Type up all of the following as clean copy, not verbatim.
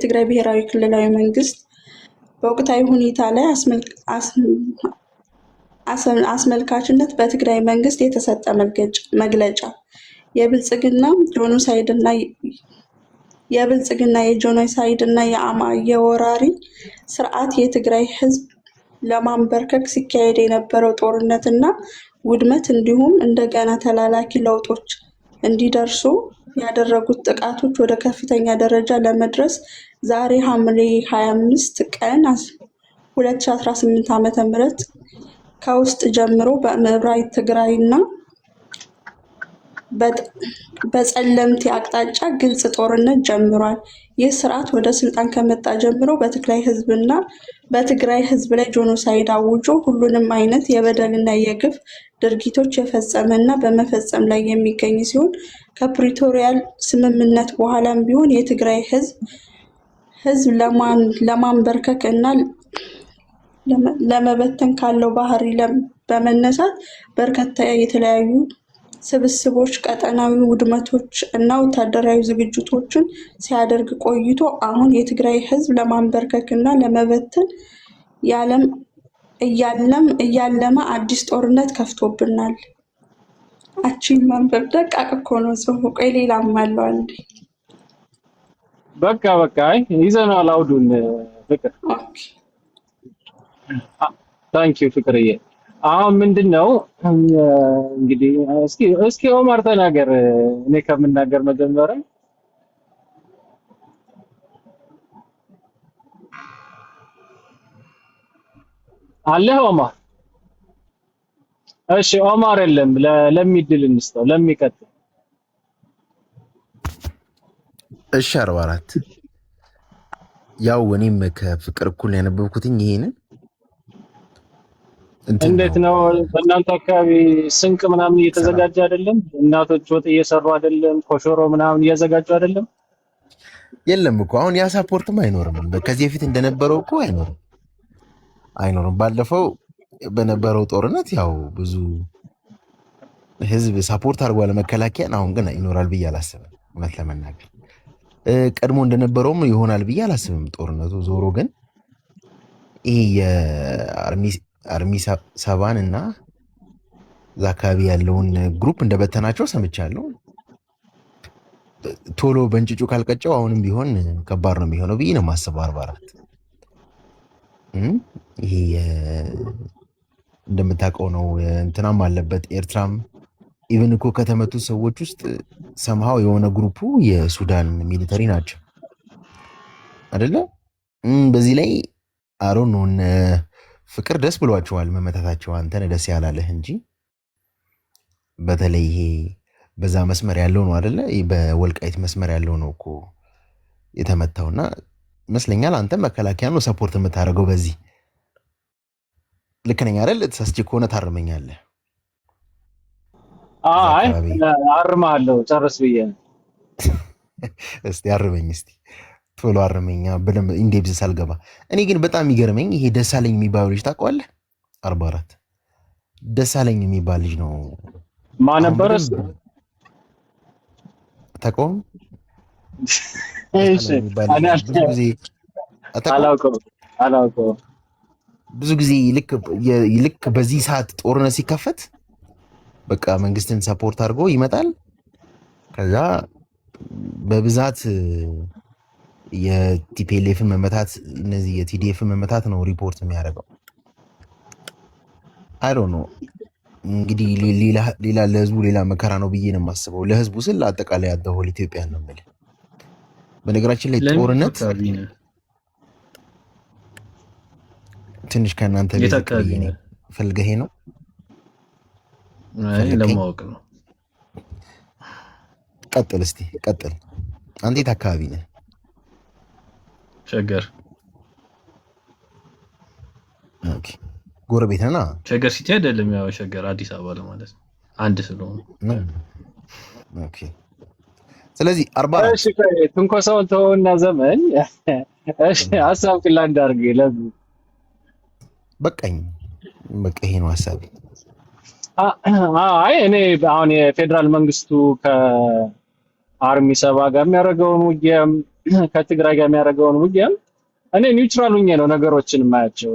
የትግራይ ብሔራዊ ክልላዊ መንግስት በወቅታዊ ሁኔታ ላይ አስመልካችነት በትግራይ መንግስት የተሰጠ መግለጫ የብልጽግና የጄኖሳይድ እና የወራሪ ስርዓት የትግራይ ህዝብ ለማንበርከክ ሲካሄድ የነበረው ጦርነት እና ውድመት እንዲሁም እንደገና ተላላኪ ለውጦች እንዲደርሱ ያደረጉት ጥቃቶች ወደ ከፍተኛ ደረጃ ለመድረስ ዛሬ ሐምሌ 25 ቀን 2018 ዓ.ም ከውስጥ ጀምሮ በምዕራብ ትግራይና በጸለምት አቅጣጫ ግልጽ ጦርነት ጀምሯል። ይህ ስርዓት ወደ ስልጣን ከመጣ ጀምሮ በትግራይ ህዝብ ላይ ጄኖሳይድ አውጆ ሁሉንም አይነት የበደልና የግፍ ድርጊቶች የፈጸመና በመፈጸም ላይ የሚገኝ ሲሆን ከፕሪቶሪያል ስምምነት በኋላም ቢሆን የትግራይ ህዝብ ለማንበርከክ እና ለመበተን ካለው ባህሪ በመነሳት በርካታ የተለያዩ ስብስቦች ቀጠናዊ ውድመቶች እና ወታደራዊ ዝግጅቶችን ሲያደርግ ቆይቶ አሁን የትግራይ ህዝብ ለማንበርከክ እና ለመበተን እያለመ አዲስ ጦርነት ከፍቶብናል። አቺን ማንበብ ደቃቅ እኮ ነው ጽሁፉ። ቆይ ሌላም አለው አንዴ። በቃ ይዘናል አውዱን ፍቅር። ታንኪዩ ፍቅርዬ። አሁን ምንድነው እንግዲህ እስኪ ኦማር ተናገር፣ እኔ ከምናገር መጀመሪያ አለ ኦማር። እሺ ኦማር የለም፣ ለሚድል እንስጠው፣ ለሚቀጥል። እሺ 44 ያው እኔም ከፍቅር እኩል ያነበብኩትኝ ይሄንን እንዴት ነው በእናንተ አካባቢ ስንቅ ምናምን እየተዘጋጀ አይደለም? እናቶች ወጥ እየሰሩ አይደለም? ኮሾሮ ምናምን እያዘጋጁ አይደለም? የለም እኮ አሁን ያ ሳፖርትም አይኖርም። ከዚህ በፊት እንደነበረው እኮ አይኖርም። ባለፈው በነበረው ጦርነት ያው ብዙ ህዝብ ሳፖርት አድርጓል መከላከያን። አሁን ግን ይኖራል ብዬ አላስብም። እውነት ለመናገር ቀድሞ እንደነበረውም ይሆናል ብዬ አላስብም ጦርነቱ። ዞሮ ግን ይሄ አርሚ ሰባን እና እዛ አካባቢ ያለውን ግሩፕ እንደበተናቸው ሰምቻለሁ። ቶሎ በእንጭጩ ካልቀጨው አሁንም ቢሆን ከባድ ነው የሚሆነው ብዬ ነው የማስበው። 44 ይሄ እንደምታውቀው ነው። እንትናም አለበት ኤርትራም ኢቭን እኮ ከተመቱት ሰዎች ውስጥ ሰምሃው የሆነ ግሩፑ የሱዳን ሚሊተሪ ናቸው አይደለ? በዚህ ላይ አሮን ነው ፍቅር ደስ ብሏቸዋል መመታታቸው። አንተን ደስ ያላለህ እንጂ በተለይ ይሄ በዛ መስመር ያለው ነው አይደለ? በወልቃይት መስመር ያለው ነው እኮ የተመታውና ይመስለኛል አንተ መከላከያ ነው ሰፖርት የምታደርገው በዚህ። ልክ ነኝ አይደል? ተሳስቼ ከሆነ ታርመኛለህ። አይ አርማለሁ ጨርስ ብዬ እስቲ አርመኝ እስቲ ቶሎ አርመኛ በደንብ ኢንዴፕዝ ሳልገባ። እኔ ግን በጣም የሚገርመኝ ይሄ ደሳለኝ የሚባል ልጅ ታውቀዋለህ? 44 ደሳለኝ የሚባል ልጅ ነው። ማን ነበረስ? ታውቀውም? እሺ አላውቀውም። ብዙ ጊዜ ልክ በዚህ ሰዓት ጦርነት ሲከፈት በቃ መንግስትን ሰፖርት አድርጎ ይመጣል። ከዛ በብዛት የቲፒኤልኤፍን መመታት እነዚህ የቲዲኤፍን መመታት ነው ሪፖርት የሚያደርገው። አይ ዶንት ኖ እንግዲህ ሌላ ለህዝቡ ሌላ መከራ ነው ብዬ ነው የማስበው። ለህዝቡ ስል አጠቃላይ ያደሆል ኢትዮጵያ ነው የምልህ። በነገራችን ላይ ጦርነት ትንሽ ከእናንተ ቤት ፈልገሄ ነው ለማወቅ ነው። ቀጥል እስቲ ቀጥል። አንተ የት አካባቢ ነህ? ሸገር። ኦኬ ጎረቤት ነና? ሸገር ሲቲ አይደለም፣ ያው ሸገር አዲስ አበባ ለማለት ነው አንድ ስለሆነ። ኦኬ ስለዚህ 44 እሺ ትንኮሳውን ተወውና ዘመን እሺ ሀሳብ ክላንድ አድርጌ ለዚህ በቃኝ። በቃ ይሄ ነው ሀሳቤ። አይ እኔ አሁን የፌደራል መንግስቱ አርሚ ሰባ ጋር የሚያደርገውን ውጊያም ከትግራይ ጋር የሚያደርገውን ውጊያም እኔ ኒውትራል ሆኜ ነው ነገሮችን ማያቸው።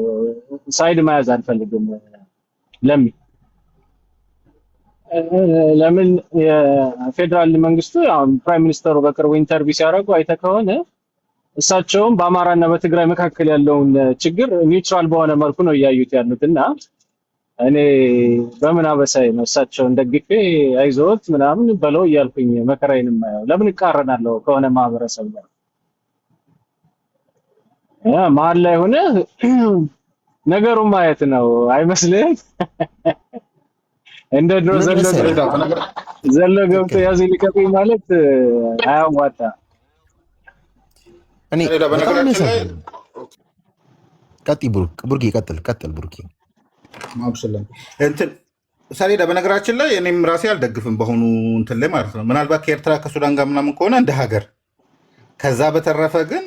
ሳይድ መያዝ አልፈልግም። ለምን የፌደራል መንግስቱ አሁን ፕራይም ሚኒስተሩ በቅርቡ ኢንተርቪው ሲያደርጉ አይተህ ከሆነ እሳቸውም በአማራና በትግራይ መካከል ያለውን ችግር ኒውትራል በሆነ መልኩ ነው እያዩት ያሉትና እኔ በምን አበሳይ ነው እሳቸውን ደግፌ አይዞት ምናምን በለው እያልኩኝ መከራዬን የማየው? ለምን እቃረናለሁ ከሆነ ማህበረሰብ ጋር? መሀል ላይ ሆነ ነገሩን ማየት ነው አይመስልህም? እንደ ድሮ ዘሎ ገብቶ ያዝ ሊቀጥኝ ማለት አያዋጣ። እኔ ቀጥይ ቡርኪ ቀጥል ቡርኪ ማብሰለም እንትን ሰሌዳ በነገራችን ላይ እኔም ራሴ አልደግፍም በሆኑ እንትን ላይ ማለት ነው። ምናልባት ከኤርትራ ከሱዳን ጋር ምናምን ከሆነ እንደ ሀገር፣ ከዛ በተረፈ ግን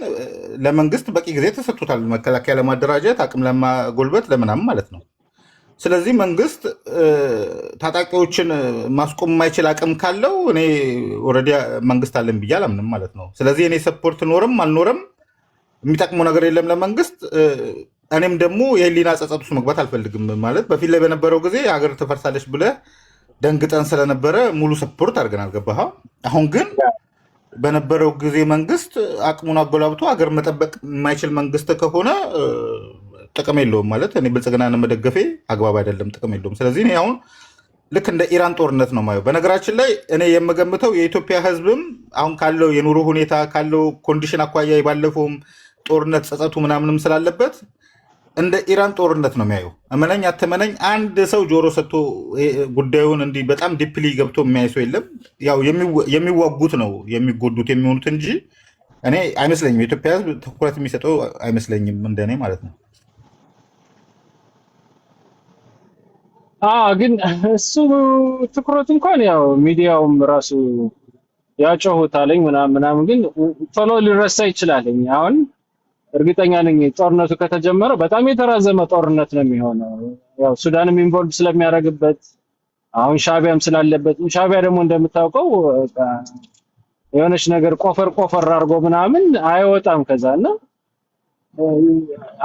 ለመንግስት በቂ ጊዜ ተሰጥቶታል መከላከያ ለማደራጀት አቅም ለማጎልበት ለምናምን ማለት ነው። ስለዚህ መንግስት ታጣቂዎችን ማስቆም የማይችል አቅም ካለው እኔ ኦልሬዲ መንግስት አለን ብዬ አላምንም ማለት ነው። ስለዚህ እኔ ሰፖርት ኖርም አልኖርም የሚጠቅመው ነገር የለም ለመንግስት። እኔም ደግሞ የህሊና ጸጸት ውስጥ መግባት አልፈልግም ማለት በፊት ላይ በነበረው ጊዜ ሀገር ትፈርሳለች ብለህ ደንግጠን ስለነበረ ሙሉ ሰፖርት አድርገን አልገባህ። አሁን ግን በነበረው ጊዜ መንግስት አቅሙን አጎላብቶ ሀገር መጠበቅ የማይችል መንግስት ከሆነ ጥቅም የለውም ማለት እኔ ብልጽግናን መደገፌ አግባብ አይደለም፣ ጥቅም የለውም። ስለዚህ እኔ አሁን ልክ እንደ ኢራን ጦርነት ነው ማየው። በነገራችን ላይ እኔ የምገምተው የኢትዮጵያ ህዝብም አሁን ካለው የኑሮ ሁኔታ ካለው ኮንዲሽን አኳያ ባለፈውም ጦርነት ጸጸቱ ምናምንም ስላለበት እንደ ኢራን ጦርነት ነው የሚያየው። እመነኝ አትመነኝ አንድ ሰው ጆሮ ሰጥቶ ጉዳዩን እንዲህ በጣም ዲፕሊ ገብቶ የሚያይ ሰው የለም። ያው የሚዋጉት ነው የሚጎዱት የሚሆኑት እንጂ እኔ አይመስለኝም የኢትዮጵያ ህዝብ ትኩረት የሚሰጠው አይመስለኝም እንደኔ ማለት ነው። ግን እሱ ትኩረት እንኳን ያው ሚዲያውም ራሱ ያጮሁታለኝ ምናምን ግን ቶሎ ሊረሳ ይችላልኝ። አሁን እርግጠኛ ነኝ ጦርነቱ ከተጀመረ በጣም የተራዘመ ጦርነት ነው የሚሆነው። ያው ሱዳንም ኢንቮልቭ ስለሚያደርግበት አሁን ሻቢያም ስላለበት ሻቢያ ደግሞ እንደምታውቀው የሆነች ነገር ቆፈር አድርጎ ምናምን አይወጣም ከዛና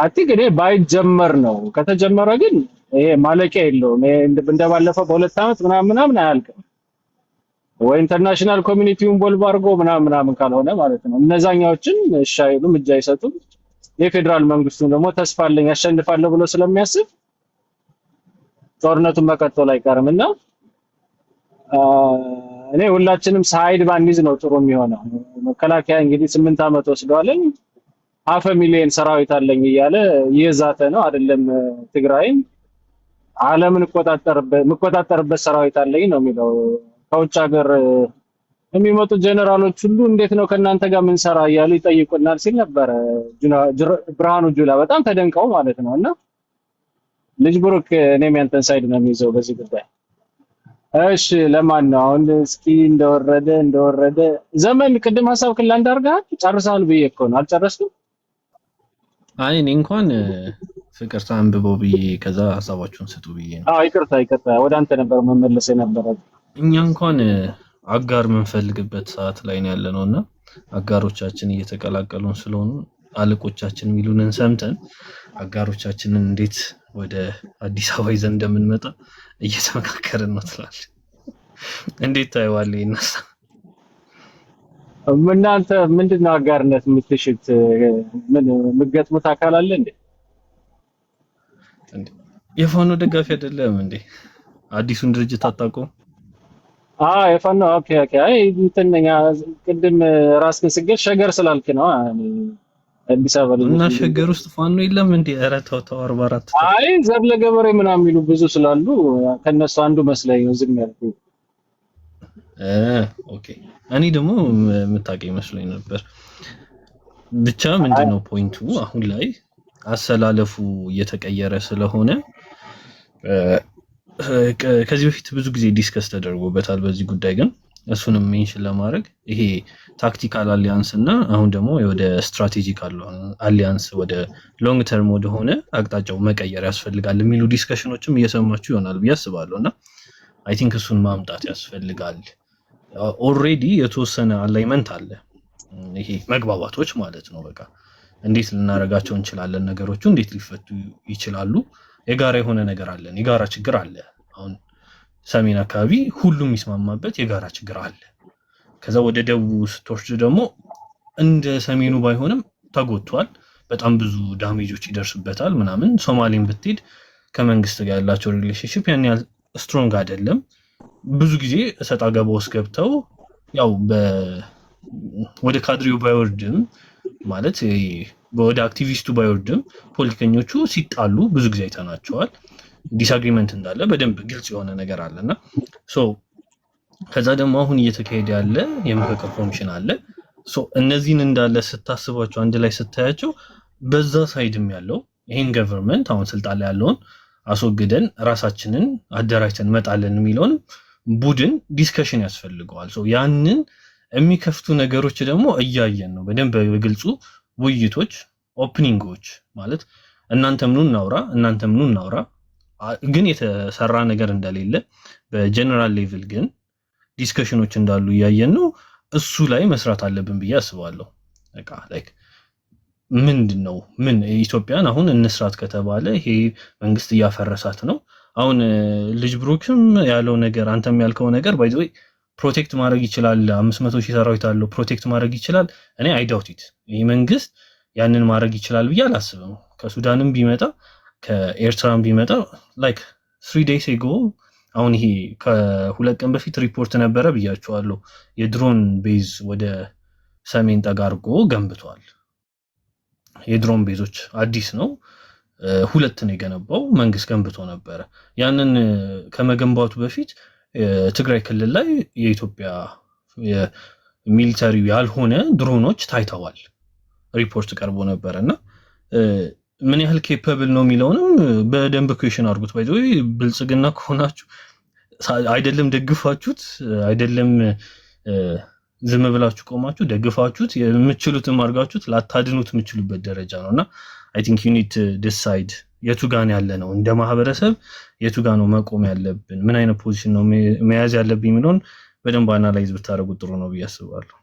አጥቂ እኔ ባይጀመር ነው። ከተጀመረ ግን ይሄ ማለቂያ የለውም። እንደባለፈው በሁለት ዓመት ምናምን አያልቅም። ወይ ኢንተርናሽናል ኮሚኒቲውን ኢንቮልቭ አድርጎ ምናምን ካልሆነ ማለት ነው። እነዛኛዎችን እሺ አይሉም፣ እጅ አይሰጡም። የፌደራል መንግስቱን ደግሞ ተስፋ አለኝ ያሸንፋለሁ ብሎ ስለሚያስብ ጦርነቱን መቀጠሉ አይቀርምና እኔ ሁላችንም ሳይድ ባንይዝ ነው ጥሩ የሚሆነው። መከላከያ እንግዲህ 8 ዓመት ወስዷልኝ 500,000 ሰራዊት አለኝ እያለ እየዛተ ነው አይደለም። ትግራይን ዓለምን መቆጣጠርበት ሰራዊት አለኝ ነው የሚለው። ከውጭ ሀገር የሚመጡ ጀነራሎች ሁሉ እንዴት ነው ከናንተ ጋር ምን ሰራ እያሉ ይጠይቁናል ሲል ነበር ብርሃኑ ጁላ። በጣም ተደንቀው ማለት ነውና ልጅ ብሩክ እኔም ያንተን ሳይድ ነው የሚይዘው በዚህ ጉዳይ። እሺ ለማን ነው አሁን እስኪ እንደወረደ ዘመን ቅድም ሐሳብ ክላ እንዳርጋት ጨርሳል ብዬ እኮ ነው። አልጨረስኩም። አይ እኔ እንኳን ፍቅርታ አንብበው ብዬ ከዛ ሐሳባችሁን ስጡ ብዬ ነው። ይቅርታ ወደ አንተ ነበር መመለስ የነበረው። እኛ እንኳን አጋር የምንፈልግበት ሰዓት ላይ ነው ያለነውና አጋሮቻችን እየተቀላቀሉን ስለሆኑ አለቆቻችን የሚሉንን ሰምተን አጋሮቻችንን እንዴት ወደ አዲስ አበባ ይዘን እንደምንመጣ እየተመካከርን ነው ትላለህ። እንዴት ታየዋለህ? ይነሳ እናንተ ምንድነው አጋርነት የምትሽት? ምን የምትገጥሙት አካል አለ እንዴ? የፋኖ ደጋፊ አይደለም እንዴ? አዲሱን ድርጅት አታውቀውም? የፋኖ ኦኬ። አይ እንትነኛ ቅድም ራስህን ስገድ ሸገር ስላልክ ነው። አዲስ አበባ እና ሸገር ውስጥ ፋኖ የለም እንዴ? ኧረ ተው 44 አይ ዘር ለገበሬ ምናምን የሚሉ ብዙ ስላሉ ከነሱ አንዱ መስለኝ ነው ዝም ያልኩት። ኦኬ። እኔ ደግሞ የምታውቀኝ መስሎኝ ነበር። ብቻ ምንድነው ፖይንቱ አሁን ላይ አሰላለፉ እየተቀየረ ስለሆነ ከዚህ በፊት ብዙ ጊዜ ዲስከስ ተደርጎበታል በዚህ ጉዳይ። ግን እሱንም ሜንሽን ለማድረግ ይሄ ታክቲካል አሊያንስ እና አሁን ደግሞ ወደ ስትራቴጂክ አሊያንስ ወደ ሎንግ ተርም ወደሆነ አቅጣጫው መቀየር ያስፈልጋል የሚሉ ዲስከሽኖችም እየሰማችሁ ይሆናል ብዬ አስባለሁ። እና አይ ቲንክ እሱን ማምጣት ያስፈልጋል። ኦልሬዲ የተወሰነ አላይመንት አለ። ይሄ መግባባቶች ማለት ነው። በቃ እንዴት ልናረጋቸው እንችላለን፣ ነገሮቹ እንዴት ሊፈቱ ይችላሉ። የጋራ የሆነ ነገር አለን፣ የጋራ ችግር አለ። አሁን ሰሜን አካባቢ ሁሉም የሚስማማበት የጋራ ችግር አለ። ከዛ ወደ ደቡብ ስትወርድ ደግሞ እንደ ሰሜኑ ባይሆንም ተጎድቷል፣ በጣም ብዙ ዳሜጆች ይደርስበታል ምናምን። ሶማሌን ብትሄድ ከመንግስት ጋር ያላቸው ሪሌሽንሺፕ ያን ያህል ስትሮንግ አይደለም። ብዙ ጊዜ እሰጥ አገባ ውስጥ ገብተው ያው ወደ ካድሬው ባይወርድም ማለት ወደ አክቲቪስቱ ባይወርድም ፖለቲከኞቹ ሲጣሉ ብዙ ጊዜ አይተናቸዋል። ዲስአግሪመንት እንዳለ በደንብ ግልጽ የሆነ ነገር አለና ከዛ ደግሞ አሁን እየተካሄደ ያለ የምክክር ኮሚሽን አለ። እነዚህን እንዳለ ስታስባቸው አንድ ላይ ስታያቸው በዛ ሳይድም ያለው ይሄን ገቨርንመንት አሁን ስልጣን ላይ ያለውን አስወግደን ራሳችንን አደራጅተን መጣለን የሚለውን ቡድን ዲስከሽን ያስፈልገዋል። ያንን የሚከፍቱ ነገሮች ደግሞ እያየን ነው በደንብ በግልጹ ውይይቶች፣ ኦፕኒንጎች ማለት እናንተም ኑ እናውራ ግን የተሰራ ነገር እንደሌለ በጀነራል ሌቭል ግን ዲስከሽኖች እንዳሉ እያየን ነው። እሱ ላይ መስራት አለብን ብዬ አስባለሁ። በቃ ላይክ ምንድነው ምን ኢትዮጵያን አሁን እንስራት ከተባለ ይሄ መንግስት እያፈረሳት ነው። አሁን ልጅ ብሩክም ያለው ነገር አንተም ያልከው ነገር ባይ ዘ ወይ ፕሮቴክት ማድረግ ይችላል። 500,000 ሰራዊት አለው ፕሮቴክት ማድረግ ይችላል። እኔ አይዳውቲት ይሄ መንግስት ያንን ማድረግ ይችላል ብዬ አላስብም። ከሱዳንም ቢመጣ ከኤርትራም ቢመጣ ላይክ 3 days ago አሁን ይሄ ከሁለት ቀን በፊት ሪፖርት ነበረ ብያቸዋለሁ። የድሮን ቤዝ ወደ ሰሜን ጠጋርጎ ገንብቷል። የድሮን ቤዞች አዲስ ነው፣ 2 ነው የገነባው፣ መንግስት ገንብቶ ነበረ። ያንን ከመገንባቱ በፊት ትግራይ ክልል ላይ የኢትዮጵያ የሚሊተሪ ያልሆነ ድሮኖች ታይተዋል፣ ሪፖርት ቀርቦ ነበርና ምን ያህል ኬፓብል ነው የሚለውንም በደንብ ኩዌሽን አድርጉት። ባይዘው ብልጽግና ከሆናችሁ አይደለም ደግፋችሁት አይደለም ዝም ብላችሁ ቆማችሁ ደግፋችሁት የምትችሉትም አድርጋችሁት ላታድኑት የምትችሉበት ደረጃ ነውና አይ ቲንክ ዩ ኒድ ቱ ዲሳይድ የቱ ጋር ያለ ነው እንደ ማህበረሰብ የቱ ጋር ነው መቆም ያለብን፣ ምን አይነት ፖዚሽን ነው መያዝ ያለብን የሚለውን በደንብ አናላይዝ ብታደርጉት ጥሩ ነው ብዬ አስባለሁ።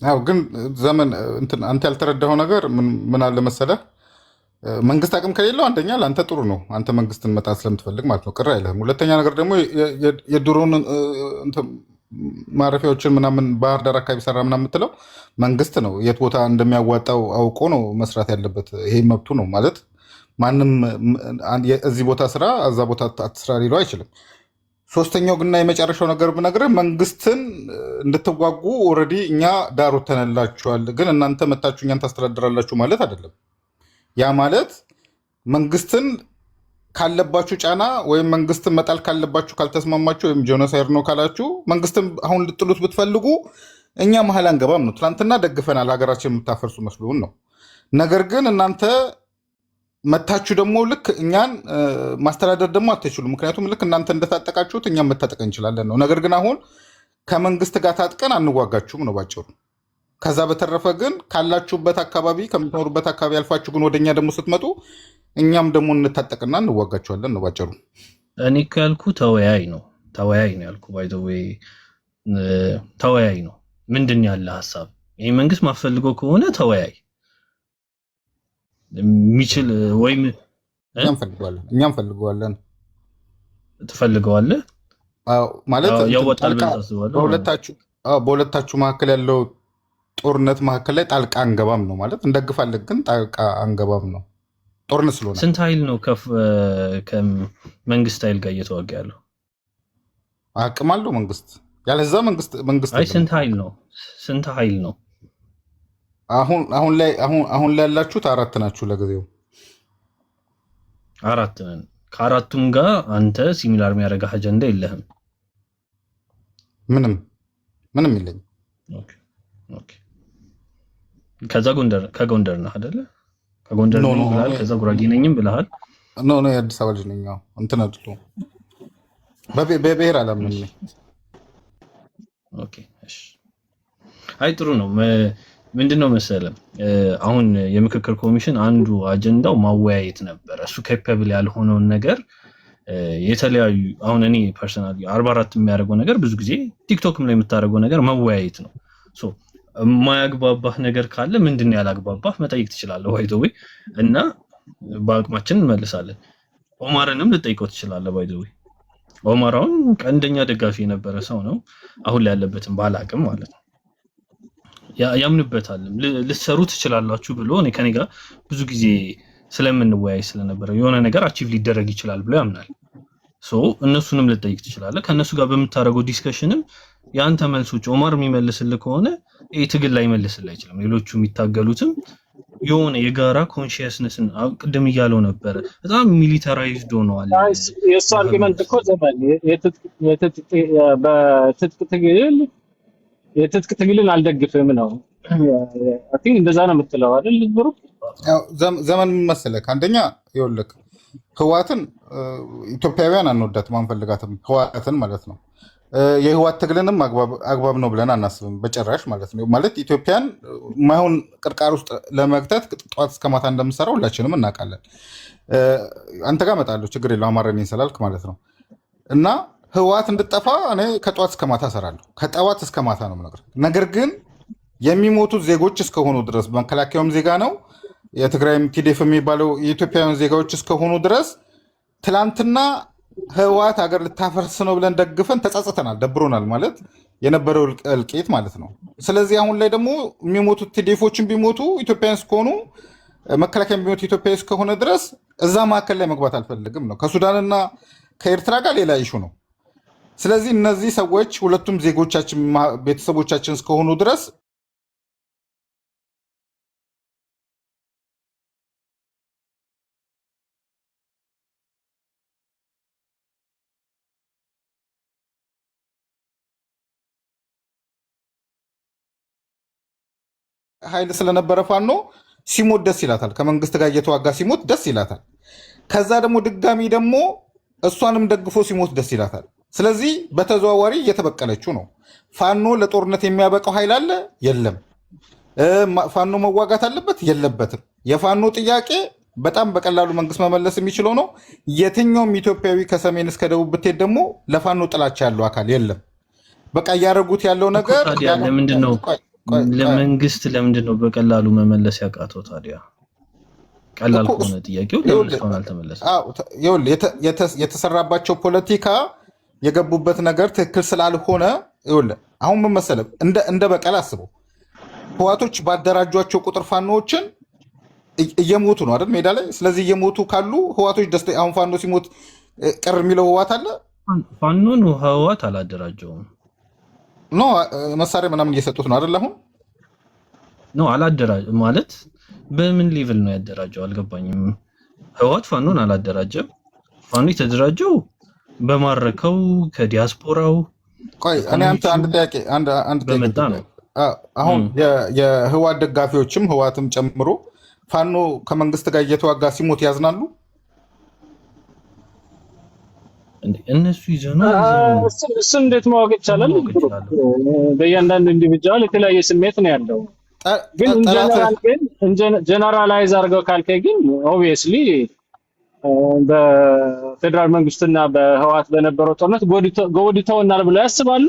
አው ግን ዘመን አንተ ያልተረዳኸው ነገር ምን አለ መሰለህ፣ መንግስት አቅም ከሌለው አንደኛ ለአንተ ጥሩ ነው፣ አንተ መንግስትን መጣል ስለምትፈልግ ማለት ነው፣ ቅር አይልህም። ሁለተኛ ነገር ደግሞ የድሮን ማረፊያዎችን ምናምን ባህር ዳር አካባቢ ሰራ ምናምን የምትለው መንግስት ነው። የት ቦታ እንደሚያዋጣው አውቆ ነው መስራት ያለበት። ይሄ መብቱ ነው ማለት ማንም እዚህ ቦታ ስራ እዛ ቦታ አትስራ ሊለው አይችልም። ሶስተኛው ግና የመጨረሻው ነገር ብነግርህ መንግስትን እንድትዋጉ ኦልሬዲ እኛ ዳር ወተንላችኋል፣ ግን እናንተ መታችሁ እኛን ታስተዳድራላችሁ ማለት አይደለም። ያ ማለት መንግስትን ካለባችሁ ጫና ወይም መንግስትን መጣል ካለባችሁ ካልተስማማችሁ ወይም ጄኖሳይድ ነው ካላችሁ መንግስትን አሁን ልጥሉት ብትፈልጉ እኛ መሀል አንገባም ነው። ትናንትና ደግፈናል፣ ሀገራችን የምታፈርሱ መስሎን ነው። ነገር ግን እናንተ መታችሁ ደግሞ ልክ እኛን ማስተዳደር ደግሞ አትችሉ። ምክንያቱም ልክ እናንተ እንደታጠቃችሁት እኛም መታጠቅ እንችላለን ነው። ነገር ግን አሁን ከመንግስት ጋር ታጥቀን አንዋጋችሁም ነው ባጭሩ። ከዛ በተረፈ ግን ካላችሁበት አካባቢ ከምትኖሩበት አካባቢ አልፋችሁ ግን ወደኛ ደግሞ ስትመጡ እኛም ደግሞ እንታጠቅና እንዋጋችኋለን ነው ባጭሩ። እኔ እኮ ያልኩ ተወያይ ነው ያልኩ። ባይ ዘ ዌይ ተወያይ ነው። ምንድን ያለ ሐሳብ ይሄ መንግስት ማፈልገው ከሆነ ተወያይ የሚችል ወይም እኛም ፈልገዋለን ትፈልገዋለህ ማለት ያወጣል ብለህ ታስባለህ? በሁለታችሁ መካከል ያለው ጦርነት መካከል ላይ ጣልቃ አንገባም ነው ማለት። እንደግፋለን ግን ጣልቃ አንገባም ነው። ጦርነት ስለሆነ ስንት ኃይል ነው ከመንግስት ኃይል ጋር እየተዋጋ ያለው? አቅም አለው መንግስት። ያለዛ መንግስት አይ ስንት ኃይል ነው? አሁን ላይ ያላችሁት 4 ናችሁ ለጊዜው። 4 ነን። ከአራቱም ጋር አንተ ሲሚላር የሚያደርግ አጀንዳ የለህም? ምንም የለኝም። ኦኬ ከዛ ከጎንደር ነህ አይደለ? ከጎንደር ነኝ ብለሃል። ከዛ ጉራጌ ነኝም ብለሃል። ኖ የአዲስ አበባ ልጅ ነኝ። እንትን አይደለም በብሔር አላምንም። ኦኬ እሺ። አይ ጥሩ ነው። ምንድነው መሰለህ አሁን የምክክር ኮሚሽን አንዱ አጀንዳው ማወያየት ነበር። እሱ ኬፓብል ያልሆነውን ነገር የተለያዩ አሁን እኔ ፐርሰናሊ 44 የሚያደርገው ነገር ብዙ ጊዜ ቲክቶክም ላይ የምታደርገው ነገር መወያየት ነው። ሶ የማያግባባህ ነገር ካለ ምንድነው ያላግባባህ መጠየቅ ትችላለህ ባይ ዘ ዌይ እና በአቅማችን እንመልሳለን። ኦማርንም ልጠይቀው ትችላለህ ባይ ዘ ዌይ ኦማራውን ቀንደኛ ደጋፊ የነበረ ሰው ነው። አሁን ላይ ያለበትን ባላቅም ማለት ነው ያምንበታል። ልትሰሩ ትችላላችሁ ብሎ እኔ ከኔ ጋር ብዙ ጊዜ ስለምንወያይ ስለነበረ የሆነ ነገር አቺቭ ሊደረግ ይችላል ብሎ ያምናል። ሶ እነሱንም ልጠይቅ ትችላለህ። ከነሱ ጋር በምታደርገው ዲስከሽንም ያንተ መልሶች ኦማር የሚመልስልህ ከሆነ ትግል ላይ መልስልህ አይችልም። ሌሎቹ የሚታገሉትም የሆነ የጋራ ኮንሺየስነስን ቅድም እያለው ነበረ በጣም ሚሊታራይዝድ ሆነዋል። የእሱ አርጊመንት እኮ ዘመን የትጥቅ ትግልን አልደግፍም ነው። አይ ቲንክ እንደዛ ነው የምትለው አይደል? ልብሩ ዘመን መሰለህ አንደኛ ይኸውልህ ህዋትን ኢትዮጵያውያን አንወዳትም አንፈልጋትም፣ ህዋትን ማለት ነው። የህዋት ትግልንም አግባብ ነው ብለን አናስብም በጭራሽ ማለት ነው። ማለት ኢትዮጵያን ማይሆን ቅርቃር ውስጥ ለመክተት ጠዋት እስከ ማታ እንደምሰራው ሁላችንም እናውቃለን። አንተ ጋር እመጣለሁ ችግር የለው አማረኝ ስላልክ ማለት ነው። እና ህዋት እንድጠፋ እኔ ከጠዋት እስከ ማታ እሰራለሁ። ከጠዋት እስከ ማታ ነው የምነግርህ። ነገር ግን የሚሞቱት ዜጎች እስከሆኑ ድረስ መከላከያውም ዜጋ ነው፣ የትግራይም ቲዴፍ የሚባለው የኢትዮጵያውያን ዜጋዎች እስከሆኑ ድረስ ትላንትና ህዋት ሀገር ልታፈርስ ነው ብለን ደግፈን ተጻጽተናል፣ ደብሮናል ማለት የነበረው እልቂት ማለት ነው። ስለዚህ አሁን ላይ ደግሞ የሚሞቱት ቲዴፎችን ቢሞቱ ኢትዮጵያውያን እስከሆኑ መከላከያ ቢሞቱ ኢትዮጵያዊ እስከሆነ ድረስ እዛ መካከል ላይ መግባት አልፈልግም ነው። ከሱዳንና ከኤርትራ ጋር ሌላ ይሹ ነው። ስለዚህ እነዚህ ሰዎች ሁለቱም ዜጎቻችን ቤተሰቦቻችን እስከሆኑ ድረስ ኃይል ስለነበረ ፋኖ ሲሞት ደስ ይላታል። ከመንግስት ጋር እየተዋጋ ሲሞት ደስ ይላታል። ከዛ ደግሞ ድጋሚ ደግሞ እሷንም ደግፎ ሲሞት ደስ ይላታል። ስለዚህ በተዘዋዋሪ እየተበቀለችው ነው። ፋኖ ለጦርነት የሚያበቃው ኃይል አለ? የለም። ፋኖ መዋጋት አለበት? የለበትም። የፋኖ ጥያቄ በጣም በቀላሉ መንግስት መመለስ የሚችለው ነው። የትኛውም ኢትዮጵያዊ ከሰሜን እስከ ደቡብ ብትሄድ ደግሞ ለፋኖ ጥላቻ ያለው አካል የለም። በቃ እያደረጉት ያለው ነገር ለምንድነው? ለመንግስት ለምንድነው በቀላሉ መመለስ ያቃተው ታዲያ? ቀላል ከሆነ ጥያቄው ለምን እስካሁን አልተመለሰም? የተሰራባቸው ፖለቲካ የገቡበት ነገር ትክክል ስላልሆነ አሁን ምን መሰለህ እንደ በቀል አስበው። ህዋቶች ባደራጇቸው ቁጥር ፋኖዎችን እየሞቱ ነው አይደል ሜዳ ላይ። ስለዚህ እየሞቱ ካሉ ህዋቶች ደስ አሁን ፋኖ ሲሞት ቅር የሚለው ህዋት አለ? ፋኖ ነው ህዋት አላደራጀውም ኖ መሳሪያ ምናምን እየሰጡት ነው አይደል? አሁን ኖ አላደራጀ ማለት በምን ሌቭል ነው ያደራጀው? አልገባኝም። ህዋት ፋኖን አላደራጀም። ፋኖ የተደራጀው በማረከው ከዲያስፖራው ቆይ እኔ አንድ ጥያቄ በመጣ ነው። አሁን የህዋት ደጋፊዎችም ህዋትም ጨምሮ ፋኖ ከመንግስት ጋር እየተዋጋ ሲሞት ያዝናሉ? እነሱ ይዘና እሱ እንዴት ማወቅ ይቻላል? በእያንዳንዱ ኢንዲቪጁዋል የተለያየ ስሜት ነው ያለው። ግን ጀነራላይዝ አድርገው ካልከኝ ግን ኦብቪየስሊ በፌደራል መንግስትና በህዋት በነበረው ጦርነት ጎድተውናል ብለው ያስባሉ።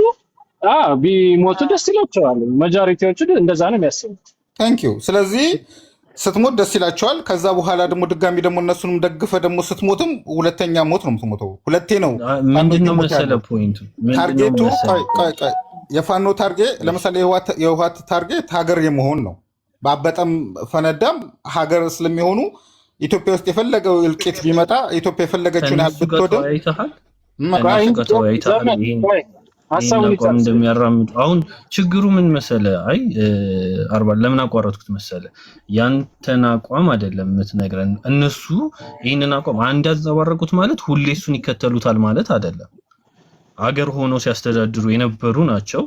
ቢሞቱ ደስ ይላቸዋል። ማጆሪቲዎቹ እንደዛ ነው የሚያስቡት። ታንክ ዩ። ስለዚህ ስትሞት ደስ ይላቸዋል። ከዛ በኋላ ደግሞ ድጋሚ ደግሞ እነሱንም ደግፈ ደግሞ ስትሞትም ሁለተኛ ሞት ነው የምትሞተው። ሁለቴ ነው። ምንድነው መሰለ ፖይንቱ ታርጌቱ የፋኖ ታርጌት ለምሳሌ የህዋት ታርጌት ሀገር የመሆን ነው። በአበጠም ፈነዳም ሀገር ስለሚሆኑ ኢትዮጵያ ውስጥ የፈለገው እልቂት ቢመጣ ኢትዮጵያ የፈለገችውን ያህል ብትወድም እንደሚያራምዱ አሁን ችግሩ ምን መሰለ? አይ አርባ ለምን አቋረጥኩት መሰለ? ያንተን አቋም አይደለም የምትነግረን። እነሱ ይህንን አቋም አንድ ያዘባረቁት ማለት ሁሌ እሱን ይከተሉታል ማለት አይደለም። አገር ሆኖ ሲያስተዳድሩ የነበሩ ናቸው።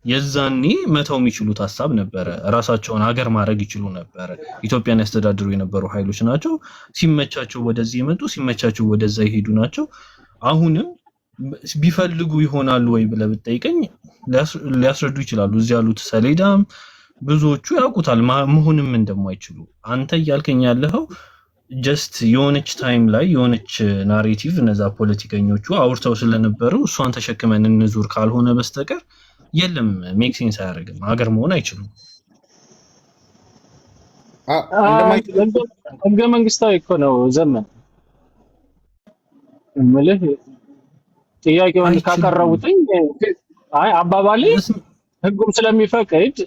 የዛኔ መተው የሚችሉት ሐሳብ ነበረ። ራሳቸውን ሀገር ማድረግ ይችሉ ነበረ። ኢትዮጵያን ያስተዳድሩ የነበሩ ኃይሎች ናቸው። ሲመቻቸው ወደዚህ የመጡ ሲመቻቸው ወደዛ ይሄዱ ናቸው። አሁንም ቢፈልጉ ይሆናሉ ወይ ብለህ ብትጠይቀኝ ሊያስረዱ ይችላሉ። እዚህ ያሉት ሰሌዳም ብዙዎቹ ያውቁታል መሆንም እንደማይችሉ። አንተ እያልከኝ ያለኸው ጀስት የሆነች ታይም ላይ የሆነች ናሬቲቭ እነዛ ፖለቲከኞቹ አውርተው ስለነበሩ እሷን ተሸክመን እንዙር ካልሆነ በስተቀር የለም ሜክ ሴንስ አያደርግም። ሀገር መሆን አይችሉም። ህገ መንግስታዊ እኮ ነው ዘመን እምልህ ጥያቄውን ካቀረቡትኝ አባባሌ ህጉም ስለሚፈቅድ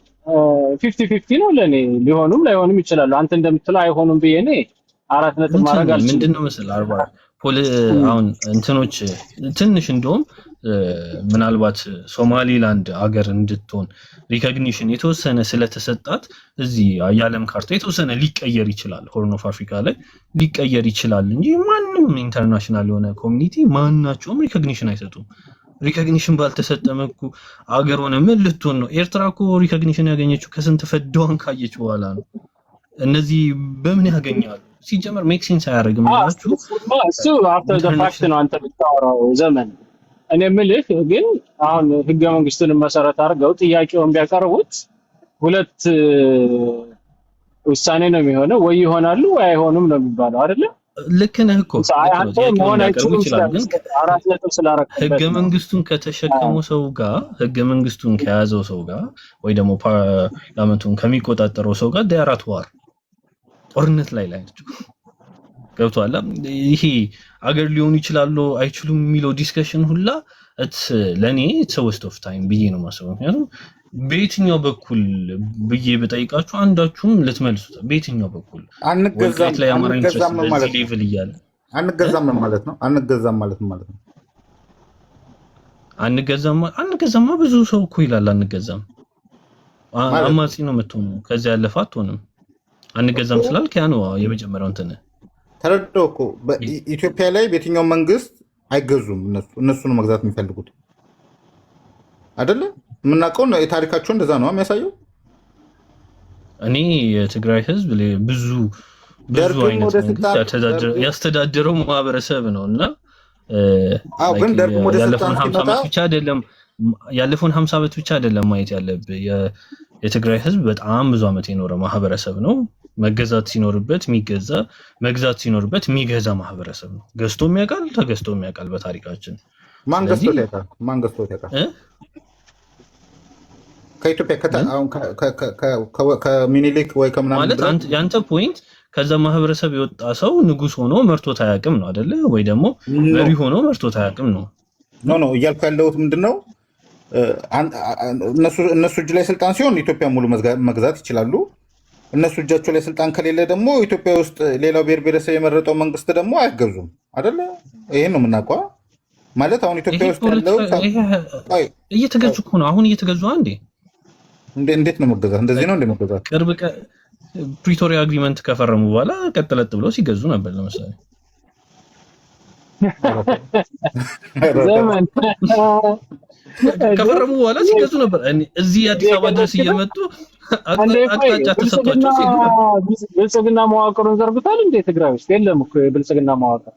50-50 ነው ለኔ። ሊሆኑም ላይሆኑም ይችላሉ። አንተ እንደምትለው አይሆኑም ብዬ እኔ 4 ነጥብ ማድረግ አልችልም። ምንድነው መሰለህ አሁን እንትኖች ትንሽ እንደውም ምናልባት ሶማሊላንድ አገር እንድትሆን ሪኮግኒሽን የተወሰነ ስለተሰጣት እዚህ የዓለም ካርታ የተወሰነ ሊቀየር ይችላል። ሆርን ኦፍ አፍሪካ ላይ ሊቀየር ይችላል እንጂ ማንም ኢንተርናሽናል የሆነ ኮሚኒቲ ማናቸውም ሪኮግኒሽን አይሰጡም። ሪኮግኒሽን ባልተሰጠ መልኩ አገር ሆነ ምን ልትሆን ነው? ኤርትራ እኮ ሪኮግኒሽን ያገኘችው ከስንት ፈዳዋን ካየች በኋላ ነው። እነዚህ በምን ያገኛሉ? ሲጀመር ሜክ ሴንስ አያደርግም ማለት ነው። እሱ አፍተር ዘ ፋክት ነው አንተ ብታወራው ዘመን። እኔ የምልህ ግን አሁን ህገ መንግስቱን መሰረት አድርገው ጥያቄውን ቢያቀርቡት ሁለት ውሳኔ ነው የሚሆነው። ወይ ይሆናሉ ወይ አይሆኑም ነው የሚባለው አይደለ? ልክ ነህ እኮ አንተ መሆን አይችልም ይችላል። ግን 4 ነጥብ ስላረከበት ህገ መንግስቱን ከተሸከመው ሰው ጋር ህገ መንግስቱን ከያዘው ሰው ጋር ወይ ደግሞ ፓርላመንቱን ከሚቆጣጠረው ሰው ጋር ዳያራት ዋር ጦርነት ላይ ናቸው። ገብቷል? ይሄ አገር ሊሆኑ ይችላሉ አይችሉም የሚለው ዲስከሽን ሁላ ለኔ ኢትስ ዌስት ኦፍ ታይም ብዬ ነው የማስበው። ምክንያቱም በየትኛው በኩል ብዬ በጠይቃችሁ አንዳችሁም ልትመልሱት በየትኛው በኩል አንገዛም ላይ አማራ ኢንትረስት በዚህ ሌቭል እያለ አንገዛም ማለት ነው። አንገዛም ማለት ነው። አንገዛማ ብዙ ሰው እኮ ይላል አንገዛም። አማጺ ነው የምትሆነው። ከዚያ ያለፈ አትሆንም። አንገዛም ስላልክ ያ ነው የመጀመሪያው እንትን ተረዳው እኮ በኢትዮጵያ ላይ በየትኛው መንግስት አይገዙም። እነሱ ነው መግዛት የሚፈልጉት አይደለ? የምናውቀው የታሪካቸው እንደዛ ነው የሚያሳየው። እኔ የትግራይ ህዝብ ብዙ አይነት ያስተዳደረው ማህበረሰብ ነው እና ግን ደርግም ወደ ስልጣን ያለፈውን 50 ዓመት ብቻ አይደለም ማየት ያለብህ። የትግራይ ህዝብ በጣም ብዙ ዓመት የኖረ ማህበረሰብ ነው። መገዛት ሲኖርበት የሚገዛ መግዛት ሲኖርበት የሚገዛ ማህበረሰብ ነው። ገዝቶም ያውቃል፣ ተገዝቶም ያውቃል። በታሪካችን ማን ገዝቶት ያውቃል? ከኢትዮጵያ ከሚኒሊክ ወይ ከምናምን ማለት ያንተ ፖይንት ከዛ ማህበረሰብ የወጣ ሰው ንጉስ ሆኖ መርቶት አያውቅም ነው አይደለ? ወይ ደግሞ መሪ ሆኖ መርቶት አያውቅም ነው። ኖ እያልኩ ያለሁት ምንድነው እነሱ እጅ ላይ ስልጣን ሲሆን ኢትዮጵያ ሙሉ መግዛት ይችላሉ። እነሱ እጃቸው ላይ ስልጣን ከሌለ ደግሞ ኢትዮጵያ ውስጥ ሌላው ብሔር ብሔረሰብ የመረጠው መንግስት ደግሞ አይገዙም አይደለ? ይሄን ነው የምናውቀው። ማለት አሁን ኢትዮጵያ ውስጥ ያለው እየተገዙ እኮ ነው። አሁን እየተገዙ እንዴት ነው መገዛት? እንደዚህ ነው እንደመገዛት። ቅርብ ፕሪቶሪያ አግሪመንት ከፈረሙ በኋላ ቀጥለጥ ብለው ሲገዙ ነበር። ለምሳሌ ዘመን ከፈረሙ በኋላ ሲገዙ ነበር። እዚህ አዲስ አበባ ድረስ እየመጡ አቅጣጫ ተሰጥቷቸው ሲገዙ ብልጽግና መዋቅሩን ዘርግቷል እንዴ? ትግራይ ውስጥ የለም እኮ የብልጽግና መዋቅር።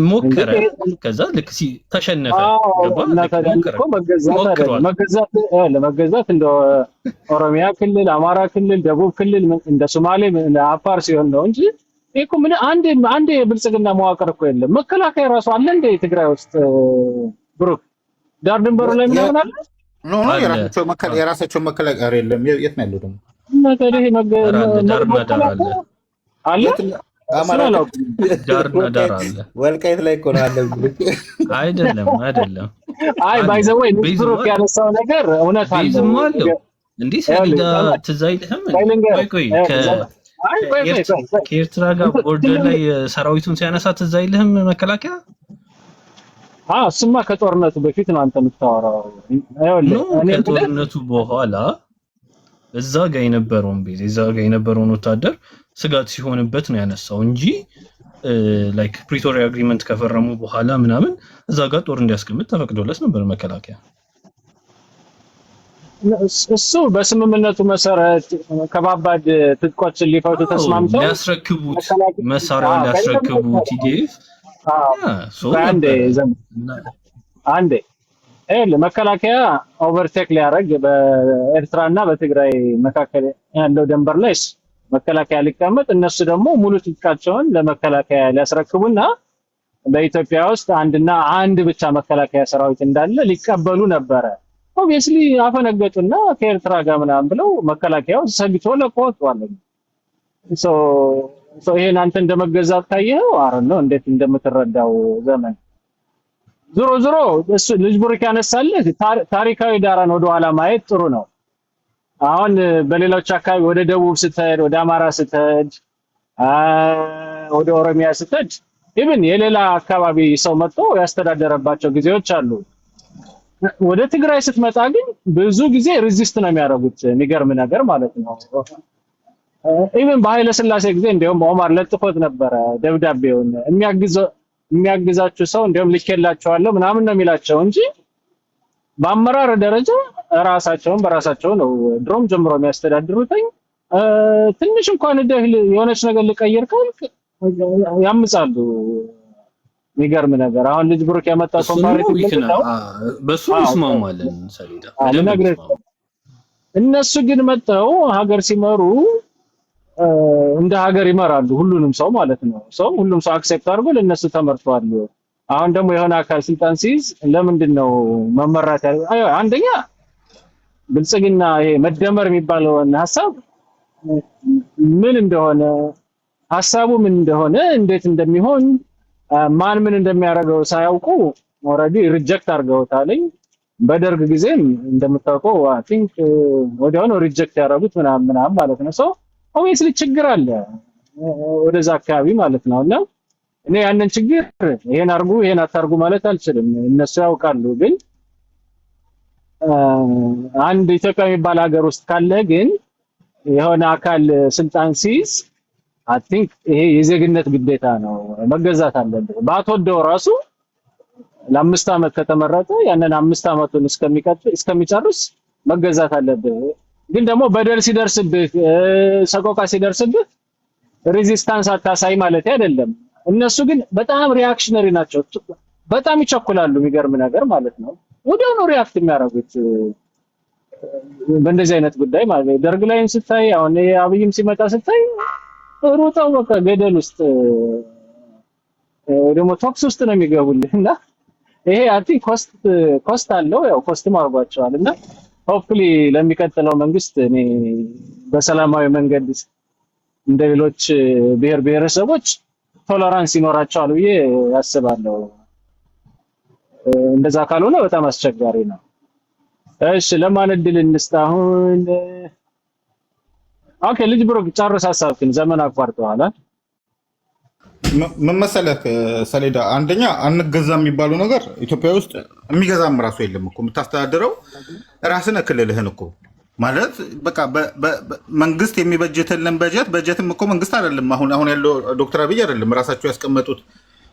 ሞከረ፣ ከዛ ልክ ተሸነፈ። ለመገዛት እንደ ኦሮሚያ ክልል፣ አማራ ክልል፣ ደቡብ ክልል እንደ ሶማሌ አፋር ሲሆን ነው እንጂ እኮ ምን አንድ የብልጽግና መዋቅር እኮ የለም። መከላከያ ራሱ አለ እንደ ትግራይ ውስጥ ብሩክ ዳር ድንበሩ ላይ ምን አለ? የራሳቸው መከላከያ የለም። የት ነው ያለው ደግሞ? ዳር አለ። ወልቃይት ላይ እኮ ነው አለ። አይደለም። አይ ባይ ዘ ወይ ብሩክ ያነሳው ነገር እውነት አለ እንዴ? ሰሊዳ ትዝ አይልህም? ቆይ ከኤርትራ ጋር ቦርደር ላይ ሰራዊቱን ሲያነሳ ትዝ አይልህም? መከላከያ እሱማ ከጦርነቱ በፊት ነው አንተ የምታወራው። ከጦርነቱ በኋላ እዛ ጋር የነበረውን ቤዝ እዛ ጋር የነበረውን ወታደር ስጋት ሲሆንበት ነው ያነሳው እንጂ ላይክ ፕሪቶሪያ አግሪመንት ከፈረሙ በኋላ ምናምን እዛ ጋር ጦር እንዲያስቀምጥ ተፈቅዶለት ነበር መከላከያ። እሱ በስምምነቱ መሰረት ከባባድ ትጥቆችን ሊፈቱ ተስማምተው ሊያስረክቡት መሳሪያውን ሊያስረክቡ ቲዲኤፍ አንዴ መከላከያ ኦቨርቴክ ሊያደርግ በኤርትራና በትግራይ መካከል ያለው ድንበር ላይ መከላከያ ሊቀመጥ እነሱ ደግሞ ሙሉ ትጥቃቸውን ለመከላከያ ሊያስረክቡና በኢትዮጵያ ውስጥ አንድ ብቻ መከላከያ ሰራዊት እንዳለ ሊቀበሉ ነበረ። ኦብቪየስሊ አፈነገጡና ከኤርትራ ጋር ምናምን ብለው መከላከያው ሰግቶ ለቆ ወጥቷል። ይሄን አንተ እንደመገዛት ካየኸው አረን ነው እንዴት እንደምትረዳው ዘመን ዞሮ እሱ ልጅ ቡርክ ያነሳልህ ታሪካዊ ዳራን ወደ ኋላ ማየት ጥሩ ነው። አሁን በሌሎች አካባቢ ወደ ደቡብ ስትሄድ፣ ወደ አማራ ስትሄድ፣ ወደ ኦሮሚያ ስትሄድ ኢቭን የሌላ አካባቢ ሰው መጥቶ ያስተዳደረባቸው ጊዜዎች አሉ። ወደ ትግራይ ስትመጣ ግን ብዙ ጊዜ ሬዚስት ነው የሚያደርጉት። የሚገርም ነገር ማለት ነው። ኢቭን በኃይለ ሥላሴ ጊዜ እንደውም ኦማር ለጥፎት ነበረ ደብዳቤውን የሚያግዛችሁ ሰው እንደውም ልኬላቸዋለሁ ምናምን ነው የሚላቸው እንጂ በአመራር ደረጃ ራሳቸውን በራሳቸው ነው ድሮም ጀምሮ የሚያስተዳድሩት። ትንሽ እንኳን የሆነች ነገር ልቀይር ካልክ ያምጻሉ። የሚገርም ነገር አሁን ልጅ ብሩክ ያመጣው ኮምፓሬቲቭ ነው። በሱ ይስማማለን ሰሊዳ እነሱ ግን መጣው ሀገር ሲመሩ እንደ ሀገር ይመራሉ ሁሉንም ሰው ማለት ነው። ሁሉም ሰው አክሴፕት አድርጎ ለነሱ ተመርቷል። አሁን ደግሞ የሆነ አካል ስልጣን ሲይዝ ለምንድን ነው መመራት ያለው? አንደኛ ብልጽግና ይሄ መደመር የሚባለውን ሐሳብ ምን እንደሆነ ሐሳቡ ምን እንደሆነ እንዴት እንደሚሆን ማን ምን እንደሚያደርገው ሳያውቁ ኦሬዲ ሪጀክት አድርገውታል። በደርግ ጊዜም እንደምታውቀው አይ ቲንክ ወዲያውኑ ሪጀክት ያደረጉት ምናምን ማለት ነው። ኦብቪየስሊ ችግር አለ ወደዛ አካባቢ ማለት ነውና እኔ ያንን ችግር ይሄን አርጉ ይሄን አታርጉ ማለት አልችልም። እነሱ ያውቃሉ። ግን አንድ ኢትዮጵያ የሚባል ሀገር ውስጥ ካለ ግን የሆነ አካል ስልጣን ሲይዝ አይ ቲንክ ይሄ የዜግነት ግዴታ ነው፣ መገዛት አለበት። ባትወደው ራሱ ለ5 ዓመት ከተመረጠ ያንን 5 ዓመቱን እስከሚጨርስ መገዛት አለበት። ግን ደግሞ በደል ሲደርስብህ ሰቆቃ ሲደርስብህ ሬዚስታንስ አታሳይ ማለት አይደለም። እነሱ ግን በጣም ሪአክሽነሪ ናቸው። በጣም ይቸኩላሉ። የሚገርም ነገር ማለት ነው። ወዲያውኑ ሪአክት የሚያደርጉት በእንደዚህ አይነት ጉዳይ ማለት ነው። ደርግ ላይም ስታይ አሁን አብይም ሲመጣ ስታይ ሩጣው በቃ ገደል ውስጥ ደግሞ ቶክስ ውስጥ ነው የሚገቡልህና ይሄ አቲ ኮስት አለው። ያው ኮስትም አርጓቸዋልና ሆፕሊ ለሚቀጥለው መንግስት እኔ በሰላማዊ መንገድ እንደሌሎች ብሔር ብሔረሰቦች ቶለራንስ ይኖራቸዋል ብዬ ያስባለሁ። እንደዛ ካልሆነ በጣም አስቸጋሪ ነው። እሺ ለማን እድል እንስጥ አሁን? ኦኬ ልጅ ብሩክ ጨርስ ሐሳብህን። ዘመን አቋርጠዋል። ምን መሰለህ ሰሌዳ፣ አንደኛ አንገዛም የሚባለው ነገር ኢትዮጵያ ውስጥ የሚገዛም ራሱ የለም እኮ። የምታስተዳድረው ራስን ክልልህን እኮ ማለት በቃ መንግስት የሚበጀትልን በጀትም እኮ መንግስት አይደለም። አሁን ያለው ዶክተር አብይ አይደለም፣ ራሳቸው ያስቀመጡት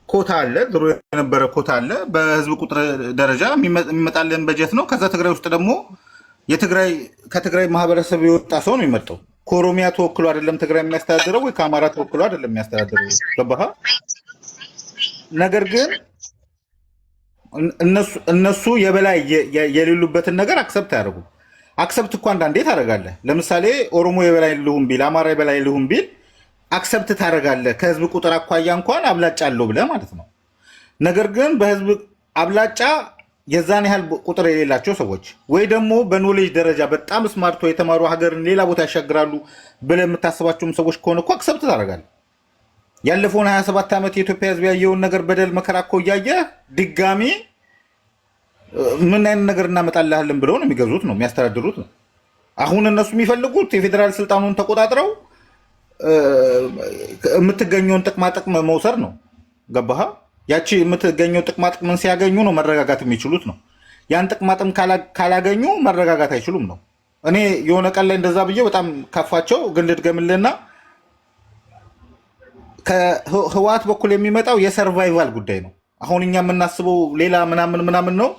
ኮታ አለ፣ ድሮ የነበረ ኮታ አለ። በህዝብ ቁጥር ደረጃ የሚመጣልን በጀት ነው። ከዛ ትግራይ ውስጥ ደግሞ ከትግራይ ማህበረሰብ የወጣ ሰው ነው የሚመርጠው። ከኦሮሚያ ተወክሎ አይደለም ትግራይ የሚያስተዳድረው፣ ወይ ከአማራ ተወክሎ አይደለም የሚያስተዳድረው። ገባህ? ነገር ግን እነሱ የበላይ የሌሉበትን ነገር አክሰፕት አያደርጉም። አክሰፕት እኮ አንዳንዴ ታደርጋለህ። ለምሳሌ ኦሮሞ የበላይ ልሁን ቢል፣ አማራ የበላይ ልሁን ቢል አክሰፕት ታደርጋለህ። ከህዝብ ቁጥር አኳያ እንኳን አብላጫ አለው ብለህ ማለት ነው። ነገር ግን በህዝብ አብላጫ የዛን ያህል ቁጥር የሌላቸው ሰዎች ወይ ደግሞ በኖሌጅ ደረጃ በጣም ስማርቶ የተማሩ ሀገርን ሌላ ቦታ ያሻግራሉ ብለህ የምታስባቸውም ሰዎች ከሆነ እኮ አክሰፕት ታደርጋለህ። ያለፈውን 27 ዓመት የኢትዮጵያ ህዝብ ያየውን ነገር በደል መከራ እኮ እያየህ ድጋሚ ምን አይነት ነገር እናመጣልሃለን ብለው ነው የሚገዙት ነው የሚያስተዳድሩት ነው። አሁን እነሱ የሚፈልጉት የፌዴራል ስልጣኑን ተቆጣጥረው የምትገኘውን ጥቅማጥቅም መውሰድ ነው። ገባህ? ያቺ የምትገኘው ጥቅማጥቅምን ሲያገኙ ነው መረጋጋት የሚችሉት ነው። ያን ጥቅማጥቅም ካላገኙ መረጋጋት አይችሉም ነው። እኔ የሆነ ቀን ላይ እንደዛ ብዬ በጣም ከፋቸው። ግን ልድገምልና ከህወሓት በኩል የሚመጣው የሰርቫይቫል ጉዳይ ነው። አሁን እኛ የምናስበው ሌላ ምናምን ነው።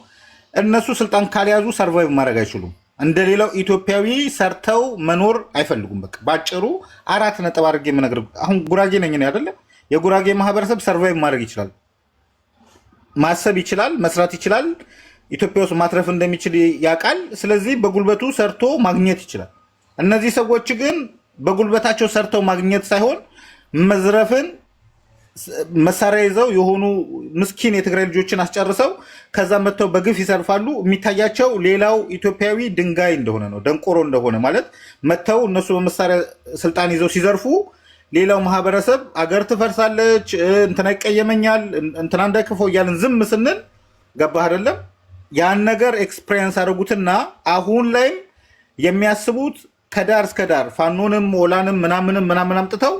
እነሱ ስልጣን ካልያዙ ሰርቫይቭ ማድረግ አይችሉም። እንደሌላው ኢትዮጵያዊ ሰርተው መኖር አይፈልጉም። በቃ ባጭሩ 4 ነጥብ አድርጌ የምነግርህ አሁን ጉራጌ ነኝ እኔ አይደለ? የጉራጌ ማህበረሰብ ሰርቫይቭ ማድረግ ይችላል፣ ማሰብ ይችላል፣ መስራት ይችላል። ኢትዮጵያ ውስጥ ማትረፍ እንደሚችል ያውቃል። ስለዚህ በጉልበቱ ሰርቶ ማግኘት ይችላል። እነዚህ ሰዎች ግን በጉልበታቸው ሰርተው ማግኘት ሳይሆን መዝረፍን መሳሪያ ይዘው የሆኑ ምስኪን የትግራይ ልጆችን አስጨርሰው ከዛ መጥተው በግፍ ይሰርፋሉ። የሚታያቸው ሌላው ኢትዮጵያዊ ድንጋይ እንደሆነ ነው፣ ደንቆሮ እንደሆነ ማለት መጥተው እነሱ በመሳሪያ ስልጣን ይዘው ሲዘርፉ ሌላው ማህበረሰብ አገር ትፈርሳለች፣ እንትና ይቀየመኛል፣ እንትና እንዳይክፈው እያልን ዝም ስንል ገባህ አይደለም? ያን ነገር ኤክስፔሪየንስ አድርጉትና አሁን ላይም የሚያስቡት ከዳር እስከ ዳር ፋኖንም ኦላንም ምናምን አምጥተው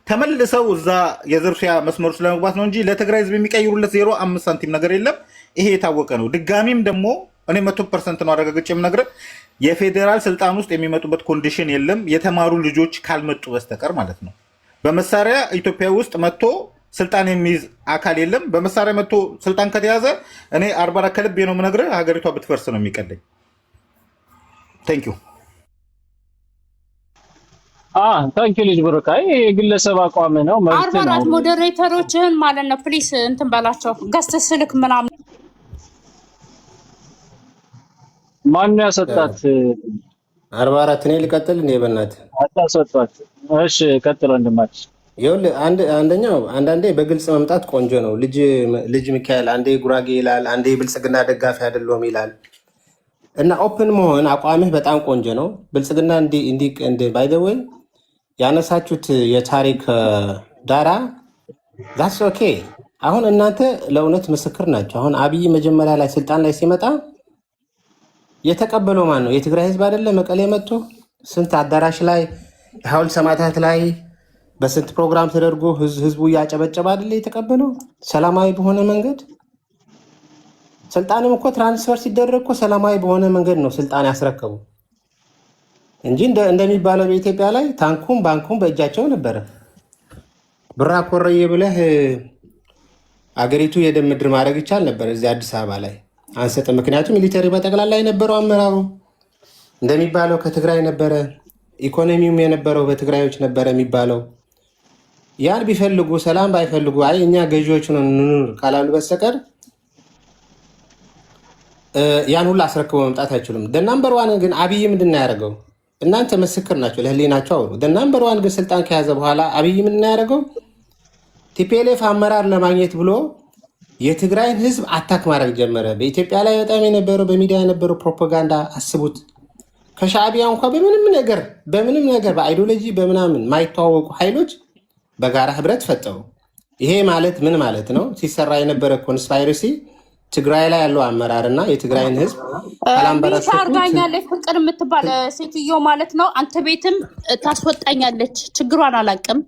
ተመልሰው እዛ የዝርፊያ መስመሩ ስለመግባት ነው እንጂ ለትግራይ ህዝብ የሚቀይሩለት 0.5 ሳንቲም ነገር የለም። ይሄ የታወቀ ነው። ድጋሚም ደግሞ እኔ 100% ነው አረጋግጬ የምነግርህ የፌዴራል ስልጣን ውስጥ የሚመጡበት ኮንዲሽን የለም የተማሩ ልጆች ካልመጡ በስተቀር ማለት ነው። በመሳሪያ ኢትዮጵያ ውስጥ መጥቶ ስልጣን የሚይዝ አካል የለም። በመሳሪያ መጥቶ ስልጣን ከተያዘ እኔ 44 ከልቤ ነው የምነግርህ ሀገሪቷ ብትፈርስ ነው የሚቀለኝ። ቴንክ ዩ ታንኪ ልጅ ብሩካይ የግለሰብ አቋም ነው። 44 ሞዴሬተሮችን ማለት ነው ፕሊስ እንትን በላቸው ገስት ስልክ ምናምን ማን ያሰጣት 44 እኔ ልቀጥል እንዴ? በእናትህ አታሰጣት። እሺ ቀጥል ወንድማችን። ይኸውልህ አንደኛው አንዳንዴ በግልጽ መምጣት ቆንጆ ነው። ልጅ ሚካኤል አንዴ ጉራጌ ይላል፣ አንዴ ብልጽግና ደጋፊ አይደለም ይላል እና ኦፕን መሆን አቋምህ በጣም ቆንጆ ነው። ብልጽግና እንዲ ባይ ዘ ወይ ያነሳችሁት የታሪክ ዳራ ዛትስ ኦኬ። አሁን እናንተ ለእውነት ምስክር ናቸው። አሁን አብይ መጀመሪያ ላይ ስልጣን ላይ ሲመጣ የተቀበለው ማን ነው? የትግራይ ህዝብ አይደለ? መቀሌ መጥቶ ስንት አዳራሽ ላይ ሐውልት ሰማዕታት ላይ በስንት ፕሮግራም ተደርጎ ህዝቡ እያጨበጨበ አይደለ የተቀበለው? ሰላማዊ በሆነ መንገድ ስልጣንም እኮ ትራንስፈር ሲደረግ እኮ ሰላማዊ በሆነ መንገድ ነው ስልጣን ያስረከቡ እንጂ እንደሚባለው በኢትዮጵያ ላይ ታንኩም ባንኩም በእጃቸው ነበረ። ብራ ኮረየ ብለህ አገሪቱ የደም ምድር ማድረግ ይቻል ነበር። እዚህ አዲስ አበባ ላይ አንሰጥ። ምክንያቱም ሚሊተሪ በጠቅላላ የነበረው አመራሩ እንደሚባለው ከትግራይ ነበረ፣ ኢኮኖሚውም የነበረው በትግራዮች ነበረ የሚባለው። ያን ቢፈልጉ ሰላም ባይፈልጉ አይ እኛ ገዢዎች ነን ካላሉ በስተቀር ያን ሁሉ አስረክቦ መምጣት አይችሉም። ደናምበር ዋን ግን አብይ ምንድን ነው ያደረገው? እናንተ ምስክር ናቸው፣ ለህሊናቸው አውሩ። ደናምበር ዋን ግን ስልጣን ከያዘ በኋላ አብይ ምንድን ነው ያደረገው? ቲፒኤልኤፍ አመራር ለማግኘት ብሎ የትግራይን ህዝብ አታክ ማድረግ ጀመረ። በኢትዮጵያ ላይ በጣም የነበረው በሚዲያ የነበረው ፕሮፓጋንዳ አስቡት። ከሻዕቢያ እንኳ በምንም ነገር በአይዲዮሎጂ በምናምን ማይተዋወቁ ኃይሎች በጋራ ህብረት ፈጠሩ። ይሄ ማለት ምን ማለት ነው? ሲሰራ የነበረ ኮንስፓይረሲ ትግራይ ላይ ያለው አመራር እና የትግራይን ህዝብ ሚሳ አርጋኛለች ፍቅር የምትባል ሴትዮ ማለት ነው። አንተ ቤትም ታስወጣኛለች። ችግሯን አላውቅም።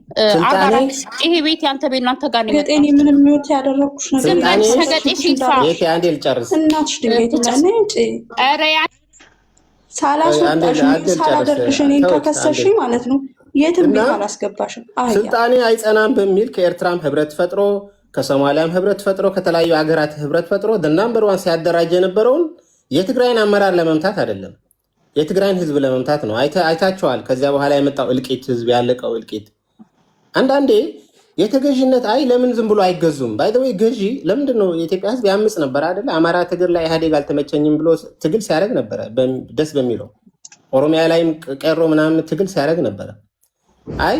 ይሄ ቤት ያንተ ቤት እናንተ ጋር ነው። ገጤኔ ምንም ሚውት ያደረኩሽ ነገር ሰገጤ ሲልፋ አንዴ ልጨርስ። እናትሽ ድንጋይ ትላለች። ኧረ ሳላስወጣሽ ሳላደርግሽ እኔን ከከሰሽ ማለት ነው የትም ቤት አላስገባሽም። ስልጣኔ አይጸናም በሚል ከኤርትራም ህብረት ፈጥሮ ከሶማሊያም ህብረት ፈጥሮ ከተለያዩ ሀገራት ህብረት ፈጥሮ ናምበር ዋን ሲያደራጀ የነበረውን የትግራይን አመራር ለመምታት አይደለም፣ የትግራይን ህዝብ ለመምታት ነው። አይታቸዋል። ከዚያ በኋላ የመጣው እልቂት፣ ህዝብ ያለቀው እልቂት። አንዳንዴ የተገዥነት አይ ለምን ዝም ብሎ አይገዙም? ባይዘወይ ገዢ ለምንድን ነው? የኢትዮጵያ ህዝብ ያምፅ ነበር አይደለ? አማራ ትግል ላይ ኢህአዴግ አልተመቸኝም ብሎ ትግል ሲያደርግ ነበረ፣ ደስ በሚለው። ኦሮሚያ ላይም ቀሮ ምናምን ትግል ሲያደርግ ነበረ። አይ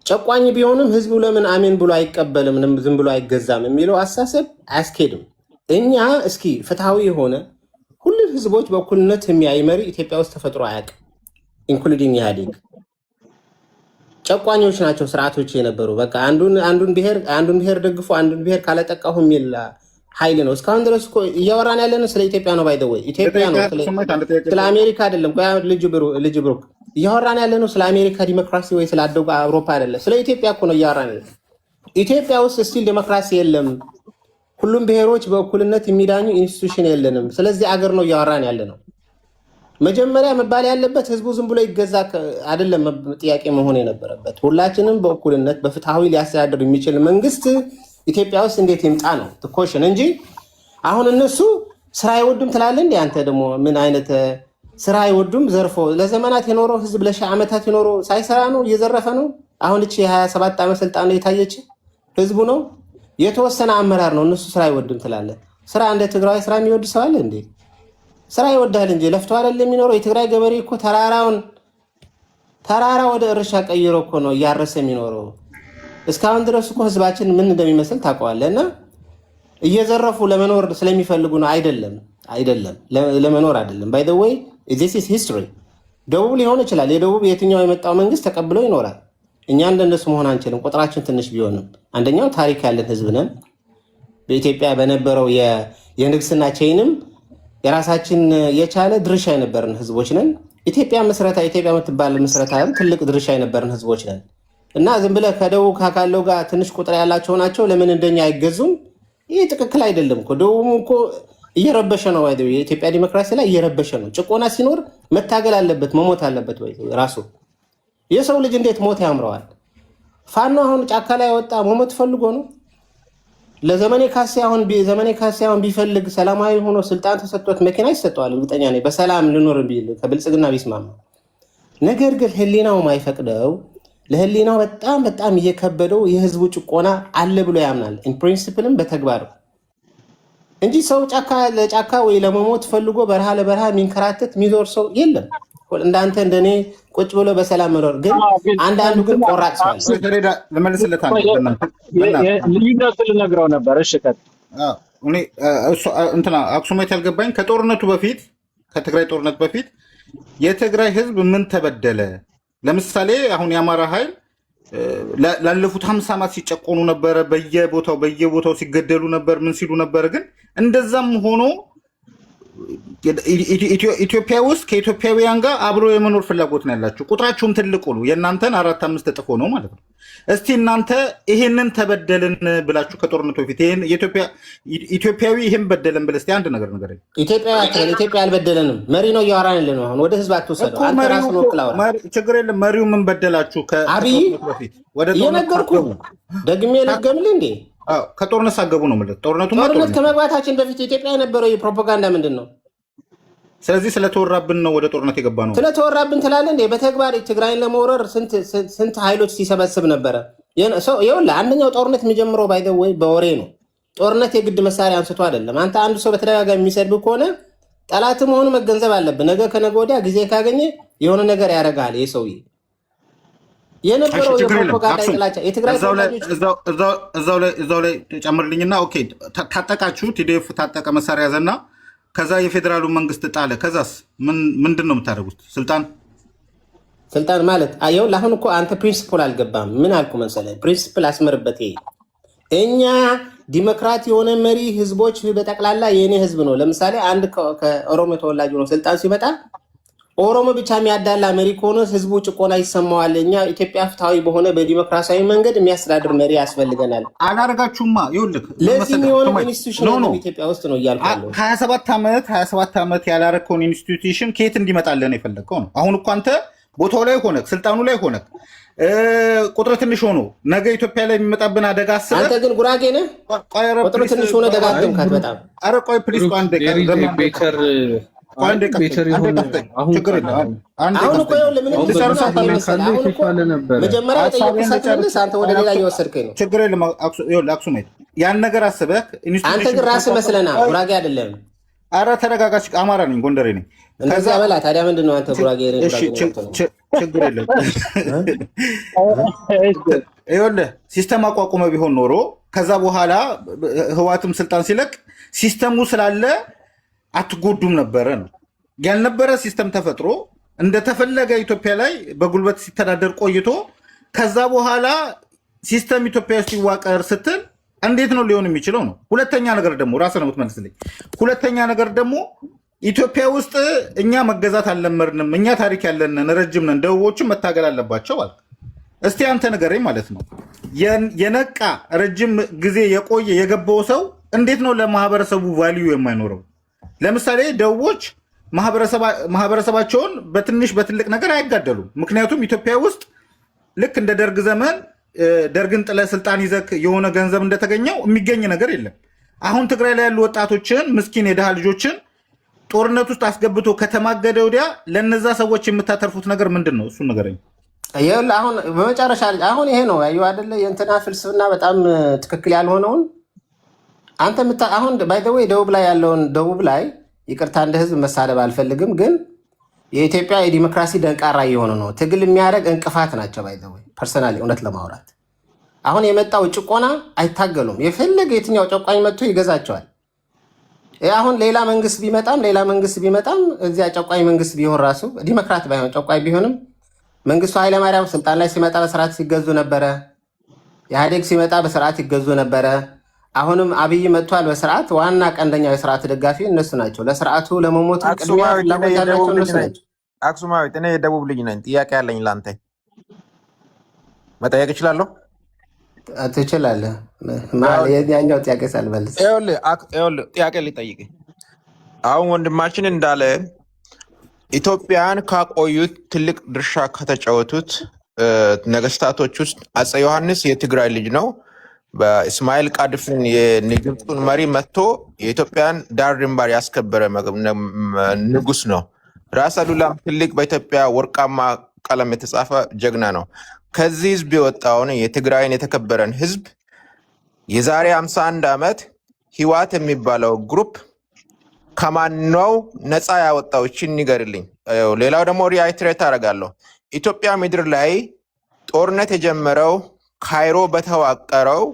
ጨቋኝ ቢሆንም ህዝቡ ለምን አሜን ብሎ አይቀበልም፣ ዝም ብሎ አይገዛም የሚለው አሳሰብ አያስኬድም። እኛ እስኪ ፍትሐዊ የሆነ ሁሉም ህዝቦች በእኩልነት የሚያይ መሪ ኢትዮጵያ ውስጥ ተፈጥሮ አያውቅም፣ ኢንክሉዲንግ ኢህአዴግ። ጨቋኞች ናቸው ስርዓቶች የነበሩ። በቃ አንዱን ብሔር ደግፎ አንዱን ብሔር ካለጠቃሁ የሚል ኃይል ነው። እስካሁን ድረስ እኮ እያወራን ያለነው ስለ ኢትዮጵያ ነው። ባይደወይ ኢትዮጵያ ነው፣ ስለ አሜሪካ አይደለም። ልጅ ብሩክ እያወራን ያለነው ስለ አሜሪካ ዲሞክራሲ ወይ ስለ አደጉ አውሮፓ አይደለም፣ ስለ ኢትዮጵያ እኮ ነው እያወራን ያለነው። ኢትዮጵያ ውስጥ ስቲል ዲሞክራሲ የለም፣ ሁሉም ብሔሮች በእኩልነት የሚዳኙ ኢንስቲትዩሽን የለንም። ስለዚህ አገር ነው እያወራን ያለነው። መጀመሪያ መባል ያለበት ህዝቡ ዝም ብሎ ይገዛ አይደለም ጥያቄ መሆን የነበረበት። ሁላችንም በእኩልነት በፍትሐዊ ሊያስተዳድር የሚችል መንግስት ኢትዮጵያ ውስጥ እንዴት ይምጣ ነው ትኮሽን እንጂ አሁን እነሱ ስራ አይወዱም ትላለህ እንዴ? አንተ ደግሞ ምን አይነት ስራ አይወዱም? ዘርፎ ለዘመናት የኖረው ህዝብ ለሺህ ዓመታት የኖረው ሳይሰራ ነው እየዘረፈ ነው። አሁን እቺ የ27 ዓመት ስልጣን ነው የታየች ህዝቡ ነው የተወሰነ አመራር ነው። እነሱ ስራ አይወዱም ትላለህ። ስራ እንደ ትግራይ ስራ የሚወድ ሰው አለ እንዴ? ስራ ይወዳል እንጂ ለፍቶ አይደል የሚኖረው። የትግራይ ገበሬ እኮ ተራራውን ተራራ ወደ እርሻ ቀይሮ እኮ ነው እያረሰ የሚኖረው። እስካሁን ድረስ እኮ ህዝባችን ምን እንደሚመስል ታውቀዋለህ። እና እየዘረፉ ለመኖር ስለሚፈልጉ ነው። አይደለም ለመኖር አይደለም። ባይ ዘ ወይ ዚስ ኢዝ ሂስትሪ። ደቡብ ሊሆን ይችላል። የደቡብ የትኛው የመጣው መንግስት ተቀብሎ ይኖራል። እኛ እንደነሱ መሆን አንችልም። ቁጥራችን ትንሽ ቢሆንም አንደኛው ታሪክ ያለን ህዝብ ነን። በኢትዮጵያ በነበረው የንግስና ቼይንም የራሳችን የቻለ ድርሻ የነበርን ህዝቦች ነን። ኢትዮጵያ የምትባል ምስረታ ትልቅ ድርሻ የነበርን ህዝቦች ነን። እና ዝም ብለህ ከደቡብ ካለው ጋር ትንሽ ቁጥር ያላቸው ናቸው ለምን እንደኛ አይገዙም? ይህ ትክክል አይደለም እኮ። ደቡብ እኮ እየረበሸ ነው። የኢትዮጵያ ዲሞክራሲ ላይ እየረበሸ ነው። ጭቆና ሲኖር መታገል አለበት፣ መሞት አለበት። ራሱ የሰው ልጅ እንዴት ሞት ያምረዋል? ፋኖ አሁን ጫካ ላይ ወጣ መሞት ፈልጎ ነው? ለዘመኔ ካሴ አሁን ቢፈልግ ሰላማዊ ሆኖ ስልጣን ተሰጥቶት መኪና ይሰጠዋል። እርግጠኛ ነኝ በሰላም ልኖር ቢል ከብልጽግና ቢስማማ። ነገር ግን ህሊናው ማይፈቅደው ለህሊናው በጣም እየከበደው የህዝቡ ጭቆና አለ ብሎ ያምናል። ኢንፕሪንሲፕልም በተግባር እንጂ ሰው ለጫካ ወይ ለመሞት ፈልጎ በረሃ ለበረሃ የሚንከራተት የሚዞር ሰው የለም። እንዳንተ እንደኔ ቁጭ ብሎ በሰላም መኖር ግን አንዳንዱ ግን ቆራጥ ሰው ልዩነቱ ልነግረው ነበር። እሺ አክሱማይት ያልገባኝ ከጦርነቱ በፊት ከትግራይ ጦርነት በፊት የትግራይ ህዝብ ምን ተበደለ? ለምሳሌ አሁን የአማራ ኃይል ላለፉት 50 ዓመት ሲጨቆኑ ነበረ። በየቦታው ሲገደሉ ነበር። ምን ሲሉ ነበር? ግን እንደዛም ሆኖ ኢትዮጵያ ውስጥ ከኢትዮጵያውያን ጋር አብሮ የመኖር ፍላጎት ነው ያላችሁ። ቁጥራችሁም ትልቁ ነው። የእናንተን 4-5 እጥፍ ሆነው ማለት ነው። እስቲ እናንተ ይሄንን ተበደልን ብላችሁ ከጦርነቱ በፊት ኢትዮጵያዊ ይሄን በደለን ብለህ እስቲ አንድ ነገር ንገረኝ። ኢትዮጵያ አልበደለንም። መሪ ነው እያወራን ያለ ነው። አሁን ወደ ህዝብ አትወሰደው። አንተ ራስህ ወክል አውራ። ችግር የለም። መሪው ምን በደላችሁ? አብይ የነገርኩህ ደግሜ ልገምልህ እንዴ? ከጦርነት ሳገቡ ነው ማለት ጦርነት ከመግባታችን በፊት ኢትዮጵያ የነበረው የፕሮፓጋንዳ ምንድን ነው? ስለዚህ ስለተወራብን ነው ወደ ጦርነት የገባ ነው። ስለተወራብን ትላለህ እንዴ? በተግባር ትግራይን ለመውረር ስንት ኃይሎች ሲሰበስብ ነበረ። ይኸውልህ አንደኛው ጦርነት የሚጀምረው ባይ ዘ ወይ በወሬ ነው። ጦርነት የግድ መሳሪያ አንስቶ አይደለም። አንተ አንድ ሰው በተደጋጋሚ የሚሰድብ ከሆነ ጠላት መሆኑ መገንዘብ አለብን። ነገ ከነገ ወዲያ ጊዜ ካገኘ የሆነ ነገር ያደርጋል። ይህ ሰውዬ የነበረው የፕሮፓጋንዳ ጥላቻ የትግራይ እዛው ላይ ጨምርልኝና ኦኬ ታጠቃችሁ። ቲዲኤፍ ታጠቀ መሳሪያ ያዘና ከዛ የፌዴራሉ መንግስት ጣለ። ከዛስ ምንድን ነው የምታደርጉት? ስልጣን ማለት አየው። አሁን እኮ አንተ ፕሪንሲፕል አልገባም። ምን አልኩ መሰለህ? ፕሪንሲፕል አስመርበት። እኛ ዲሞክራት የሆነ መሪ ህዝቦች በጠቅላላ የእኔ ህዝብ ነው። ለምሳሌ አንድ ከኦሮሞ ተወላጅ ሆኖ ስልጣን ሲመጣ ኦሮሞ ብቻ የሚያዳላ መሪ ከሆነ ህዝቡ ጭቆና ይሰማዋል። እኛ ኢትዮጵያ ፍትሃዊ በሆነ በዲሞክራሲያዊ መንገድ የሚያስተዳድር መሪ ያስፈልገናል። አላረጋችሁማ። ይኸውልህ ለዚህ የሆነ ኢንስቲትዩሽን ኢትዮጵያ ውስጥ ነው እያልኩ ያለው። 27 ዓመት ያላረከውን ኢንስቲትዩሽን ከየት እንዲመጣልህ ነው የፈለግከው ነው። አሁን እኮ አንተ ቦታው ላይ ሆነ ስልጣኑ ላይ ሆነ ቁጥር ትንሽ ሆኖ ነገ ኢትዮጵያ ላይ የሚመጣብን አደጋ አስበህ። አንተ ግን ጉራጌ ነህ። ቁጥር ትንሽ ሆነ ደጋግምካት በጣም። ኧረ ቆይ ፕሊዝ ቆይ አንዴ ችግር የለም። አክሱማይት ያን ነገር አስበህ አንተ ግን ራስህ መስለናል። ጉራጌ አይደለም። ኧረ ተረጋጋች። አማራ ነኝ፣ ጎንደሬ ነኝ። ከዛ በላ ታዲያ ምንድን ነው አንተ ጉራጌ? ችግር የለም። ይኸውልህ ሲስተም አቋቁመ ቢሆን ኖሮ ከዛ በኋላ ህወሓትም ስልጣን ሲለቅ ሲስተሙ ስላለ አትጎዱም ነበረ ነው። ያልነበረ ሲስተም ተፈጥሮ እንደተፈለገ ኢትዮጵያ ላይ በጉልበት ሲተዳደር ቆይቶ ከዛ በኋላ ሲስተም ኢትዮጵያ ውስጥ ይዋቀር ስትል እንዴት ነው ሊሆን የሚችለው ነው። ሁለተኛ ነገር ደግሞ ራስህ ነው የምትመልስልኝ። ሁለተኛ ነገር ደግሞ ኢትዮጵያ ውስጥ እኛ መገዛት አልለመድንም፣ እኛ ታሪክ ያለንን ረጅም ነን፣ ደቡቦችም መታገል አለባቸው አልክ። እስቲ አንተ ንገረኝ ማለት ነው የነቃ ረጅም ጊዜ የቆየ የገባው ሰው እንዴት ነው ለማህበረሰቡ ቫልዩ የማይኖረው? ለምሳሌ ደቡቦች ማህበረሰባቸውን በትንሽ በትልቅ ነገር አይጋደሉም። ምክንያቱም ኢትዮጵያ ውስጥ ልክ እንደ ደርግ ዘመን ደርግን ጥለህ ስልጣን ይዘህ የሆነ ገንዘብ እንደተገኘው የሚገኝ ነገር የለም። አሁን ትግራይ ላይ ያሉ ወጣቶችን ምስኪን የድሃ ልጆችን ጦርነት ውስጥ አስገብቶ ከተማገደ ወዲያ ለነዛ ሰዎች የምታተርፉት ነገር ምንድን ነው? እሱን ንገረኝ። አሁን በመጨረሻ አሁን ይሄ ነው ያዩ አይደለ? የእንትና ፍልስፍና በጣም ትክክል ያልሆነውን አንተ አሁን ባይ ዘ ወይ ደቡብ ላይ ያለውን ደቡብ ላይ ይቅርታ እንደ ህዝብ መሳደብ አልፈልግም፣ ግን የኢትዮጵያ የዲሞክራሲ ደንቃራ እየሆነ ነው። ትግል የሚያደርግ እንቅፋት ናቸው። ባይዘው ፐርሰናሊ እውነት ለማውራት አሁን የመጣው ጭቆና አይታገሉም። የፈለገ የትኛው ጨቋኝ መጥቶ ይገዛቸዋል። አሁን ሌላ መንግስት ቢመጣም እዚያ ጨቋኝ መንግስት ቢሆን ራሱ ዲሞክራት ባይሆን ጨቋኝ ቢሆንም መንግስቱ ኃይለማርያም ስልጣን ላይ ሲመጣ በስርዓት ሲገዙ ነበረ። ኢህአዴግ ሲመጣ በስርዓት ይገዙ ነበረ። አሁንም አብይ መጥቷል በስርዓት። ዋና ቀንደኛው የስርዓት ደጋፊ እነሱ ናቸው። ለስርዓቱ ለመሞት ቅድሚያ ፍላጎት ያላቸው እነሱ ናቸው። አክሱማዊት፣ እኔ የደቡብ ልጅ ነኝ። ጥያቄ ያለኝ ለአንተ መጠየቅ እችላለሁ? ትችላለህ። ያኛው ጥያቄ ሳልመልስ ጥያቄ ሊጠይቅ አሁን ወንድማችን እንዳለ ኢትዮጵያን ካቆዩት ትልቅ ድርሻ ከተጫወቱት ነገስታቶች ውስጥ አፄ ዮሐንስ የትግራይ ልጅ ነው። በእስማኤል ቃድፍን የግብፁን መሪ መጥቶ የኢትዮጵያን ዳር ድንበር ያስከበረ ንጉስ ነው። ራስ አሉላም ትልቅ በኢትዮጵያ ወርቃማ ቀለም የተጻፈ ጀግና ነው። ከዚህ ህዝብ የወጣውን የትግራይን የተከበረን ህዝብ የዛሬ 51 ዓመት ህወሓት የሚባለው ግሩፕ ከማን ነው ነፃ ያወጣው? እቺን ንገርልኝ። ሌላው ደግሞ ሪአይትሬት አደርጋለሁ። ኢትዮጵያ ምድር ላይ ጦርነት የጀመረው ካይሮ በተዋቀረው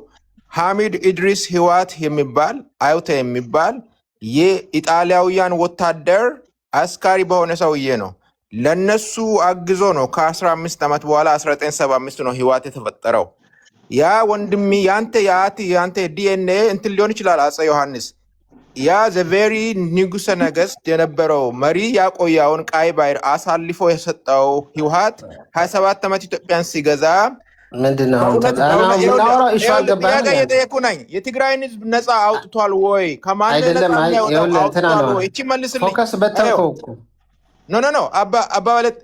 ሐሚድ ኢድሪስ ህወሓት የሚባል አዩተ የሚባል የኢጣሊያውያን ወታደር አስካሪ በሆነ ሰውዬ ነው። ለነሱ አግዞ ነው ከ15 ዓመት በኋላ 1975 ነው ህወሓት የተፈጠረው። ያ ወንድሚ ያንተ ዲኤንኤ እንትን ሊሆን ይችላል። አፄ ዮሐንስ ያ ዘቬሪ ንጉሰ ነገስት የነበረው መሪ ያቆያውን ቀይ ባህር አሳልፎ የሰጠው ህወሓት 27 ዓመት ኢትዮጵያን ሲገዛ ምንድነው የጠየኩ ነኝ። የትግራይን ህዝብ ነፃ አውጥቷል ወይ? ከማን ፎከስ በተንከው ኖ አባ ማለት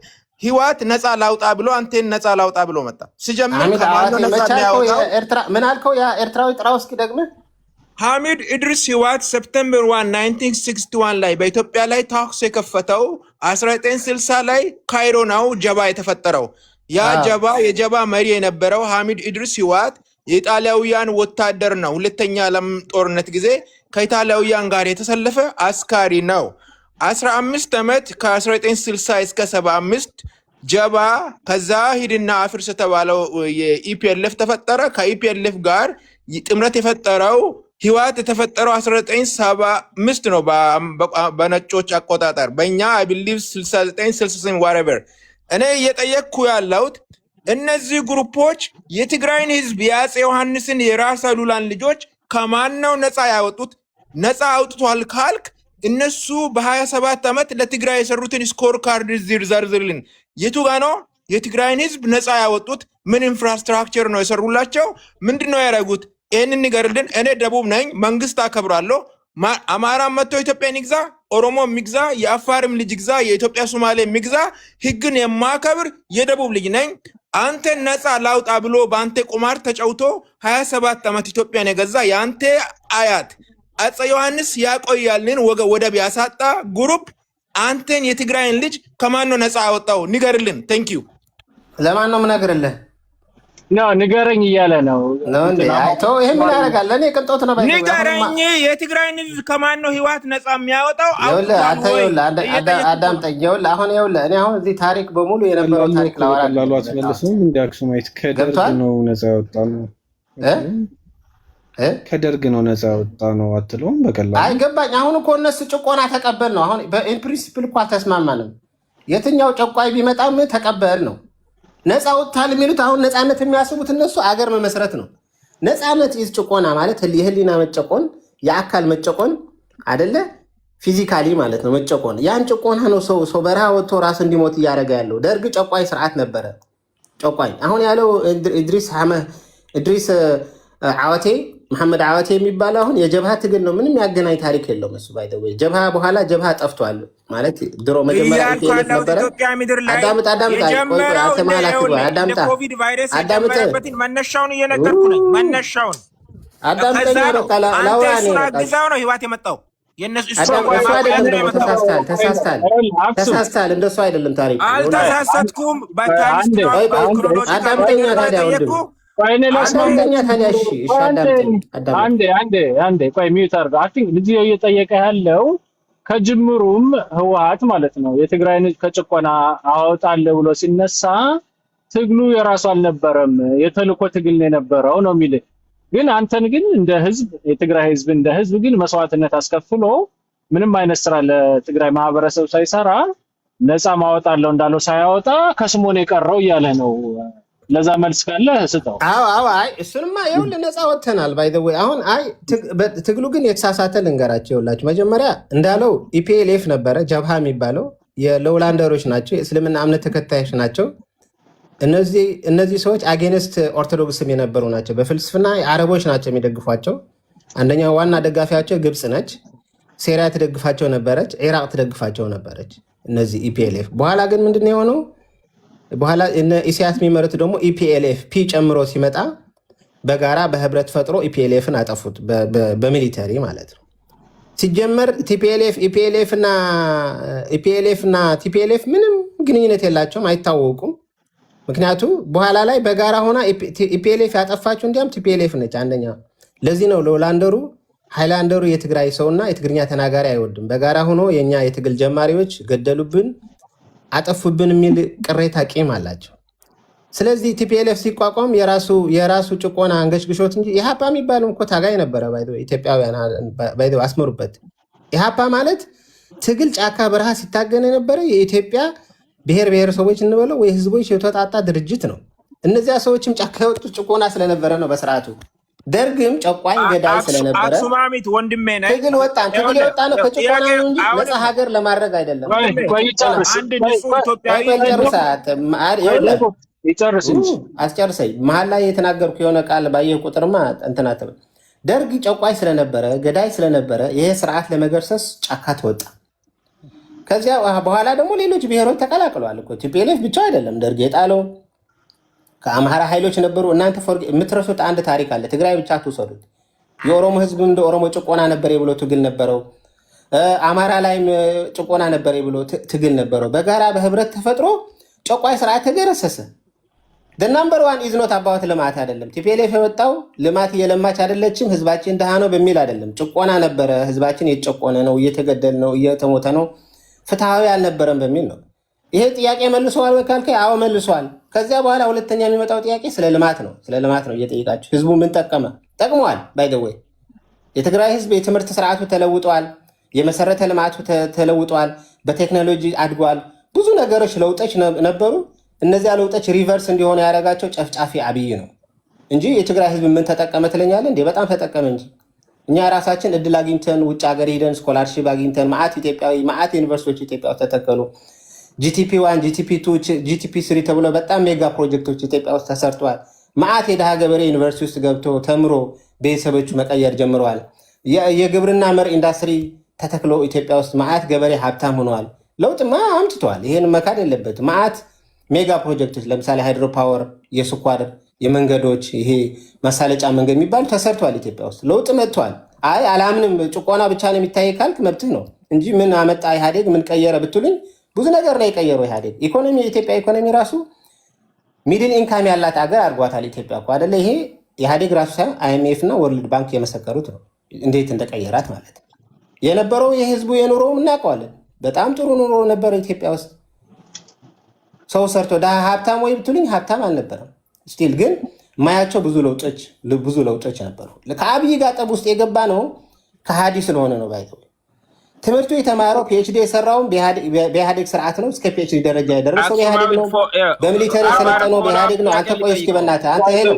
ህወሓት ነፃ ላውጣ ብሎ አንተን ነፃ ላውጣ ብሎ መጣ። ሲጀምር ምን አልከው? ያ ኤርትራዊ ጥራው እስኪ ደግመህ ሐሚድ ኢድሪስ ህወሓት ሰፕተምበር 1 1961 ላይ በኢትዮጵያ ላይ ተኩስ የከፈተው 1960 ላይ ካይሮ ነው ጀባ የተፈጠረው። ያ የጀባ መሪ የነበረው ሐሚድ ኢድሪስ ህወሓት የኢጣሊያውያን ወታደር ነው። ሁለተኛ ዓለም ጦርነት ጊዜ ከኢጣሊያውያን ጋር የተሰለፈ አስካሪ ነው። 15 ዓመት ከ1960 እስከ 75 ጀባ ከዛ ሂድና አፍርስ የተባለው የኢፒኤልኤፍ ተፈጠረ። ከኢፒኤልኤፍ ጋር ጥምረት የፈጠረው ህወሓት የተፈጠረው 1975 ነው በነጮች አቆጣጠር። በእኛ አይ ቢሊቭ 69 whatever። እኔ እየጠየቅኩ ያለሁት እነዚህ ግሩፖች የትግራይን ህዝብ የአፄ ዮሐንስን የራስ አሉላን ልጆች ከማን ነው ነፃ ያወጡት? ነፃ አውጥቷል ካልክ እነሱ በ27 ዓመት ለትግራይ የሰሩትን ስኮር ካርድ ዘርዝርልን። የቱ ጋ ነው የትግራይን ህዝብ ነፃ ያወጡት? ምን ኢንፍራስትራክቸር ነው የሰሩላቸው? ምንድን ነው ያደረጉት? ይህንን ንገርልን። እኔ ደቡብ ነኝ፣ መንግስት አከብራለሁ። አማራም መጥቶ ኢትዮጵያን ይግዛ፣ ኦሮሞ የሚግዛ፣ የአፋርም ልጅ ይግዛ፣ የኢትዮጵያ ሶማሌ የሚግዛ፣ ህግን የማከብር የደቡብ ልጅ ነኝ። አንተ ነፃ ላውጣ ብሎ በአንተ ቁማር ተጫውቶ 27 ዓመት ኢትዮጵያን የገዛ የአንተ አያት አፄ ዮሐንስ ያቆያልን ወደብ ያሳጣ ግሩፕ አንተን የትግራይን ልጅ ከማን ነው ነፃ ያወጣው? ንገርልን። ቴንኪዩ። ለማን ነው የምነግርልህ? ንገረኝ እያለ ነው። ይሄ ምን ያደርጋል? ለእኔ ቅንጦት ነው። ንገረኝ፣ የትግራይን ህዝብ ከማን ነው ህወሓት ነፃ የሚያወጣው? አዳምጠኝ። አሁን እኔ አሁን እዚህ ታሪክ በሙሉ የነበረው ታሪክ ላወራ እንደ አክሱማይት ከደርግ ነው ነፃ ያወጣ ነው ከደርግ ነው ነፃ ያወጣ ነው አትለውም? በቀላሉ አይገባኝ። አሁን እኮ እነሱ ጭቆና ተቀበል ነው። አሁን በፕሪንሲፕል እኮ አልተስማማንም። የትኛው ጨቋይ ቢመጣም ተቀበል ነው። ነፃ ወጥታል የሚሉት አሁን ነፃነት የሚያስቡት እነሱ አገር መመስረት ነው። ነፃነት ይዝ ጭቆና ማለት የህሊና መጨቆን፣ የአካል መጨቆን አይደለ? ፊዚካሊ ማለት ነው መጨቆን። ያን ጭቆና ነው ሰው በረሃ ወጥቶ ራሱ እንዲሞት እያደረገ ያለው። ደርግ ጨቋይ ስርዓት ነበረ። ጨቋኝ አሁን ያለው ኢድሪስ ዓወቴ መሐመድ ዓወቴ የሚባለው አሁን የጀብሃ ትግል ነው። ምንም ያገናኝ ታሪክ የለውም እሱ። ባይተው ጀብሃ በኋላ ጀብሃ ጠፍቷል ማለት ድሮ መጀመሪያ ኢፒኤልኤፍ ነበረ። አዳምጥ መነሻውን እየነገርኩ ነኝ። መነሻውን አዳምጠኛ በቃ ላውራ ነው። አግዛው ነው ህወሓት የመጣው የነሱ ተሳስተሃል። እንደሱ አይደለም ታሪክ። አልተሳሳትኩም። አዳምጠኛ ታዲያ ወንድም አንዴ ቆይ ሚዩት አድርገው። አይ ቲንክ ልጅ እየጠየቀ ያለው ከጅምሩም ህወሓት ማለት ነው የትግራይን ከጭቆና አወጣለሁ ብሎ ሲነሳ ትግሉ የራሱ አልነበረም፣ የተልኮ ትግል ነው የነበረው ነው የሚል። ግን አንተን ግን እንደ ህዝብ የትግራይ ህዝብ እንደ ህዝብ ግን መስዋዕትነት አስከፍሎ ምንም አይነት ስራ ለትግራይ ማህበረሰብ ሳይሰራ ነፃ ማወጣለሁ እንዳለው ሳያወጣ ከስሞን የቀረው እያለ ነው። ለዛ መልስ ካለ ስጠው። አይ እሱንማ ይኸውልህ ነፃ ወጥተናል። ባይ ዘ ዌይ አሁን ትግሉ ግን የተሳሳተ ልንገራቸው። ይኸውላችሁ መጀመሪያ እንዳለው ኢፒኤልኤፍ ነበረ ጀብሃ የሚባለው የሎውላንደሮች ናቸው፣ የእስልምና እምነት ተከታዮች ናቸው። እነዚህ ሰዎች አጌንስት ኦርቶዶክስም የነበሩ ናቸው። በፍልስፍና አረቦች ናቸው የሚደግፏቸው። አንደኛው ዋና ደጋፊያቸው ግብፅ ነች። ሴሪያ ትደግፋቸው ነበረች፣ ኢራቅ ትደግፋቸው ነበረች እነዚህ ኢፒኤልኤፍ። በኋላ ግን ምንድን የሆነው በኋላ ኢሳያስ የሚመሩት ደግሞ ኢፒኤልኤፍ ፒ ጨምሮ ሲመጣ በጋራ በህብረት ፈጥሮ ኢፒኤልኤፍን አጠፉት፣ በሚሊተሪ ማለት ነው። ሲጀመር ኢፒኤልኤፍ እና ቲፒኤልኤፍ ምንም ግንኙነት የላቸውም፣ አይታወቁም። ምክንያቱ በኋላ ላይ በጋራ ሆና ኢፒኤልኤፍ ያጠፋችው እንዲያም ቲፒኤልኤፍ ነች አንደኛ። ለዚህ ነው ሎውላንደሩ ሃይላንደሩ የትግራይ ሰውና የትግርኛ ተናጋሪ አይወድም። በጋራ ሆኖ የኛ የትግል ጀማሪዎች ገደሉብን፣ አጠፉብን የሚል ቅሬታ ቂም አላቸው። ስለዚህ ቲፒኤልኤፍ ሲቋቋም የራሱ ጭቆና አንገሽግሾት እንጂ ኢሃፓ የሚባለው እኮ ታጋይ ነበረ። ኢትዮጵያውያን አስመሩበት። ኢሃፓ ማለት ትግል ጫካ በረሃ ሲታገን የነበረ የኢትዮጵያ ብሔር ብሔረሰቦች እንበለው ወይ ህዝቦች የተወጣጣ ድርጅት ነው። እነዚያ ሰዎችም ጫካ የወጡት ጭቆና ስለነበረ ነው በስርዓቱ። ደርግም ጨቋኝ ገዳይ ስለነበረ አክሱማሚት ወንድሜ ነህ ትግል ወጣን። ትግል የወጣ ነው ከጭቆና ነው እንጂ ነፃ ሀገር ለማድረግ አይደለም። አስጨርሰኝ። መሀል ላይ የተናገርኩ የሆነ ቃል ባየህ ቁጥርማ እንትና ትብል። ደርግ ጨቋኝ ስለነበረ ገዳይ ስለነበረ ይሄ ስርዓት ለመገርሰስ ጫካ ተወጣ። ከዚያ በኋላ ደግሞ ሌሎች ብሔሮች ተቀላቅለዋል እኮ። ቲፒኤልኤፍ ብቻ አይደለም ደርግ የጣለው፣ ከአማራ ኃይሎች ነበሩ። እናንተ የምትረሱት አንድ ታሪክ አለ። ትግራይ ብቻ ትውሰዱት። የኦሮሞ ህዝብ እንደ ኦሮሞ ጭቆና ነበር ብሎ ትግል ነበረው። አማራ ላይም ጭቆና ነበር ብሎ ትግል ነበረው። በጋራ በህብረት ተፈጥሮ ጨቋይ ስርዓት ተገረሰሰ። ናምበር ዋን ኢዝኖት አባወት ልማት አይደለም። ቲፒኤልኤፍ የመጣው ልማት እየለማች አይደለችም፣ ህዝባችን ድሃ ነው በሚል አይደለም። ጭቆና ነበረ፣ ህዝባችን እየተጨቆነ ነው፣ እየተገደል ነው፣ እየተሞተ ነው፣ ፍትሐዊ አልነበረም በሚል ነው። ይሄ ጥያቄ መልሷል ወይ ካልከኝ አዎ መልሷል። ከዚያ በኋላ ሁለተኛ የሚመጣው ጥያቄ ስለ ልማት ነው። ስለ ልማት ነው እየጠየቃቸው። ህዝቡ ምን ጠቀመ? ጠቅመዋል። ባይ ዘ ዌይ የትግራይ ህዝብ የትምህርት ስርዓቱ ተለውጧል፣ የመሰረተ ልማቱ ተለውጧል፣ በቴክኖሎጂ አድጓል። ብዙ ነገሮች ለውጦች ነበሩ። እነዚያ ለውጦች ሪቨርስ እንዲሆኑ ያደረጋቸው ጨፍጫፊ አብይ ነው እንጂ የትግራይ ህዝብ ምን ተጠቀመ ትለኛለህ እንዴ? በጣም ተጠቀመ እንጂ እኛ ራሳችን እድል አግኝተን ውጭ ሀገር ሄደን ስኮላርሺፕ አግኝተን ማአት ኢትዮጵያዊ ማአት ዩኒቨርሲቲዎች ኢትዮጵያ ውስጥ ተተከሉ። ጂቲፒ 1 ጂቲፒ 2 ጂቲፒ 3 ተብሎ በጣም ሜጋ ፕሮጀክቶች ኢትዮጵያ ውስጥ ተሰርተዋል። ማአት የደሃ ገበሬ ዩኒቨርሲቲ ውስጥ ገብቶ ተምሮ ቤተሰቦቹ መቀየር ጀምረዋል። የግብርና መር ኢንዱስትሪ ተተክሎ ኢትዮጵያ ውስጥ ማአት ገበሬ ሀብታም ሆነዋል። ለውጥማ አምጥተዋል። ይሄን መካድ የለበትም። ማአት ሜጋ ፕሮጀክቶች ለምሳሌ ሃይድሮ ፓወር፣ የስኳር፣ የመንገዶች ይሄ መሳለጫ መንገድ የሚባሉ ተሰርተዋል ኢትዮጵያ ውስጥ። ለውጥ መጥተዋል። አይ አላምንም ጭቆና ብቻ ነው የሚታይ ካልክ መብትህ ነው እንጂ ምን አመጣ ኢህአዴግ ምን ቀየረ ብትሉኝ ብዙ ነገር ነው የቀየረው ኢህአዴግ። ኢኮኖሚ የኢትዮጵያ ኢኮኖሚ ራሱ ሚድል ኢንካም ያላት አገር አድርጓታል ኢትዮጵያ እኮ አይደለ? ይሄ ኢህአዴግ ራሱ ሳይሆን አይኤምኤፍ እና ወርልድ ባንክ የመሰከሩት ነው እንዴት እንደቀየራት ማለት። የነበረው የህዝቡ የኑሮው እናውቀዋለን። በጣም ጥሩ ኑሮ ነበረ ኢትዮጵያ ውስጥ። ሰው ሰርቶ ሀብታም ወይ ብትሉኝ ሀብታም አልነበረም። ስቲል ግን ማያቸው ብዙ ለውጦች ነበሩ። ከአብይ ጋር ጠብ ውስጥ የገባ ነው ከሃዲ ስለሆነ ነው። ባይተው ትምህርቱ የተማረው ፒኤችዲ የሰራውን በኢህአዴግ ስርዓት ነው። እስከ ፒኤችዲ ደረጃ የደረሰው በኢህአዴግ ነው። በሚሊተሪ የሰለጠነው በኢህአዴግ ነው። አንተ ቆይ እስኪ በእናትህ አንተ ሄሎ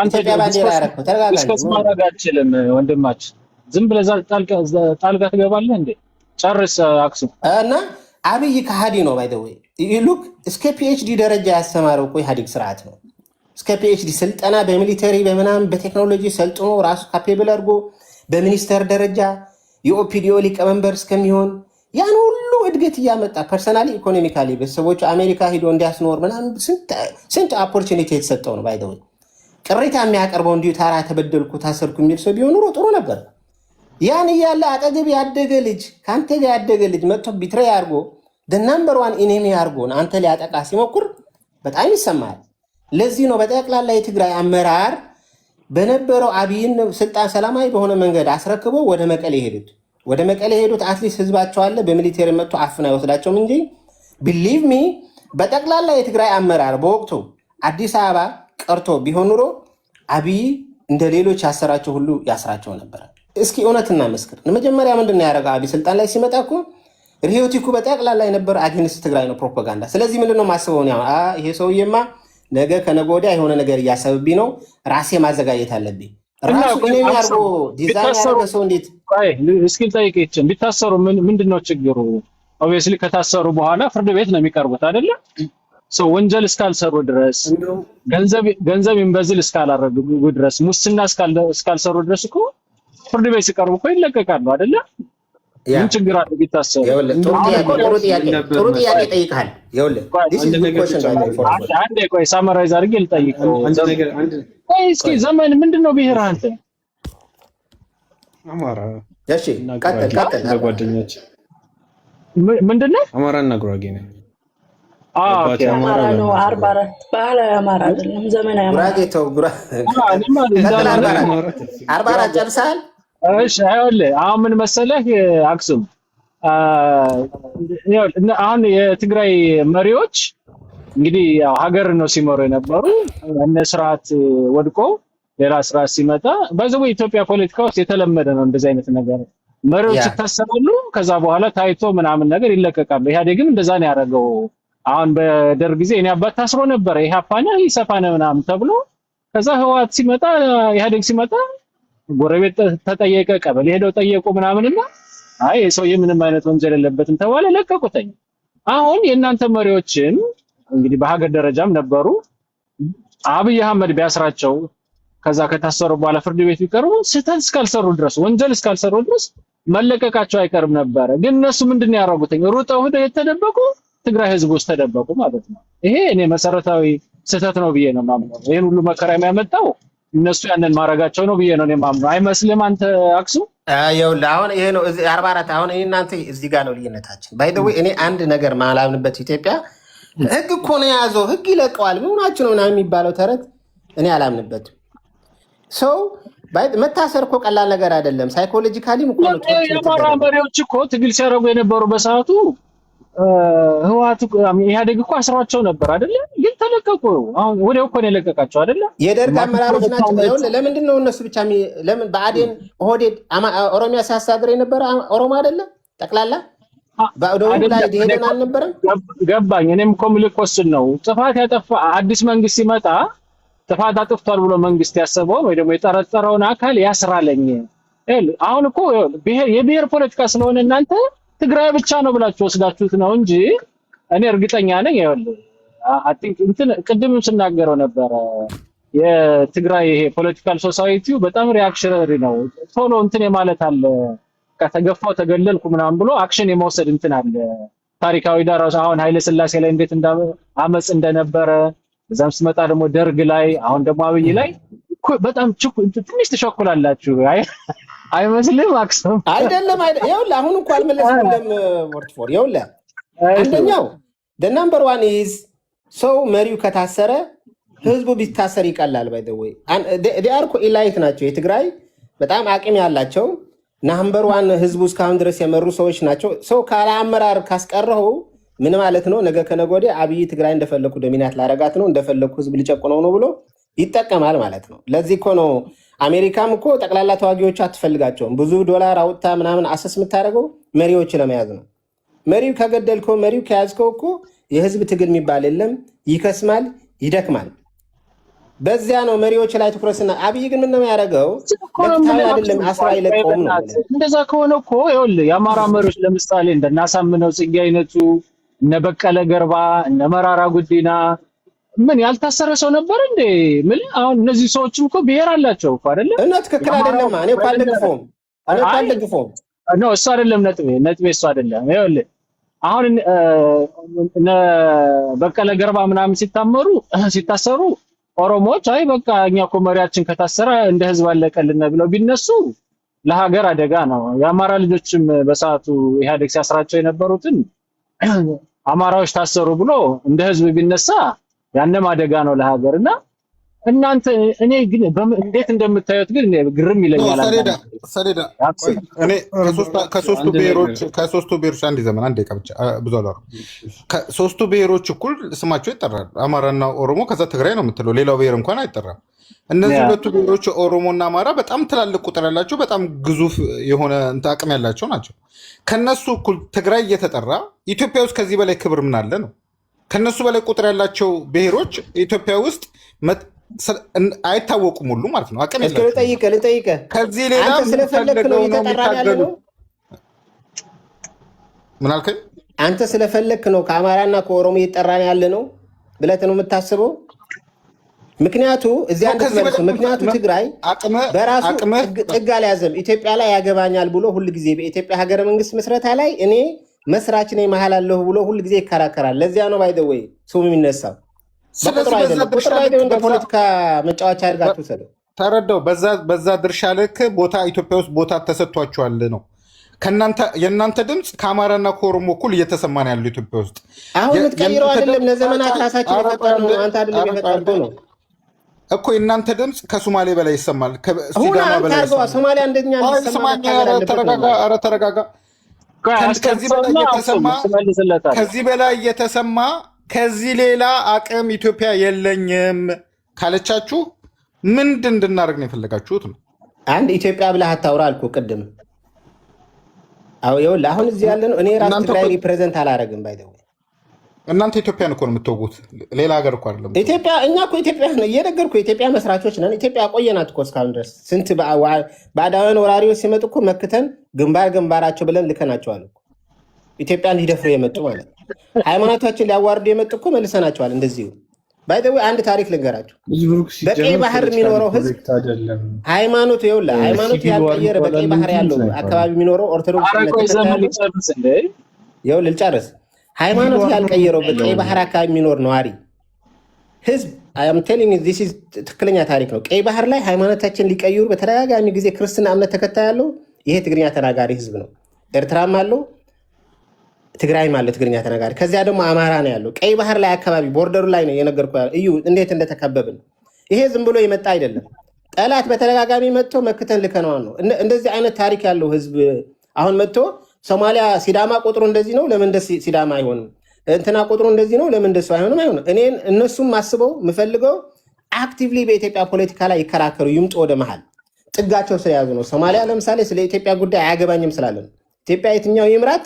ኢትዮጵያ ባንዲራ ያደረግከው ተረጋጋ። አችልም ወንድማችን ዝም ብለህ ጣልቃ ትገባለህ እንዴ? ጨርስ አክሱም እና አብይ ከሃዲ ነው። ባይ ዘ ዌይ ሉክ እስከ ፒኤችዲ ደረጃ ያስተማረው እኮ ኢህአዴግ ስርዓት ነው። እስከ ፒኤችዲ ስልጠና በሚሊተሪ በምናምን በቴክኖሎጂ ሰልጥኖ ራሱ ካፔብል አድርጎ በሚኒስተር ደረጃ የኦፒዲኦ ሊቀመንበር እስከሚሆን ያን ሁሉ እድገት እያመጣ ፐርሰናሊ ኢኮኖሚካሊ ቤተሰቦቹ አሜሪካ ሂዶ እንዲያስኖር ምናምን ስንት ኦፖርቹኒቲ የተሰጠው ነው። ባይ ዘ ዌይ ቅሬታ የሚያቀርበው እንዲሁ ታራ ተበደልኩ ታሰርኩ የሚል ሰው ቢሆን ኑሮ ጥሩ ነበር። ያን እያለ አጠገብ ያደገ ልጅ ከአንተ ጋር ያደገ ልጅ መጥቶ ቢትሬይ አድርጎ ናምበር ዋን ኢኔሚ አድርጎን አንተ ሊያጠቃ ሲሞክር በጣም ይሰማል። ለዚህ ነው በጠቅላላ የትግራይ አመራር በነበረው አብይን ስልጣን ሰላማዊ በሆነ መንገድ አስረክበው ወደ መቀሌ ሄዱት። ወደ መቀሌ ሄዱት አትሊስት ህዝባቸው አለ በሚሊቴሪ መጥቶ አፍና አይወስዳቸውም እንጂ ቢሊቭ ሚ በጠቅላላ የትግራይ አመራር በወቅቱ አዲስ አበባ ቀርቶ ቢሆን ኑሮ አብይ እንደ ሌሎች ያሰራቸው ሁሉ ያስራቸው ነበር። እስኪ እውነትና መስክር። መጀመሪያ ምንድን ነው ያደረገው? አብይ ስልጣን ላይ ሲመጣ እኮ ሪዮቲኩ በጠቅላላ የነበረ አጌንስት ትግራይ ነው ፕሮፓጋንዳ። ስለዚህ ምንድን ነው ማስበው ነው ይሄ ሰውዬማ ነገ ከነገ ወዲያ የሆነ ነገር እያሰብብኝ ነው፣ ራሴ ማዘጋጀት አለብኝ። ራሱ እኔ የሚያርጎ ዲዛይን ያደረገ ሰው እንዴት እስኪ ጠይቄች ቢታሰሩ ምንድን ነው ችግሩ? ኦብቪየስሊ ከታሰሩ በኋላ ፍርድ ቤት ነው የሚቀርቡት አይደለ? ሰው ወንጀል እስካልሰሩ ድረስ ገንዘብ ይንበዝል እስካላረጉ ድረስ ሙስና እስካልሰሩ ድረስ እኮ ፍርድ ቤት ሲቀርቡ እኮ ይለቀቃሉ አይደለ? ምን ችግር አለ ቢታሰሩ? ጥሩ ጥያቄ ጠይቀሃል። አንዴ ቆይ ሳመራይዝ አድርጌ ልጠይቀው። እስኪ ዘመን ምንድነው ብሔር አንተ? አማራ። እሺ ቀጥል። ለጓደኞች ምንድነው? አማራና ጉራጌ ነው። ኦኬ አማራ ነው። 44 ባህላዊ አማራ አይደለም፣ ዘመናዊ አማራ። ጉራጌ ተው፣ ጉራጌ 44 ጨርሰሃል? እሺ አይወልህ አሁን ምን መሰለህ አክሱም አሁን የትግራይ መሪዎች እንግዲህ ያው ሀገር ነው ሲመሩ የነበሩ እነ ስርዓት ወድቆ ሌላ ስርዓት ሲመጣ በዚህ ኢትዮጵያ ፖለቲካ ውስጥ የተለመደ ነው እንደዚህ አይነት ነገር። መሪዎች ይታሰራሉ፣ ከዛ በኋላ ታይቶ ምናምን ነገር ይለቀቃሉ። ኢህአዴግም እንደዛ ነው ያደረገው። አሁን በደርግ ጊዜ እኔ አባት ታስሮ ነበር ኢህአፓና ኢሰፓና ምናምን ተብሎ ከዛ ህወሓት ሲመጣ ኢህአዴግ ሲመጣ ጎረቤት ተጠየቀ፣ ቀበሌ ሄደው ጠየቁ ምናምንና አይ ሰውዬ ምንም አይነት ወንጀል የለበትም ተባለ፣ ለቀቁተኝ። አሁን የእናንተ መሪዎችም እንግዲህ በሀገር ደረጃም ነበሩ። አብይ አህመድ ቢያስራቸው ከዛ ከታሰሩ በኋላ ፍርድ ቤት ቢቀርቡ ስህተት እስካልሰሩ ድረስ ወንጀል እስካልሰሩ ድረስ መለቀቃቸው አይቀርም ነበር። ግን እነሱ ምንድነው ያደረጉት? ሩጠው ሄደው የተደበቁ ትግራይ ህዝብ ውስጥ ተደበቁ ማለት ነው። ይሄ እኔ መሰረታዊ ስህተት ነው ብዬ ነው የማምነው። ይሄን ሁሉ መከራ የሚያመጣው እነሱ ያንን ማድረጋቸው ነው ብዬ ነው የማምነው። አይመስልም አንተ አክሱም? ይኸውልህ አሁን ይሄ ነው 44 አሁን እኔ እናንተ እዚህ ጋር ነው ልዩነታችን። ባይ ዘ ወይ እኔ አንድ ነገር ማላምንበት ኢትዮጵያ ህግ እኮ ነው የያዘው፣ ህግ ይለቀዋል ምናችሁ ነው ምናምን የሚባለው ተረት እኔ አላምንበትም። ሰው መታሰር እኮ ቀላል ነገር አይደለም። ሳይኮሎጂካሊም እኮ ነው። የአማራ መሪዎች እኮ ትግል ሲያደርጉ የነበሩ በሰዓቱ ህወሓት ኢህአዴግ እኮ አስሯቸው ነበር አይደለ? ግን ተለቀቁ። አሁን ወዲያው እኮ ነው የለቀቃቸው አይደለ? የደርግ አመራሮች ናቸው። ለምንድን ነው እነሱ ብቻ ለምን ብአዴን ኦህዴድ ኦሮሚያ ሲያሳድር የነበረ ኦሮሞ አይደለም ጠቅላላ በደቡብ ላይ ሄደን አልነበረም? ገባኝ። እኔም እኮ ምልክ ወስድ ነው ጥፋት ያጠፋ አዲስ መንግስት ሲመጣ ጥፋት አጥፍቷል ብሎ መንግስት ያሰበው ወይ ደግሞ የጠረጠረውን አካል ያስራለኝ። አሁን እኮ የብሔር ፖለቲካ ስለሆነ እናንተ ትግራይ ብቻ ነው ብላችሁ ወስዳችሁት ነው እንጂ እኔ እርግጠኛ ነኝ አይ ቲንክ እንትን ቅድምም ስናገረው ነበረ የትግራይ ይሄ ፖለቲካል ሶሳይቲው በጣም ሪአክሽነሪ ነው። ቶሎ እንትን የማለት አለ ከተገፋው ተገለልኩ ምናምን ብሎ አክሽን የመውሰድ እንትን አለ። ታሪካዊ ዳራው አሁን ኃይለ ሥላሴ ላይ እንዴት አመጽ እንደነበረ እዛም ስመጣ ደግሞ ደርግ ላይ አሁን ደግሞ አብይ ላይ በጣም ትንሽ ተሸኩላላችሁ አይመስልም? አክሱም አይደለም ይኸውልህ አሁን እንኳን አልመለስኩም ወርትፎር ይኸውልህ አንደኛው the number one is ሰው መሪው ከታሰረ ህዝቡ ቢታሰር ይቀላል። ባይ ዘ ወይ they are elite ናቸው። የትግራይ በጣም አቅም ያላቸው ናምበር ዋን ህዝቡ እስካሁን ድረስ የመሩ ሰዎች ናቸው። ሰው ካለ አመራር ካስቀረው ምን ማለት ነው? ነገ ከነገ ወዲያ አብይ ትግራይ እንደፈለኩ ዶሚናት ላረጋት ነው እንደፈለኩ ህዝብ ሊጨቁነው ነው ብሎ ይጠቀማል ማለት ነው። ለዚህ እኮ ነው አሜሪካም እኮ ጠቅላላ ተዋጊዎች አትፈልጋቸውም። ብዙ ዶላር አውጥታ ምናምን አሰስ የምታደርገው መሪዎች ለመያዝ ነው። መሪው ከገደልከው መሪው ከያዝከው እኮ የህዝብ ትግል የሚባል የለም፣ ይከስማል፣ ይደክማል። በዚያ ነው መሪዎች ላይ ትኩረትና አብይ ግን ምን ነው ያደረገው? ለፍታዊ አይደለም አስራ አይለቀውም ነው። እንደዛ ከሆነ እኮ ይኸውልህ የአማራ መሪዎች ለምሳሌ እንደናሳምነው ጽጌ አይነቱ እነ በቀለ ገርባ እነ መራራ ጉዲና ምን ያልታሰረ ሰው ነበር እንዴ? ምን አሁን እነዚህ ሰዎችም እኮ ብሔር አላቸው እኮ አይደለ? እና ትክክል አይደለም። እኔ እኮ አልደግፈውም። ነው እሱ አይደለም ነጥቤ እሱ አይደለም። ይኸውልህ አሁን እነ በቀለ ገርባ ምናምን ሲታሰሩ ኦሮሞዎች አይ በቃ እኛ እኮ መሪያችን ከታሰረ እንደ ህዝብ አለቀልን ብለው ቢነሱ ለሀገር አደጋ ነው። የአማራ ልጆችም በሰዓቱ ኢህአዴግ ሲያስራቸው የነበሩትን አማራዎች ታሰሩ ብሎ እንደ ህዝብ ቢነሳ ያንም አደጋ ነው ለሀገርና እናንተ እኔ ግን እንዴት እንደምታዩት ግን ግርም ይለኛል። ሰሌዳ እኔ ከሶስቱ ብሔሮች አንድ ዘመን አንድ ደቂቃ ብቻ ብዙ አላወራም። ከሶስቱ ብሔሮች እኩል ስማቸው ይጠራል። አማራና ኦሮሞ፣ ከዛ ትግራይ ነው የምትለው። ሌላው ብሔር እንኳን አይጠራም። እነዚህ ሁለቱ ብሔሮች ኦሮሞና አማራ በጣም ትላልቅ ቁጥር ያላቸው በጣም ግዙፍ የሆነ አቅም ያላቸው ናቸው። ከነሱ እኩል ትግራይ እየተጠራ ኢትዮጵያ ውስጥ ከዚህ በላይ ክብር ምን አለ ነው? ከነሱ በላይ ቁጥር ያላቸው ብሔሮች ኢትዮጵያ ውስጥ አይታወቁም ሁሉ ማለት ነው። አቅም ልጠይቅህ ከዚህ ሌላ ስለፈለክ ነው እየተጠራን ያለ ነው? ምን አልከኝ? አንተ ስለፈለክ ነው ከአማራና ከኦሮሞ እየተጠራን ያለ ነው ብለህ ነው የምታስበው? ምክንያቱ እዚያ ምክንያቱ ትግራይ በራሱ ጥግ አልያዘም። ኢትዮጵያ ላይ ያገባኛል ብሎ ሁልጊዜ በኢትዮጵያ ሀገረ መንግስት ምስረታ ላይ እኔ መስራች ነኝ መሀል አለሁ ብሎ ሁልጊዜ ይከራከራል። ለዚያ ነው ባይደወይ ስሙ የሚነሳው። በቁጥር አይደለም። ቁጥር አይደለም እንደ ፖለቲካ መጫወቻ አድርጋችሁ ሰደው ተረዳው። በዛ ድርሻ ልክ ቦታ ኢትዮጵያ ውስጥ ቦታ ተሰጥቷቸዋል ነው። የእናንተ ድምፅ ከአማራና ከኦሮሞ እኩል እየተሰማ ነው ያለው ኢትዮጵያ ውስጥ። አሁን የምትቀይረው አይደለም። ለዘመናት ራሳችን የፈጠርነው አንተ አይደለም የፈጠርከው ነው እኮ። የእናንተ ድምፅ ከሶማሌ በላይ ይሰማል፣ ከሲዳማ በላይ ይሰማል። ሶማሌ አንደኛ ተረጋጋ። ከዚህ በላይ እየተሰማ ከዚህ ሌላ አቅም ኢትዮጵያ የለኝም ካለቻችሁ ምንድን እንድናደርግ ነው የፈለጋችሁት? ነው አንድ ኢትዮጵያ ብለህ አታውራ አልኩህ ቅድም። አሁን እዚህ ያለ ነው። እኔ ራስ ትግራይ ሪፕሬዘንት አላደርግም። ባይደው እናንተ ኢትዮጵያን እኮ ነው የምትወጉት፣ ሌላ ሀገር እኮ አይደለም። ኢትዮጵያ እኛ እኮ ኢትዮጵያ ነው እየነገርኩህ። የኢትዮጵያ መስራቾች ነን። ኢትዮጵያ ቆየናት እኮ እስካሁን ድረስ። ስንት ባዕዳውያን ወራሪዎች ሲመጡ እኮ መክተን ግንባራቸው ብለን ልከናቸዋል እኮ። ኢትዮጵያን ሊደፍሩ የመጡ ማለት ሃይማኖታችን ሊያዋርዱ የመጡ እኮ መልሰናቸዋል። እንደዚሁ ባይደው አንድ ታሪክ ልንገራቸው። በቀይ ባህር የሚኖረው ህዝብ ሃይማኖቱ ሃይማኖቱ ያልቀየረ በቀይ ባህር ያለው አካባቢ የሚኖረው ኦርቶዶክስ ልጨርስ። ሃይማኖቱ ያልቀየረው በቀይ ባህር አካባቢ የሚኖር ነዋሪ ህዝብ ትክክለኛ ታሪክ ነው። ቀይ ባህር ላይ ሃይማኖታችን ሊቀይሩ በተደጋጋሚ ጊዜ ክርስትና እምነት ተከታይ ያለው ይሄ ትግርኛ ተናጋሪ ህዝብ ነው። ኤርትራም አለው ትግራይም አለ ትግርኛ ተናጋሪ። ከዚያ ደግሞ አማራ ነው ያለው። ቀይ ባህር ላይ አካባቢ ቦርደሩ ላይ ነው የነገርኩህ። እዩ እንዴት እንደተከበብን። ይሄ ዝም ብሎ የመጣ አይደለም። ጠላት በተደጋጋሚ መጥቶ መክተን ልከነዋል ነው። እንደዚህ አይነት ታሪክ ያለው ህዝብ አሁን መጥቶ ሶማሊያ ሲዳማ ቁጥሩ እንደዚህ ነው ለምን እንደዚህ ሲዳማ አይሆንም? እንትና ቁጥሩ እንደዚህ ነው ለምን እንደሱ አይሆንም? እነሱም አስበው የምፈልገው አክቲቭሊ በኢትዮጵያ ፖለቲካ ላይ ይከራከሩ፣ ይምጡ ወደ መሃል። ጥጋቸው ስለያዙ ነው። ሶማሊያ ለምሳሌ ስለ ኢትዮጵያ ጉዳይ አያገባኝም ስላለ ነው። ኢትዮጵያ የትኛው ይምራት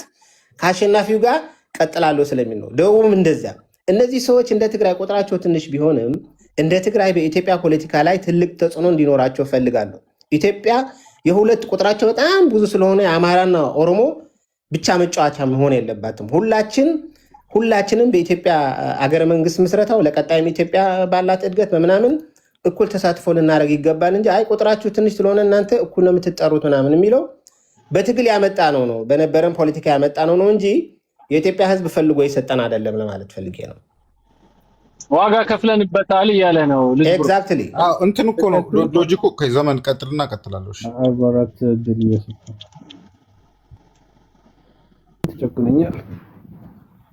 ከአሸናፊው ጋር ቀጥላለሁ ስለሚል ነው። ደቡብም እንደዚያ። እነዚህ ሰዎች እንደ ትግራይ ቁጥራቸው ትንሽ ቢሆንም እንደ ትግራይ በኢትዮጵያ ፖለቲካ ላይ ትልቅ ተጽዕኖ እንዲኖራቸው ፈልጋለሁ። ኢትዮጵያ የሁለት ቁጥራቸው በጣም ብዙ ስለሆነ የአማራና ኦሮሞ ብቻ መጫወቻ መሆን የለባትም። ሁላችንም በኢትዮጵያ አገረ መንግስት ምስረታው ለቀጣይም ኢትዮጵያ ባላት እድገት በምናምን እኩል ተሳትፎ ልናደርግ ይገባል እንጂ አይ ቁጥራችሁ ትንሽ ስለሆነ እናንተ እኩል ነው የምትጠሩት ምናምን የሚለው በትግል ያመጣ ነው በነበረን ፖለቲካ ያመጣ ነው እንጂ የኢትዮጵያ ሕዝብ ፈልጎ የሰጠን አይደለም ለማለት ፈልጌ ነው። ዋጋ ከፍለንበታል እያለ ነው። ኤግዛክትሊ እንትን እኮ ነው ሎጂኩ። ከዘመን ቀጥልና ቀጥላለሁ። እሺ አባራት ድል ተጨቁነኛል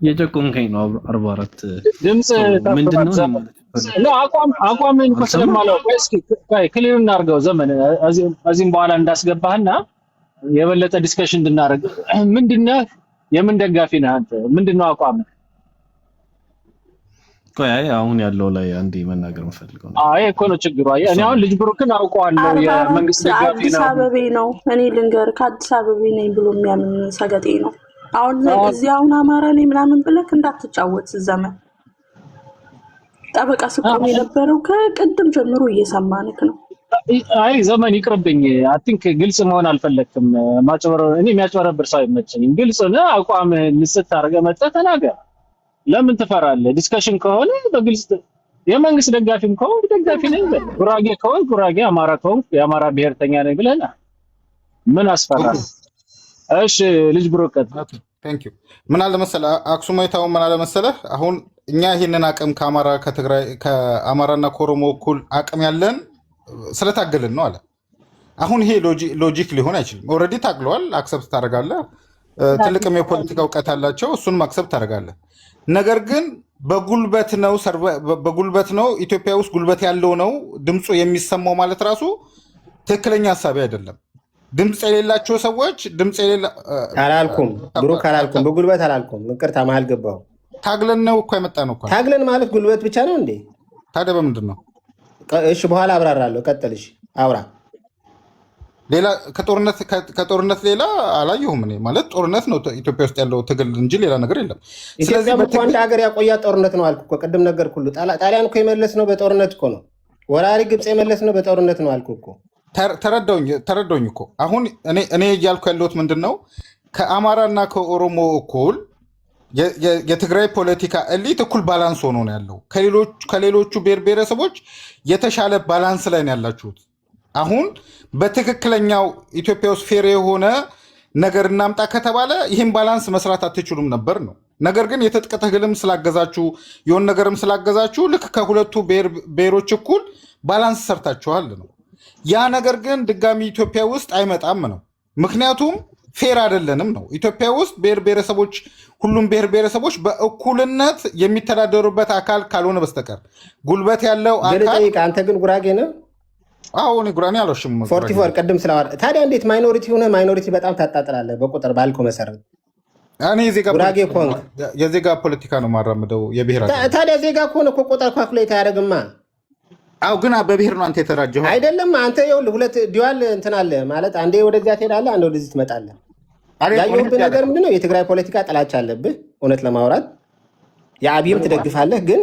የጨቁንከኝ ነው። 44 ድምጽ ምንድነው ነው አቋምን እኮ ስለማላውቅ እስኪ ክሊር እናድርገው። ዘመን እዚህም በኋላ እንዳስገባህና የበለጠ ዲስከሽን እንድናደርግ ምንድነው የምን ደጋፊ ነህ አንተ? ምንድነው አቋም? ቆይ አሁን ያለው ላይ አንዴ መናገር የምፈልገው ነው። አይ እኮ ነው ችግሩ። አይ እኔ አሁን ልጅ ብሩክን አውቀዋለሁ የመንግስት ደጋፊ ነው። አዲስ አበባ ነው። እኔ ልንገር ከአዲስ አበባ ነኝ ብሎ የሚያምን ሰገጤ ነው። አሁን እዚህ አሁን አማራ ነኝ ምናምን ብለክ እንዳትጫወት። ዘመን ጠበቃ ስቆም የነበረው ከቅድም ጀምሮ እየሰማንክ ነው። አይ ዘመን ይቅርብኝ። አይ ቲንክ ግልጽ መሆን አልፈለክም። ማጭበረር እኔ የሚያጭበረብር ሰው አይመቸኝም። ግልጽ ነው። አቋምህን ንስት አድርገህ መጥተህ ተናገር። ለምን ትፈራለህ? ዲስከሽን ከሆነ በግልጽ የመንግስት ደጋፊም ከሆነ ደጋፊ ነኝ በል። ጉራጌ ከሆነ ጉራጌ፣ አማራ ከሆነ የአማራ ብሔርተኛ ነኝ ብለና ምን አስፈራል? እሺ ልጅ ብሩክ ቴንክ ዩ። ምን አለ መሰለህ አክሱማይታው ምን አለ መሰለህ አሁን እኛ ይሄንን አቅም ከአማራ ከትግራይ ከአማራና ከኦሮሞ እኩል አቅም ያለን ስለታገልን ነው አለ። አሁን ይሄ ሎጂክ ሊሆን አይችልም። ኦልሬዲ ታግለዋል፣ አክሰፕት ታደርጋለህ። ትልቅም የፖለቲካ እውቀት አላቸው፣ እሱንም አክሰፕት ታደርጋለህ። ነገር ግን በጉልበት ነው ኢትዮጵያ ውስጥ ጉልበት ያለው ነው ድምፁ የሚሰማው ማለት ራሱ ትክክለኛ ሀሳቢ አይደለም። ድምፅ የሌላቸው ሰዎች ድምፅ አላልኩም፣ ብሩክ አላልኩም፣ በጉልበት አላልኩም። ይቅርታ መሀል ገባሁ። ታግለን ነው እኮ የመጣ ነው እኮ። ታግለን ማለት ጉልበት ብቻ ነው እንዴ? ታዲያ በምንድን ነው? እሺ በኋላ አብራራለሁ። ቀጥልሽ አውራ። ሌላ ከጦርነት ሌላ አላየሁም እኔ። ማለት ጦርነት ነው ኢትዮጵያ ውስጥ ያለው ትግል እንጂ ሌላ ነገር የለም። ስለዚህ አንድ ሀገር ያቆያ ጦርነት ነው አልኩ እኮ ቅድም ነገር ሁሉ። ጣሊያን እኮ የመለስ ነው በጦርነት እኮ ነው። ወራሪ ግብፅ የመለስ ነው በጦርነት ነው አልኩ እኮ። ተረዳውኝ እኮ። አሁን እኔ እያልኩ ያለሁት ምንድን ነው ከአማራና ከኦሮሞ እኩል የትግራይ ፖለቲካ ኤሊት እኩል ባላንስ ሆኖ ነው ያለው። ከሌሎቹ ብሔር ብሔረሰቦች የተሻለ ባላንስ ላይ ነው ያላችሁት። አሁን በትክክለኛው ኢትዮጵያ ውስጥ ፌር የሆነ ነገር እናምጣ ከተባለ ይህን ባላንስ መስራት አትችሉም ነበር ነው። ነገር ግን የትጥቅ ትግልም ስላገዛችሁ የሆነ ነገርም ስላገዛችሁ ልክ ከሁለቱ ብሔሮች እኩል ባላንስ ሰርታችኋል ነው። ያ ነገር ግን ድጋሚ ኢትዮጵያ ውስጥ አይመጣም ነው። ምክንያቱም ፌር አይደለንም ነው። ኢትዮጵያ ውስጥ ሁሉም ብሔር ብሔረሰቦች በእኩልነት የሚተዳደሩበት አካል ካልሆነ በስተቀር ጉልበት ያለው አካል። አንተ ግን ጉራጌ ነህ? አዎ እኔ ጉራጌ አልዋሽም። 44 ቅድም ስለዋር ታዲያ እንዴት ማይኖሪቲ ሆነ ማይኖሪቲ በጣም ታጣጥላለህ? በቁጥር ባልከው መሰረት እኔ የዜጋ ፖለቲካ ነው ማራምደው። የብሔር ታዲያ ዜጋ ከሆነ እኮ ቁጥር ኳኩሌት አያደርግማ። አዎ ግን በብሔር ነው አንተ የተደራጀኸው አይደለም። አንተ ይኸውልህ ሁለት ዲዋል እንትን አለ ማለት አንዴ ወደዚያ ትሄዳለህ፣ አንዴ ወደዚህ ትመጣለህ። ያየሁብህ ነገር ምንድነው? የትግራይ ፖለቲካ ጥላቻ አለብህ እውነት ለማውራት የአብይም ትደግፋለህ። ግን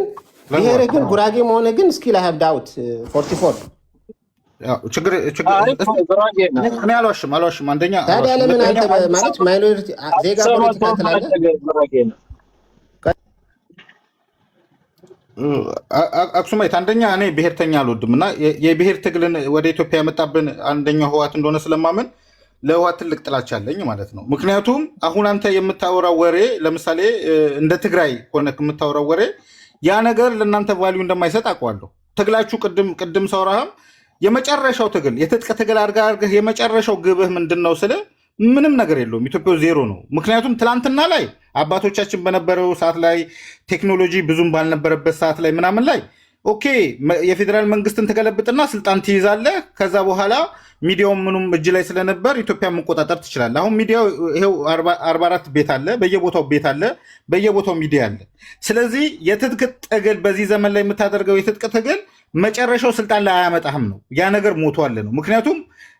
ብሔርህ ግን ጉራጌ መሆነ ግን ስኪል ሀብ ዳውት 44 እኔ አልዋሽም። አንደኛ ታዲያ ለምን አንተ ማለት ማይኖሪቲ ዜጋ ፖለቲካ ትላለህ? አክሱማይት አንደኛ እኔ ብሔርተኛ አልወድም እና የብሔር ትግልን ወደ ኢትዮጵያ ያመጣብን አንደኛው ህወሓት እንደሆነ ስለማመን ለህወሓት ትልቅ ጥላቻ አለኝ ማለት ነው። ምክንያቱም አሁን አንተ የምታወራው ወሬ ለምሳሌ እንደ ትግራይ ሆነ የምታወራው ወሬ ያ ነገር ለእናንተ ቫሊዩ እንደማይሰጥ አውቀዋለሁ። ትግላችሁ ቅድም ሰውራህም የመጨረሻው ትግል የትጥቅ ትግል አድርገህ የመጨረሻው ግብህ ምንድን ነው ስለ ምንም ነገር የለውም። ኢትዮጵያ ዜሮ ነው። ምክንያቱም ትላንትና ላይ አባቶቻችን በነበረው ሰዓት ላይ ቴክኖሎጂ ብዙም ባልነበረበት ሰዓት ላይ ምናምን ላይ ኦኬ የፌዴራል መንግስትን ተገለብጥና ስልጣን ትይዛለህ። ከዛ በኋላ ሚዲያው ምኑም እጅ ላይ ስለነበር ኢትዮጵያ መቆጣጠር ትችላለህ። አሁን ሚዲያው ይሄው 44 ቤት አለ፣ በየቦታው ቤት አለ፣ በየቦታው ሚዲያ አለ። ስለዚህ የትጥቅ ትግል በዚህ ዘመን ላይ የምታደርገው የትጥቅ ትግል መጨረሻው ስልጣን ላይ አያመጣህም ነው። ያ ነገር ሞቷል ነው። ምክንያቱም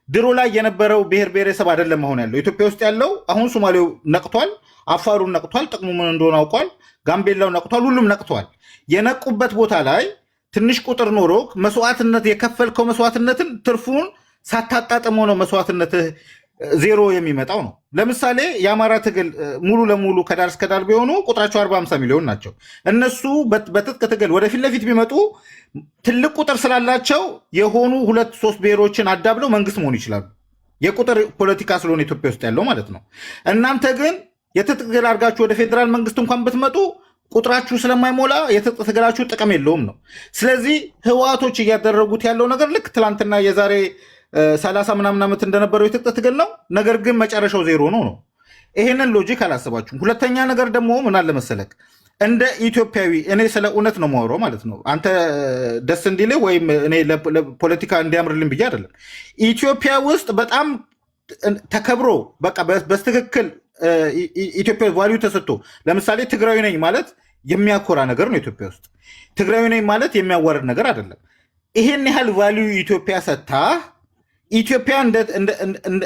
ድሮ ላይ የነበረው ብሔር ብሔረሰብ አይደለም አሁን ያለው ኢትዮጵያ ውስጥ ያለው። አሁን ሶማሌው ነቅቷል፣ አፋሩን ነቅቷል፣ ጥቅሙ ምን እንደሆነ አውቋል፣ ጋምቤላው ነቅቷል፣ ሁሉም ነቅቷል። የነቁበት ቦታ ላይ ትንሽ ቁጥር ኖሮ መስዋዕትነት የከፈልከው መስዋዕትነትን ትርፉን ሳታጣጥመው ነው መስዋዕትነትህ ዜሮ የሚመጣው ነው። ለምሳሌ የአማራ ትግል ሙሉ ለሙሉ ከዳር እስከ ዳር ቢሆኑ ቁጥራቸው 40-50 ሚሊዮን ናቸው። እነሱ በትጥቅ ትግል ወደፊት ለፊት ቢመጡ ትልቅ ቁጥር ስላላቸው የሆኑ 2-3 ብሔሮችን አዳብለው መንግስት መሆን ይችላሉ። የቁጥር ፖለቲካ ስለሆነ ኢትዮጵያ ውስጥ ያለው ማለት ነው። እናንተ ግን የትጥቅ ትግል አድርጋችሁ ወደ ፌዴራል መንግስት እንኳን ብትመጡ ቁጥራችሁ ስለማይሞላ የትጥቅ ትግላችሁ ጥቅም የለውም ነው። ስለዚህ ህወሓቶች እያደረጉት ያለው ነገር ልክ ትላንትና የዛሬ 30 ምናምን ዓመት እንደነበረው የትጥቅ ትግል ነው። ነገር ግን መጨረሻው ዜሮ ነው። ይሄንን ሎጂክ አላስባችሁም። ሁለተኛ ነገር ደግሞ ምን አለ መሰለክ፣ እንደ ኢትዮጵያዊ እኔ ስለ እውነት ነው የማወራው ማለት ነው። አንተ ደስ እንዲልህ ወይም እኔ ለፖለቲካ እንዲያምርልኝ ብዬ አይደለም። ኢትዮጵያ ውስጥ በጣም ተከብሮ በቃ በትክክል ኢትዮጵያ ቫልዩ ተሰጥቶ ለምሳሌ ትግራዊ ነኝ ማለት የሚያኮራ ነገር ነው። ኢትዮጵያ ውስጥ ትግራዊ ነኝ ማለት የሚያዋርድ ነገር አይደለም። ይሄን ያህል ቫልዩ ኢትዮጵያ ሰጥታ ኢትዮጵያ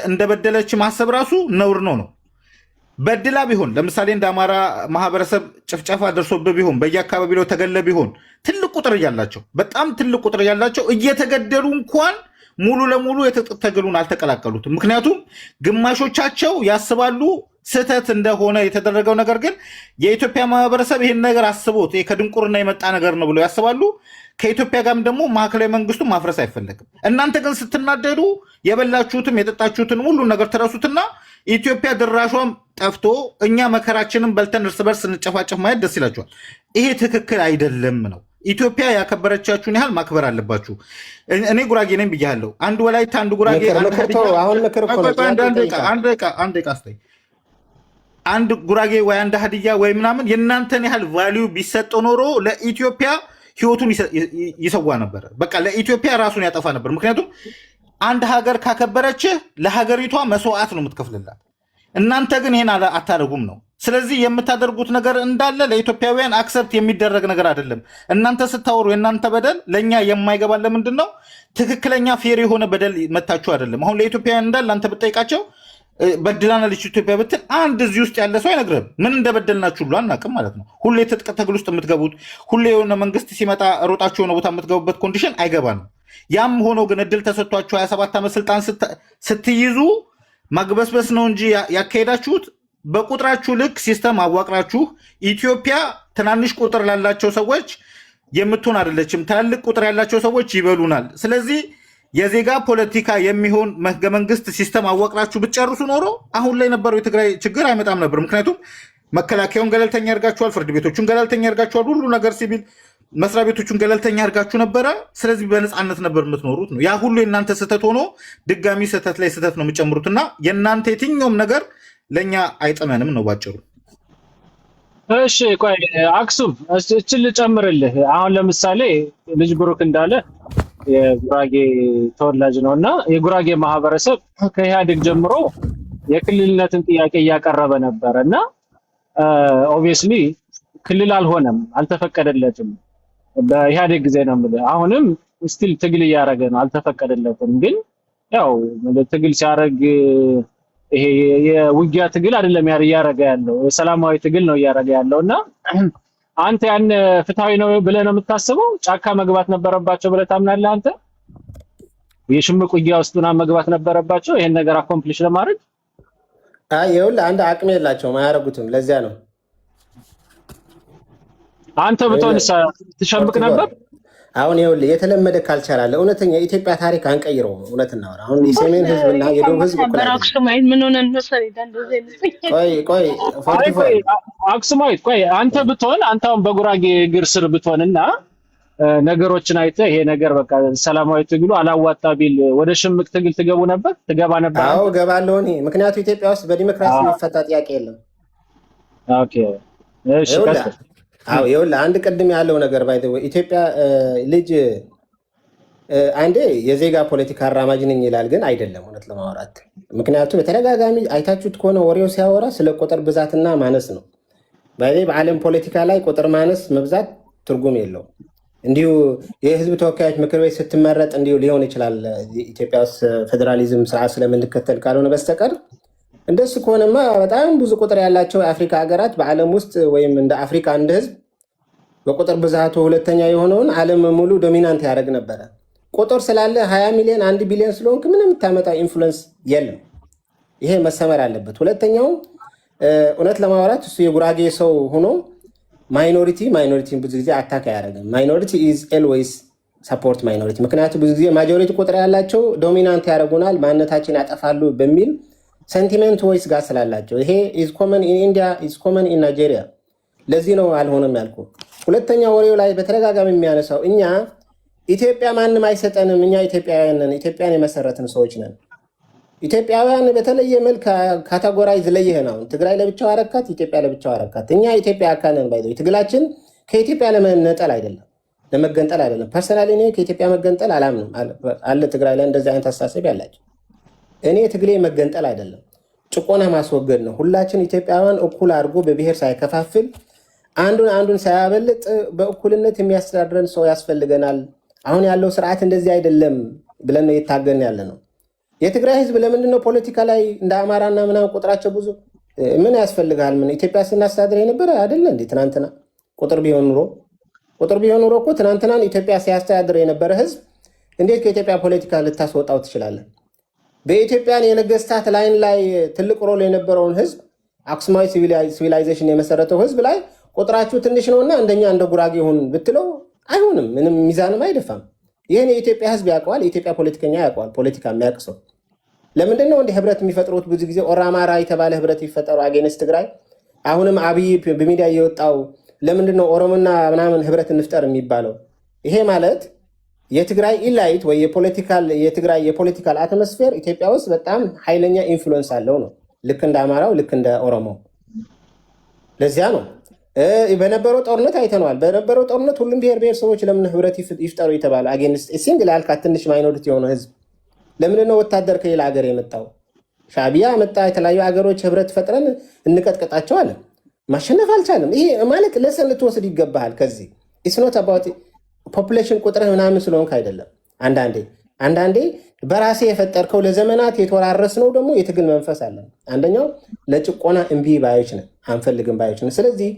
እንደበደለች ማሰብ ራሱ ነውር ነው። በድላ ቢሆን ለምሳሌ እንደ አማራ ማህበረሰብ ጭፍጨፋ ደርሶብህ ቢሆን በየአካባቢው ተገለ ቢሆን ትልቅ ቁጥር እያላቸው በጣም ትልቅ ቁጥር እያላቸው እየተገደሉ እንኳን ሙሉ ለሙሉ የትጥቅ ትግሉን አልተቀላቀሉትም። ምክንያቱም ግማሾቻቸው ያስባሉ ስህተት እንደሆነ የተደረገው ነገር ግን የኢትዮጵያ ማህበረሰብ ይህን ነገር አስቦት ከድንቁርና የመጣ ነገር ነው ብለው ያስባሉ። ከኢትዮጵያ ጋርም ደግሞ ማዕከላዊ መንግስቱ ማፍረስ አይፈለግም። እናንተ ግን ስትናደዱ የበላችሁትም የጠጣችሁትን ሁሉ ነገር ትረሱትና ኢትዮጵያ ድራሿም ጠፍቶ እኛ መከራችንን በልተን እርስ በርስ ስንጨፋጨፍ ማየት ደስ ይላችኋል። ይሄ ትክክል አይደለም ነው። ኢትዮጵያ ያከበረቻችሁን ያህል ማክበር አለባችሁ። እኔ ጉራጌ ነኝ ብያለሁ። አንድ ወላይታ፣ አንድ ጉራጌ፣ አንድ ጉራጌ ወይ አንድ ሀዲያ ወይ ምናምን የእናንተን ያህል ቫሊዩ ቢሰጥ ኖሮ ለኢትዮጵያ ህይወቱን ይሰዋ ነበር። በቃ ለኢትዮጵያ ራሱን ያጠፋ ነበር። ምክንያቱም አንድ ሀገር ካከበረችህ ለሀገሪቷ መስዋዕት ነው የምትከፍልላት። እናንተ ግን ይሄን አታደርጉም ነው። ስለዚህ የምታደርጉት ነገር እንዳለ ለኢትዮጵያውያን አክሰፕት የሚደረግ ነገር አይደለም። እናንተ ስታወሩ የእናንተ በደል ለእኛ የማይገባን ለምንድን ነው? ትክክለኛ ፌር የሆነ በደል መታችሁ አይደለም። አሁን ለኢትዮጵያውያን እንዳለ አንተ ብጠይቃቸው በድላናለች ኢትዮጵያ ብትል አንድ እዚህ ውስጥ ያለ ሰው አይነግርህም። ምን እንደበደልናችሁ ሁሉ አናውቅም ማለት ነው። ሁሌ ትጥቅ ትግል ውስጥ የምትገቡት፣ ሁሌ የሆነ መንግስት ሲመጣ ሮጣችሁ የሆነ ቦታ የምትገቡበት ኮንዲሽን አይገባንም። ያም ሆኖ ግን እድል ተሰጥቷችሁ 27 ዓመት ስልጣን ስትይዙ ማግበስበስ ነው እንጂ ያካሄዳችሁት በቁጥራችሁ ልክ ሲስተም አዋቅራችሁ ኢትዮጵያ ትናንሽ ቁጥር ላላቸው ሰዎች የምትሆን አይደለችም። ትላልቅ ቁጥር ያላቸው ሰዎች ይበሉናል። ስለዚህ የዜጋ ፖለቲካ የሚሆን ህገ መንግስት ሲስተም አዋቅራችሁ ብትጨርሱ ኖሮ አሁን ላይ ነበረው የትግራይ ችግር አይመጣም ነበር። ምክንያቱም መከላከያውን ገለልተኛ ያርጋችኋል፣ ፍርድ ቤቶቹን ገለልተኛ ያርጋችኋል፣ ሁሉ ነገር ሲቪል መስሪያ ቤቶቹን ገለልተኛ ያርጋችሁ ነበረ። ስለዚህ በነፃነት ነበር የምትኖሩት ነው። ያ ሁሉ የእናንተ ስህተት ሆኖ ድጋሚ ስህተት ላይ ስህተት ነው የምጨምሩትና የእናንተ የትኛውም ነገር ለእኛ አይጥመንም ነው ባጭሩ። እሺ ቆይ አክሱም እችን ልጨምርልህ። አሁን ለምሳሌ ልጅ ብሩክ እንዳለ የጉራጌ ተወላጅ ነው እና የጉራጌ ማህበረሰብ ከኢህአዴግ ጀምሮ የክልልነትን ጥያቄ እያቀረበ ነበር እና ኦብቪየስሊ ክልል አልሆነም፣ አልተፈቀደለትም። በኢህአዴግ ጊዜ ነው የምልህ። አሁንም ስቲል ትግል እያደረገ ነው፣ አልተፈቀደለትም። ግን ያው ትግል ሲያደርግ ይሄ የውጊያ ትግል አይደለም እያደረገ ያለው፣ የሰላማዊ ትግል ነው እያደረገ ያለው እና አንተ ያን ፍትሃዊ ነው ብለህ ነው የምታስበው? ጫካ መግባት ነበረባቸው ብለህ ታምናለህ አንተ? የሽምቅ ውጊያ ውስጥና መግባት ነበረባቸው ይሄን ነገር አኮምፕሊሽ ለማድረግ? ይኸውልህ አንድ አቅም የላቸውም፣ አያደርጉትም። ለዚያ ነው አንተ ብትሆንስ ትሸምቅ ነበር? አሁን ይኸውልህ የተለመደ ካልቸር አለ። እውነተኛ የኢትዮጵያ ታሪክ አንቀይረውም። እውነት እናወራ። አሁን የሰሜን ህዝብና የደቡብ ህዝብ እኩል አክሱማዊት ቆይ አንተ ብትሆን አንተ አሁን በጉራጌ እግር ስር ብትሆንና ነገሮችን አይተህ ይሄ ነገር በቃ ሰላማዊ ትግሉ አላዋጣ ቢል ወደ ሽምቅ ትግል ትገባ ነበር? አዎ እገባለሁ እኔ። ምክንያቱም ኢትዮጵያ ውስጥ በዲሞክራሲ የሚፈታ ጥያቄ የለም። ኦኬ እሺ አዎ ይኸውልህ አንድ ቅድም ያለው ነገር ባይ ዘ ወይ ኢትዮጵያ ልጅ አንዴ የዜጋ ፖለቲካ አራማጅ ነኝ ይላል፣ ግን አይደለም እውነት ለማውራት። ምክንያቱም በተደጋጋሚ አይታችሁት ከሆነ ወሬው ሲያወራ ስለ ቁጥር ብዛትና ማነስ ነው። በዓለም ፖለቲካ ላይ ቁጥር ማነስ መብዛት ትርጉም የለው። እንዲሁ የህዝብ ተወካዮች ምክር ቤት ስትመረጥ እንዲሁ ሊሆን ይችላል ኢትዮጵያ ውስጥ ፌዴራሊዝም ስርዓት ስለምንከተል ካልሆነ በስተቀር እንደሱ ከሆነማ በጣም ብዙ ቁጥር ያላቸው የአፍሪካ ሀገራት በዓለም ውስጥ ወይም እንደ አፍሪካ እንደ ህዝብ በቁጥር ብዛቱ ሁለተኛ የሆነውን ዓለም ሙሉ ዶሚናንት ያደርግ ነበረ። ቁጥር ስላለ 20 ሚሊዮን 1 ቢሊዮን ስለሆንክ ምንም የምታመጣው ኢንፍሉዌንስ የለም። ይሄ መሰመር አለበት። ሁለተኛው እውነት ለማውራት እሱ የጉራጌ ሰው ሆኖ ማይኖሪቲን ብዙ ጊዜ አታክ አያደርግም። ማይኖሪቲ ኢዝ ኤልዌይስ ሰፖርት ማይኖሪቲ። ምክንያቱም ብዙ ጊዜ ማጆሪቲ ቁጥር ያላቸው ዶሚናንት ያደርጉናል፣ ማንነታችን ያጠፋሉ በሚል ሴንቲሜንት ወይስ ጋር ስላላቸው። ይሄ ኢዝ ኮመን ኢን ኢንዲያ ኢዝ ኮመን ኢን ናይጄሪያ። ለዚህ ነው አልሆነም ያልኩ። ሁለተኛ ወሬው ላይ በተደጋጋሚ የሚያነሳው እኛ ኢትዮጵያ ማንም አይሰጠንም፣ እኛ ኢትዮጵያውያን ነን፣ ኢትዮጵያን የመሰረትን ሰዎች ነን። ኢትዮጵያውያን በተለየ መልክ ካታጎራይዝ ለይህ ነው። ትግራይ ለብቻው አረካት፣ ኢትዮጵያ ለብቻው አረካት። እኛ ኢትዮጵያ አካል ነን። ባይዘው ትግላችን ከኢትዮጵያ ለመነጠል አይደለም፣ ለመገንጠል አይደለም። ፐርሰናሊ እኔ ከኢትዮጵያ መገንጠል አላምንም። አለ ትግራይ ላይ እንደዚህ አይነት አስተሳሰብ ያላቸው። እኔ ትግሌ መገንጠል አይደለም፣ ጭቆና ማስወገድ ነው። ሁላችን ኢትዮጵያውያን እኩል አድርጎ በብሔር ሳይከፋፍል አንዱን ሳያበልጥ በእኩልነት የሚያስተዳድረን ሰው ያስፈልገናል። አሁን ያለው ስርዓት እንደዚህ አይደለም ብለን ነው የታገልን ያለ ነው። የትግራይ ህዝብ ለምንድነው ፖለቲካ ላይ እንደ አማራና ምናምን ቁጥራቸው ብዙ ምን ያስፈልጋል? ምን ኢትዮጵያ ስናስተዳድር የነበረ አይደለ እንዴ? ትናንትና ቁጥር ቢሆን ኑሮ እኮ ትናንትናን ኢትዮጵያ ሲያስተዳድር የነበረ ህዝብ እንዴት ከኢትዮጵያ ፖለቲካ ልታስወጣው ትችላለን? በኢትዮጵያን የነገስታት ላይን ላይ ትልቅ ሮል የነበረውን ህዝብ አክሱማዊ ሲቪላይዜሽን የመሰረተው ህዝብ ላይ ቁጥራችሁ ትንሽ ነውና እንደኛ እንደ ጉራጌ ሁን ብትለው አይሆንም። ምንም ሚዛንም አይደፋም። ይህን የኢትዮጵያ ህዝብ ያውቀዋል፣ የኢትዮጵያ ፖለቲከኛ ያውቀዋል። ፖለቲካ የሚያውቅ ሰው ለምንድነው እንዲህ ህብረት የሚፈጥሩት? ብዙ ጊዜ ኦራማራ የተባለ ህብረት ይፈጠሩ አጌንስ ትግራይ። አሁንም አብይ በሚዲያ እየወጣው ለምንድነው ኦሮሞና ምናምን ህብረት እንፍጠር የሚባለው? ይሄ ማለት የትግራይ ኢላይት ወይ የትግራይ የፖለቲካል አትሞስፌር ኢትዮጵያ ውስጥ በጣም ኃይለኛ ኢንፍሉዌንስ አለው ነው። ልክ እንደ አማራው፣ ልክ እንደ ኦሮሞ። ለዚያ ነው በነበረው ጦርነት አይተነዋል። በነበረው ጦርነት ሁሉም ብሔር ብሔረሰቦች ለምን ህብረት ይፍጠሩ የተባለ አጌንስት ሲንግል ያልካት ትንሽ ማይኖሪቲ የሆነ ህዝብ ለምን ነው ወታደር ከሌላ ሀገር የመጣው? ሻዕቢያ መጣ። የተለያዩ ሀገሮች ህብረት ፈጥረን እንቀጥቀጣቸው አለ። ማሸነፍ አልቻለም። ይሄ ማለት ለሰን ልትወስድ ይገባሃል። ከዚህ ኢስኖት አባውት ፖፑሌሽን ቁጥርህ ምናምን ስለሆንክ አይደለም። አንዳንዴ በራሴ የፈጠርከው ለዘመናት የተወራረስነው ደግሞ የትግል መንፈስ አለን። አንደኛው ለጭቆና እምቢ ባዮች ነን፣ አንፈልግም ባዮች ነን። ስለዚህ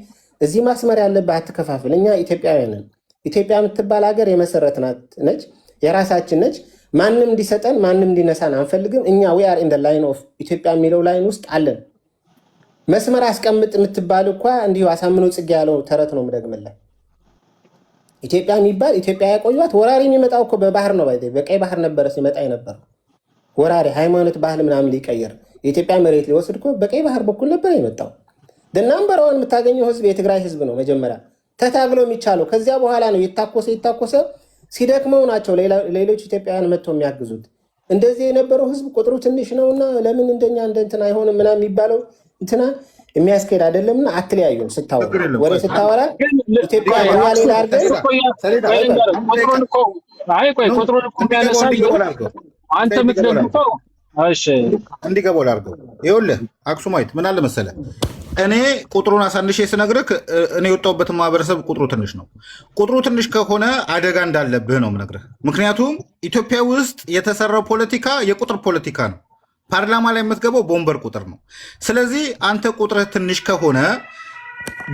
እዚህ ማስመር ያለብህ አትከፋፍል። እኛ ኢትዮጵያውያንን ኢትዮጵያ የምትባል ሀገር የመሰረትናት ነች፣ የራሳችን ነች። ማንም እንዲሰጠን ማንም እንዲነሳን አንፈልግም። እኛ ዊ አር ኢን ዘ ላይን ኦፍ ኢትዮጵያ የሚለው ላይን ውስጥ አለን። መስመር አስቀምጥ የምትባል እኳ እንዲሁ አሳምነው ጽጌ ያለው ተረት ነው የምደግምልህ። ኢትዮጵያ የሚባል ኢትዮጵያ ያቆዩት ወራሪ የሚመጣው እኮ በባህር ነው። በቀይ ባህር ነበረ ሲመጣ የነበረው ወራሪ ሃይማኖት፣ ባህል ምናምን ሊቀየር የኢትዮጵያ መሬት ሊወስድ እኮ በቀይ ባህር በኩል ነበር የመጣው። ናምበር ዋን የምታገኘው ህዝብ የትግራይ ህዝብ ነው። መጀመሪያ ተታግሎ የሚቻለው ከዚያ በኋላ ነው። የታኮሰ ሲደክመው ናቸው ሌሎች ኢትዮጵያውያን መጥተው የሚያግዙት። እንደዚህ የነበረው ህዝብ ቁጥሩ ትንሽ ነውና ለምን እንደኛ እንትና አይሆንም ምናምን የሚባለው እንትና የሚያስኬድ አይደለምና አትለያዩም። ስታወራ ወሬ ስታወራ ኢትዮጵያ እኛ ሌላ አድርገን ቁጥሩን እኮ የሚያነሳው አንተ የምትደግፈው እንዲገባው ላድርገው። ይኸውልህ አክሱማይት ምን አለ መሰለህ፣ እኔ ቁጥሩን አሳንሼ ስነግርህ እኔ የወጣሁበትን ማህበረሰብ ቁጥሩ ትንሽ ነው። ቁጥሩ ትንሽ ከሆነ አደጋ እንዳለብህ ነው የምነግርህ። ምክንያቱም ኢትዮጵያ ውስጥ የተሰራው ፖለቲካ የቁጥር ፖለቲካ ነው። ፓርላማ ላይ የምትገባው በወንበር ቁጥር ነው። ስለዚህ አንተ ቁጥርህ ትንሽ ከሆነ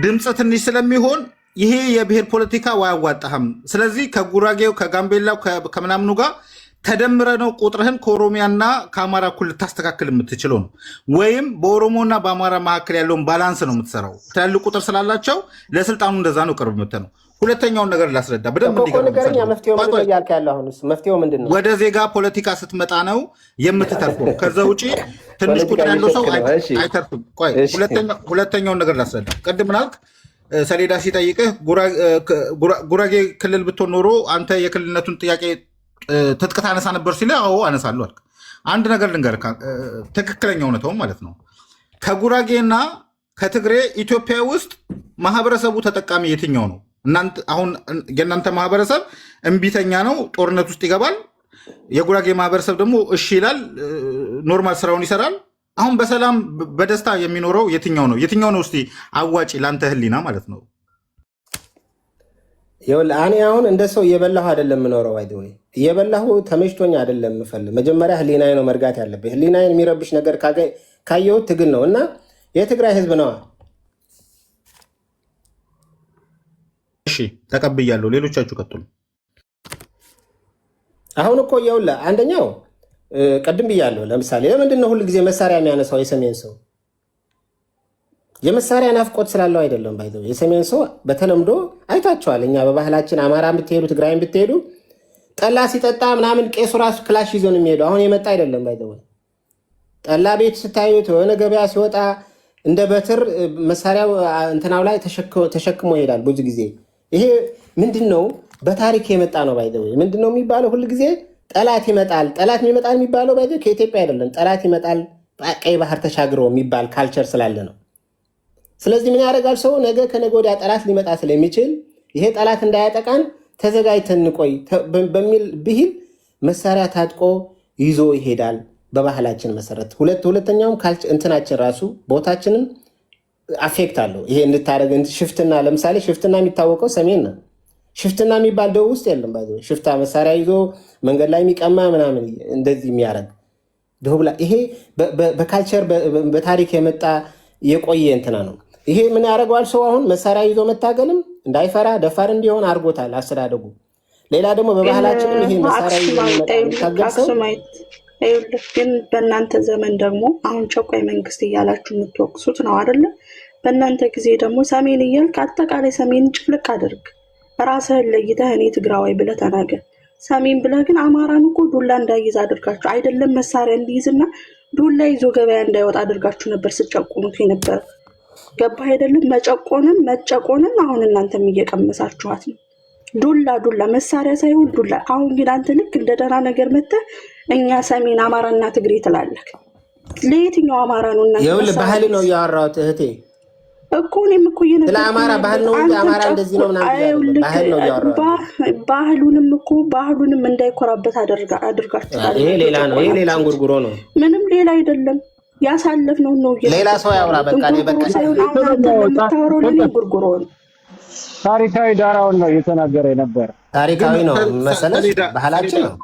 ድምፅ ትንሽ ስለሚሆን ይሄ የብሔር ፖለቲካ አያዋጣህም። ስለዚህ ከጉራጌው ከጋምቤላው ከምናምኑ ጋር ተደምረ ነው ቁጥርህን ከኦሮሚያና ከአማራ እኩል ልታስተካክል የምትችለው ነው። ወይም በኦሮሞና በአማራ መካከል ያለውን ባላንስ ነው የምትሰራው። ትላልቅ ቁጥር ስላላቸው ለስልጣኑ እንደዛ ነው ቅርብ የምትነው። ሁለተኛውን ነገር ላስረዳ በደንብ መፍትሄው ምንድን ነው? ወደ ዜጋ ፖለቲካ ስትመጣ ነው የምትተርፈው። ከዛ ውጭ ትንሽ ቁጥር ያለው ሰው አይተርፍም። ቆይ ሁለተኛውን ነገር ላስረዳ። ቅድም ምናልክ ሰሌዳ ሲጠይቅህ ጉራጌ ክልል ብትሆን ኖሮ አንተ የክልልነቱን ጥያቄ ትጥቅ ታነሳ ነበር ሲል፣ አዎ አነሳለሁ አልክ። አንድ ነገር ልንገርህ፣ ትክክለኛ እውነታውን ማለት ነው። ከጉራጌና ከትግሬ ኢትዮጵያ ውስጥ ማህበረሰቡ ተጠቃሚ የትኛው ነው? አሁን የእናንተ ማህበረሰብ እምቢተኛ ነው፣ ጦርነት ውስጥ ይገባል። የጉራጌ ማህበረሰብ ደግሞ እሺ ይላል፣ ኖርማል ስራውን ይሰራል። አሁን በሰላም በደስታ የሚኖረው የትኛው ነው? የትኛው ነው እስቲ አዋጪ ለአንተ ህሊና ማለት ነው? እኔ አሁን እንደ ሰው እየበላሁ አይደለም የምኖረው። ወይ እየበላሁ ተመችቶኝ አይደለም የምፈልግ። መጀመሪያ ህሊናዬ ነው መርጋት ያለብኝ። ህሊናዬን የሚረብሽ ነገር ካየሁት ትግል ነው እና የትግራይ ህዝብ ነዋ። እሺ ተቀብያለሁ። ሌሎቻችሁ ቀጥሉ። አሁን እኮ ይኸውልህ አንደኛው ቅድም ብያለሁ። ለምሳሌ ለምንድን ነው ሁል ጊዜ መሳሪያ የሚያነሳው የሰሜን ሰው? የመሳሪያ ናፍቆት ስላለው አይደለም። ባይዘው የሰሜን ሰው በተለምዶ አይታቸዋል። እኛ በባህላችን አማራ ብትሄዱ ትግራይም ብትሄዱ ጠላ ሲጠጣ ምናምን ቄሱ ራሱ ክላሽ ይዞ ነው የሚሄዱ። አሁን የመጣ አይደለም። ባይዘው ጠላ ቤት ስታዩት የሆነ ገበያ ሲወጣ እንደ በትር መሳሪያው እንትናው ላይ ተሸክሞ ይሄዳል ብዙ ጊዜ። ይሄ ምንድነው? በታሪክ የመጣ ነው። ባይዘው ምንድነው የሚባለው? ሁል ጊዜ ጠላት ይመጣል። ጠላት ይመጣል የሚባለው ባይዘው ከኢትዮጵያ አይደለም። ጠላት ይመጣል ቀይ ባህር ተሻግሮ የሚባል ካልቸር ስላለ ነው። ስለዚህ ምን ያደርጋል ሰው? ነገ ከነገ ወዲያ ጠላት ሊመጣ ስለሚችል ይሄ ጠላት እንዳያጠቃን ተዘጋጅተን እንቆይ በሚል ብሂል መሳሪያ ታጥቆ ይዞ ይሄዳል። በባህላችን መሰረት ሁለተኛውም እንትናችን ራሱ ቦታችንም አፌክት አለው። ይሄ እንድታደርግ ሽፍትና፣ ለምሳሌ ሽፍትና የሚታወቀው ሰሜን ነው። ሽፍትና የሚባል ደቡብ ውስጥ የለም። ሽፍታ መሳሪያ ይዞ መንገድ ላይ የሚቀማ ምናምን እንደዚህ የሚያደርግ ደቡብ ላይ ይሄ በካልቸር በታሪክ የመጣ የቆየ እንትና ነው። ይሄ ምን ያደርገዋል ሰው አሁን መሳሪያ ይዞ መታገልም እንዳይፈራ ደፋር እንዲሆን አድርጎታል አስተዳደጉ። ሌላ ደግሞ በባህላችንም ይሄ መሳሪያ ይዞ መታገል ሰው ግን በእናንተ ዘመን ደግሞ አሁን ጨቋይ መንግስት እያላችሁ የምትወቅሱት ነው አይደለ? በእናንተ ጊዜ ደግሞ ሰሜን እያልክ አጠቃላይ ሰሜን ጭፍልቅ አድርግ። ራስህን ለይተህ እኔ ትግራዋይ ብለህ ተናገር። ሰሜን ብለህ ግን አማራን እኮ ዱላ እንዳይዝ አድርጋችሁ አይደለም መሳሪያ እንዲይዝና ዱላ ይዞ ገበያ እንዳይወጣ አድርጋችሁ ነበር ስጨቁኑት የነበረ። ገባህ አይደለም? መጨቆንም አሁን እናንተም እየቀመሳችኋት ነው። ዱላ መሳሪያ ሳይሆን ዱላ። አሁን ግን አንተ ልክ እንደ ደህና ነገር መተህ እኛ ሰሜን አማራና ትግሬ ትላለህ። ለየትኛው አማራ ነው እናንተ? ይኸውልህ ባህል ነው እያወራሁት እህቴ። እኮ እኔም እኮ እየነገርኩህ ስለ አማራ ባህል ነው እንጂ አማራ እንደዚህ ነው ምናምን አይደለም። ባህል ነው ያወራው። ባህሉንም እንዳይኮራበት አድርጋችኋል። ይሄ ሌላ ነው። ይሄ ሌላ እንጉርጉሮ ነው። ምንም ሌላ አይደለም። ያሳለፍነው ነው። ሌላ ሰው ያወራ። በቃ እኔ በቃ የምታወራው ለኔ እንጉርጉሮ ነው። ታሪካዊ ዳራውን ነው እየተናገረ ነበር። ታሪካዊ ነው መሰለሽ፣ ባህላችን ነው።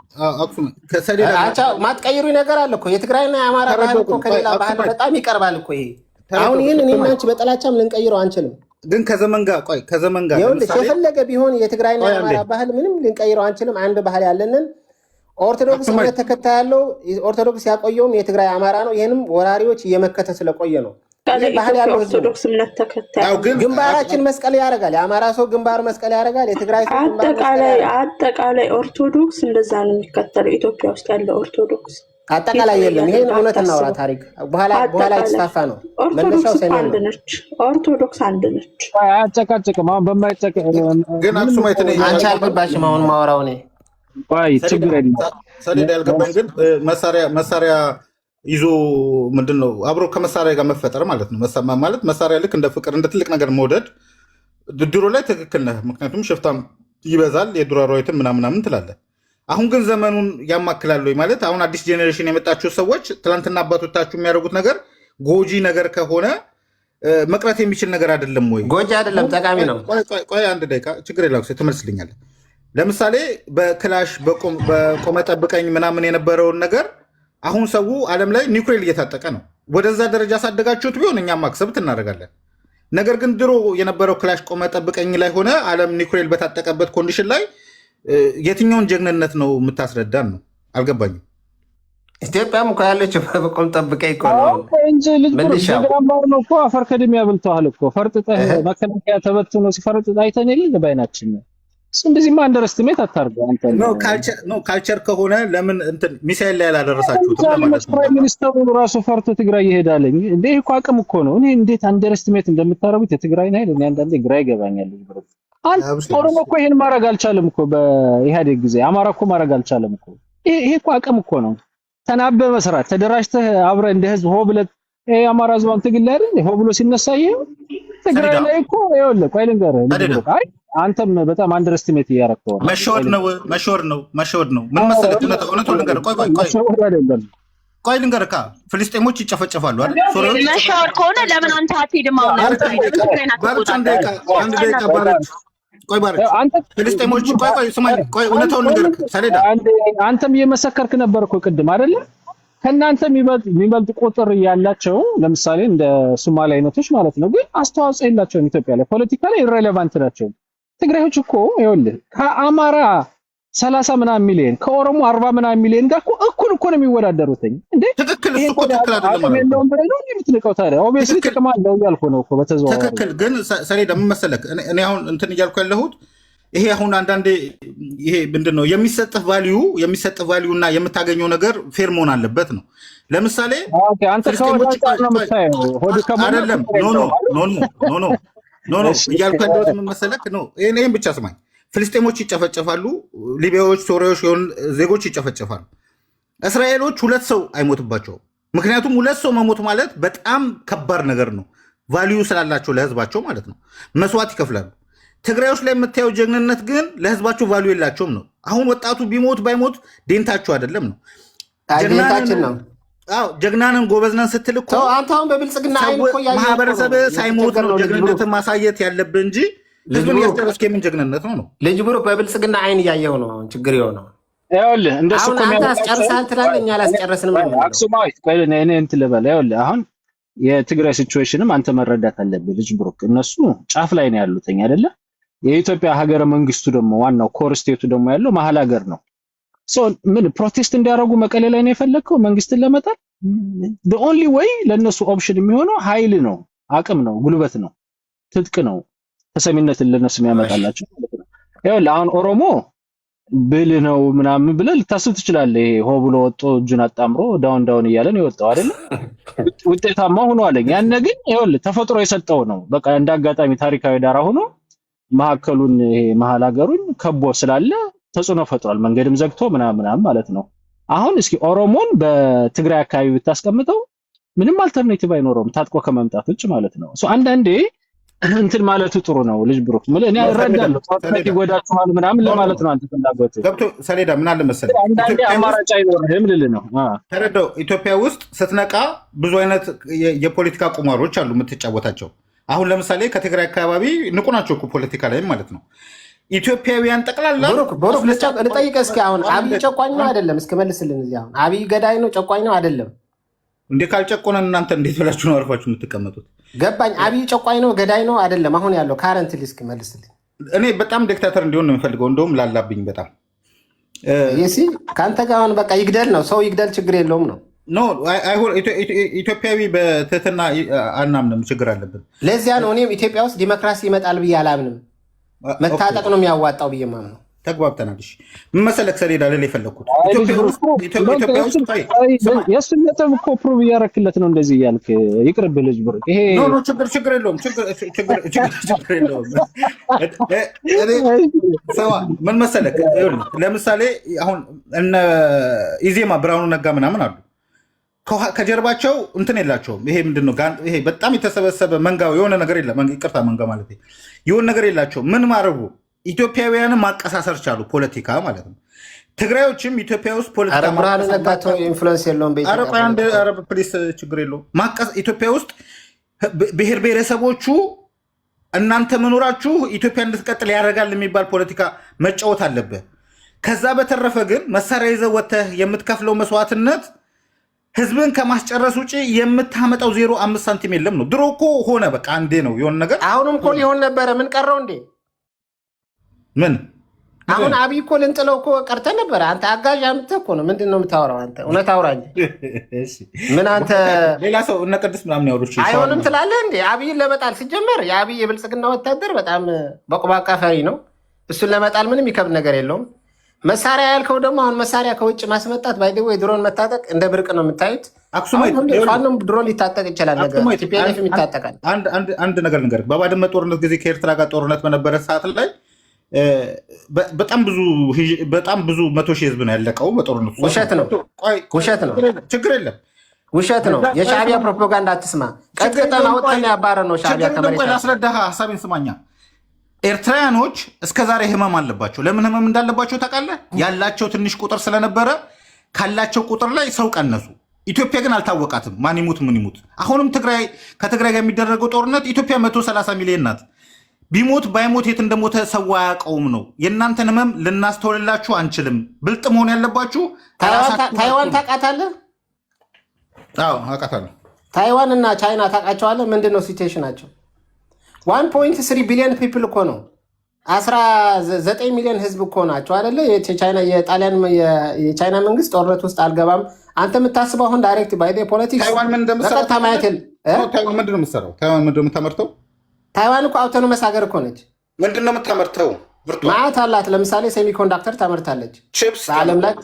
አቻ ማትቀይሩ ነገር አለ እኮ የትግራይና የአማራ ባህል እኮ ከሌላ ባህል በጣም ይቀርባል እኮ ይሄ። አሁን ይሄን እኔና አንቺ በጥላቻም ልንቀይረው አንችልም። ግን ከዘመን ጋር ይኸውልሽ የፈለገ ቢሆን የትግራይና የአማራ ባህል ምንም ልንቀይረው አንችልም። አንድ ባህል ያለንን ኦርቶዶክስ እምነት ተከታይ ያለው ኦርቶዶክስ ያቆየውም የትግራይ አማራ ነው። ይሄንም ወራሪዎች እየመከተ ስለቆየ ነው። ባህል ያለው ኦርቶዶክስ እምነት ተከታይ ግንባራችን መስቀል ያደርጋል። የአማራ ሰው ግንባር መስቀል ያደርጋል። የትግራይ ሰው አጠቃላይ ኦርቶዶክስ እንደዛ ነው የሚከተለው። ኢትዮጵያ ውስጥ ያለው ኦርቶዶክስ አጠቃላይ የለም። ይሄን እውነት እናውራ። ታሪክ በኋላ የተስፋፋ ነው። መነሻው ሰኔ ነው። ኦርቶዶክስ አንድ ነች። አያጨቃጭቅም። አሁን በማይጨቅ ግን አክሱማይት ነኝ አንቺ አልገባሽም። አሁን ማወራው እኔ ችግር የለም። ሰሌዳ ያልገባኝ ግን መሳሪያ ይዞ ምንድነው አብሮ ከመሳሪያ ጋር መፈጠር ማለት ነው። ማለት መሳሪያ ልክ እንደ ፍቅር እንደ ትልቅ ነገር መውደድ ድሮ ላይ ትክክል ነህ። ምክንያቱም ሽፍታም ይበዛል የዱር አራዊትም ምናምን ትላለህ። አሁን ግን ዘመኑን ያማክላሉ ማለት አሁን አዲስ ጄኔሬሽን የመጣችሁ ሰዎች ትላንትና አባቶቻችሁ የሚያደርጉት ነገር ጎጂ ነገር ከሆነ መቅረት የሚችል ነገር አይደለም ወይ? ጎጂ አይደለም፣ ጠቃሚ ነው። ቆይ አንድ ደቂቃ ችግር የለም ትመልስልኛለህ። ለምሳሌ በክላሽ በቆመ ጠብቀኝ ምናምን የነበረውን ነገር አሁን ሰው ዓለም ላይ ኒውክሌር እየታጠቀ ነው። ወደዛ ደረጃ ሳደጋችሁት ቢሆን እኛም አክሰብት እናደርጋለን። ነገር ግን ድሮ የነበረው ክላሽ ቆመ ጠብቀኝ ላይ ሆነ ዓለም ኒውክሌር በታጠቀበት ኮንዲሽን ላይ የትኛውን ጀግንነት ነው የምታስረዳን ነው? አልገባኝም። ኢትዮጵያም እኮ ያለችው በቆም ጠብቀኝ እኮ ነው እንጂ ልጅ ነው እኮ አፈር ከድሜ ያብልተዋል እኮ ፈርጥጠህ መከላከያ ተበትኖ ሲፈርጥጥ አይተን የለ ባይናችን ነው። እንደዚህማ አንደርስቲሜት አታርገው አንተ ነው። ካልቸር ከሆነ ለምን እንትን ሚሳኤል ላይ ያላደረሳችሁትም ለማለት ነው። ፕራይም ሚኒስተሩ ራሱ ፈርቶ ትግራይ ይሄዳልኝ እንዴ? እኮ አቅም እኮ ነው። እኔ እንዴት አንደርስቲሜት እንደምታረጉት የትግራይን ኃይል እኔ አንዳንዴ ግራ ይገባኛል። ኦሮሞ እኮ ይሄን ማድረግ አልቻለም እኮ በኢህአዴግ ጊዜ። አማራ እኮ ማድረግ አልቻለም እኮ። ይሄ እኮ አቅም እኮ ነው። ተናበህ መስራት፣ ተደራጅተህ አብረህ እንደ ህዝብ ሆ ብለህ አማራ ህዝባን ትግል ላይ አይደል ሆ ብሎ ሲነሳ ይሄ ትግራይ ላይ እኮ ይኸውልህ፣ ቆይ ልንገርህ። አይ አንተም በጣም አንደርስቲሜት እያደረግኸው ነው። መሸወድ ነው። ምን መሰለህ እውነቱን ልንገርህ። ቆይ ልንገርህ፣ ፍልስጤሞች ይጨፈጨፋሉ አይደል? መሸወድ ከሆነ ለምን አንተ አትሄድም? አሁን ፍልስጤሞች እውነታውን ልንገርህ። ሰሌዳ አንተም እየመሰከርክ ነበር እኮ ቅድም አይደለ? ከእናንተ የሚበልጥ ቁጥር ያላቸው ለምሳሌ እንደ ሶማሌ አይነቶች ማለት ነው፣ ግን አስተዋጽኦ የላቸውም ኢትዮጵያ ላይ ፖለቲካ ላይ ኢሬሌቫንት ናቸው። ትግራዮች እኮ ይኸውልህ ከአማራ 30 ምናምን ሚሊዮን ከኦሮሞ 40 ምናምን ሚሊዮን ጋር እኩል እኮ ነው የሚወዳደሩት እንዴ? ትክክል። እሱ እኮ ትክክል አይደለም ማለት ነው። ነው የምትልቀው ታዲያ ኦብቪየስሊ ጥቅም አለው እያልኩ ነው እኮ በተዘዋዋሪ። ትክክል። ግን ሰሌዳ ምን መሰለህ እኔ አሁን እንትን እያልኩ ያለሁት ይሄ አሁን አንዳንዴ ይሄ ምንድነው የሚሰጥህ ቫልዩ እና የምታገኘው ነገር ፌር መሆን አለበት ነው። ለምሳሌ አንተ ከወዳጅ ነው የምታየው ሆድ ከሞላ አይደለም። ኖ እያልኩ ያለሁት ምን መሰለህ ነው። ይሄን ብቻ ስማኝ። ፍልስጤሞች ይጨፈጨፋሉ፣ ሊቢያዎች፣ ሶሪያዎች የሆኑ ዜጎች ይጨፈጨፋሉ። እስራኤሎች 2 ሰው አይሞትባቸውም። ምክንያቱም 2 ሰው መሞት ማለት በጣም ከባድ ነገር ነው። ቫልዩ ስላላቸው ለህዝባቸው ማለት ነው። መስዋዕት ይከፍላሉ። ትግራዮች ላይ የምታየው ጀግንነት ግን ለህዝባቸው ቫልዩ የላቸውም ነው። አሁን ወጣቱ ቢሞት ባይሞት ዴንታቸው አይደለም ነው። ጀግናችን ነው። አዎ ጀግናንን ጎበዝነን ስትል እኮ አንተ አሁን በብልጽግና አይን እኮ ማህበረሰብ ሳይሞት ነው ጀግንነትን ማሳየት ያለብህ እንጂ ህዝብን ያስጨረስክ የምን ጀግንነት ነው? ልጅ ብሩክ በብልጽግና አይን እያየው ነው ችግር የሆነው። ይኸውልህ እንደሱ እኮ አንተ አስጨርሰሃል ትላለህ፣ እኛ አላስጨረስንም ነው። አክሱማዊት ቆይ እኔ እንትን ልበል። ይኸውልህ አሁን የትግራይ ሲቹዌሽንም አንተ መረዳት አለብህ ልጅ ብሩክ። እነሱ ጫፍ ላይ ነው ያሉት አይደለ? የኢትዮጵያ ሀገረ መንግስቱ ደግሞ ዋናው ኮር ስቴቱ ደግሞ ያለው መሀል ሀገር ነው። ምን ፕሮቴስት እንዲያደርጉ መቀሌ ላይ ነው የፈለግከው መንግስትን ለመጣል? the only way ለነሱ ኦፕሽን የሚሆነው ኃይል ነው፣ አቅም ነው፣ ጉልበት ነው፣ ትጥቅ ነው፣ ተሰሚነትን ለነሱ የሚያመጣላቸው ማለት ነው። ይኸውልህ አሁን ኦሮሞ ብልህ ነው ምናምን ብለህ ልታስብ ትችላለህ። ይሄ ሆ ብሎ ወጦ እጁን አጣምሮ ዳውን እያለ ነው የወጣው አይደለ? ውጤታማ ሆኖ አለኝ። ያን ግን ይኸውልህ ተፈጥሮ የሰጠው ነው። በቃ እንዳጋጣሚ ታሪካዊ ዳራ ሆኖ ማዕከሉን ይሄ መሀል ሀገሩን ከቦ ስላለ ተጽዕኖ ፈጥሯል። መንገድም ዘግቶ ምናምን ማለት ነው። አሁን እስኪ ኦሮሞን በትግራይ አካባቢ ብታስቀምጠው ምንም አልተርኔቲቭ አይኖረውም ታጥቆ ከመምጣት ውጭ ማለት ነው። አንዳንዴ እንትን ማለቱ ጥሩ ነው። ልጅ ብሩክ እኔ እረዳለሁ ጦርነት ይጎዳችኋል ምናምን ለማለት ነው አንተ ፍላጎት ገብቶ ሰሌዳ ምን አለ መሰለህ አንዳንዴ አማራጭ አይኖርህም ልልህ ነው። ተረዳው። ኢትዮጵያ ውስጥ ስትነቃ ብዙ አይነት የፖለቲካ ቁማሮች አሉ የምትጫወታቸው። አሁን ለምሳሌ ከትግራይ አካባቢ ንቁ ናቸው እኮ ፖለቲካ ላይም ማለት ነው። ኢትዮጵያውያን ጠቅላላ ብሩክ ልጠይቅህ እስኪ አሁን አብይ ጨቋኝ ነው አይደለም? እስኪ መልስልን። እዚህ አሁን አብይ ገዳይ ነው ጨቋኝ ነው አይደለም? እንዴ ካልጨቆነን እናንተ እንዴት ብላችሁ ነው አርፋችሁ የምትቀመጡት? ገባኝ። አብይ ጨቋኝ ነው ገዳይ ነው አይደለም? አሁን ያለው ካረንት ሊስክ መልስልኝ። እኔ በጣም ዲክታተር እንዲሆን ነው የምፈልገው። እንደውም ላላብኝ በጣም ይሲ ከአንተ ጋር አሁን በቃ ይግደል ነው ሰው ይግደል ችግር የለውም ነው። ኖ ኢትዮጵያዊ በትህትና አናምንም፣ ችግር አለብን። ለዚያ ነው እኔም ኢትዮጵያ ውስጥ ዲሞክራሲ ይመጣል ብዬ አላምንም። መታጠቅ ነው የሚያዋጣው ብዬ ማምነው። ተግባብተናል። እሺ ምን መሰለህ ሰሌዳ ልል የፈለግኩት የእሱን ነጥብ እኮ ፕሩቭ እያረክለት ነው እንደዚህ እያልክ ይቅርብህ ልጅ ብሩክ። ይሄ ችግር የለውም ችግር የለውም። ሰዋ ምን መሰለህ ለምሳሌ አሁን እነ ኢዜማ ብርሃኑ ነጋ ምናምን አሉ ከጀርባቸው እንትን የላቸውም። ይሄ ምንድን ነው ይሄ በጣም የተሰበሰበ መንጋ የሆነ ነገር የለም። ይቅርታ መንጋ ማለት የሆነ ነገር የላቸውም። ምን ማድረጉ ኢትዮጵያውያንን ማቀሳሰር ቻሉ። ፖለቲካ ማለት ነው። ትግራዮችም ኢትዮጵያ ውስጥ ፖለቲካ ብርሃኑ ነጋ ኢንፍሉዌንስ የለውም። ፕሊስ ችግር የለውም። ኢትዮጵያ ውስጥ ብሔር ብሔረሰቦቹ እናንተ መኖራችሁ ኢትዮጵያ እንድትቀጥል ያደርጋል የሚባል ፖለቲካ መጫወት አለብህ። ከዛ በተረፈ ግን መሳሪያ ይዘህ ወጥተህ የምትከፍለው መስዋዕትነት ህዝብን ከማስጨረስ ውጭ የምታመጣው 0.5 ሳንቲም የለም ነው። ድሮ እኮ ሆነ በቃ አንዴ ነው የሆነ ነገር። አሁንም እኮ ሊሆን ነበረ። ምን ቀረው እንዴ? ምን አሁን አብይ እኮ ልንጥለው እኮ ቀርተን ነበረ። አንተ አጋዥ አምጥተህ እኮ ነው። ምንድን ነው የምታወራው አንተ? እውነት አውራ እንጂ ምን አንተ ሌላ ሰው እነ ቅድስ ምናምን ያወሩሽ አይሆንም ትላለህ እንዴ? አብይን ለመጣል ሲጀመር የአብይ የብልጽግና ወታደር በጣም በቁባቃ ፈሪ ነው። እሱን ለመጣል ምንም ይከብድ ነገር የለውም። መሳሪያ ያልከው ደግሞ አሁን መሳሪያ ከውጭ ማስመጣት ባይደው ድሮን መታጠቅ እንደ ብርቅ ነው የምታዩት። ፋኖም ድሮን ሊታጠቅ ይችላል። ነገር ቲፒኤልኤፍም ይታጠቃል። አንድ ነገር ልንገርህ። በባድመ ጦርነት ጊዜ ከኤርትራ ጋር ጦርነት በነበረ ሰዓት ላይ በጣም ብዙ 100,000 ህዝብ ነው ያለቀው በጦርነቱ። ውሸት ነው ችግር የለም ውሸት ነው። የሻዕቢያ ፕሮፓጋንዳ አትስማ። ቀጥቅጠን አውጥተን ያባረን ነው ሻዕቢያ ከመሬት። ላስረዳህ ሀሳቤን ስማኛ። ኤርትራውያኖች እስከዛሬ ህመም አለባቸው። ለምን ህመም እንዳለባቸው ታውቃለህ? ያላቸው ትንሽ ቁጥር ስለነበረ ካላቸው ቁጥር ላይ ሰው ቀነሱ። ኢትዮጵያ ግን አልታወቃትም። ማን ይሙት ምን ይሙት። አሁንም ከትግራይ ጋር የሚደረገው ጦርነት ኢትዮጵያ 130 ሚሊዮን ናት። ቢሞት ባይሞት የት እንደሞተ ሰው አያውቀውም ነው። የእናንተን ህመም ልናስተውልላችሁ አንችልም። ብልጥ መሆን ያለባችሁ ታይዋን ታውቃታለህ? አዎ አውቃታለሁ። ታይዋን እና ቻይና ታውቃቸዋለህ? ምንድን ነው ሲቹዌሽናቸው? 1.3 ቢሊዮን ፒፕል እኮ ነው። 19 ሚሊዮን ህዝብ እኮ ናቸው አይደለ? የቻይና መንግስት ጦርነት ውስጥ አልገባም። አንተ የምታስበው አሁን ዳይሬክት ባይ ፖለቲክስ ታይዋን ምን እንደምትሰራው ታይዋን ምንድን ነው የምትሰራው? ታይዋን ምንድን ነው የምታመርተው? ታይዋን እኮ አውቶኖመስ ሀገር እኮ ነች። ምንድን ነው የምታመርተው? ማዕት አላት። ለምሳሌ ሴሚኮንዳክተር ታመርታለች። በዓለም ላይ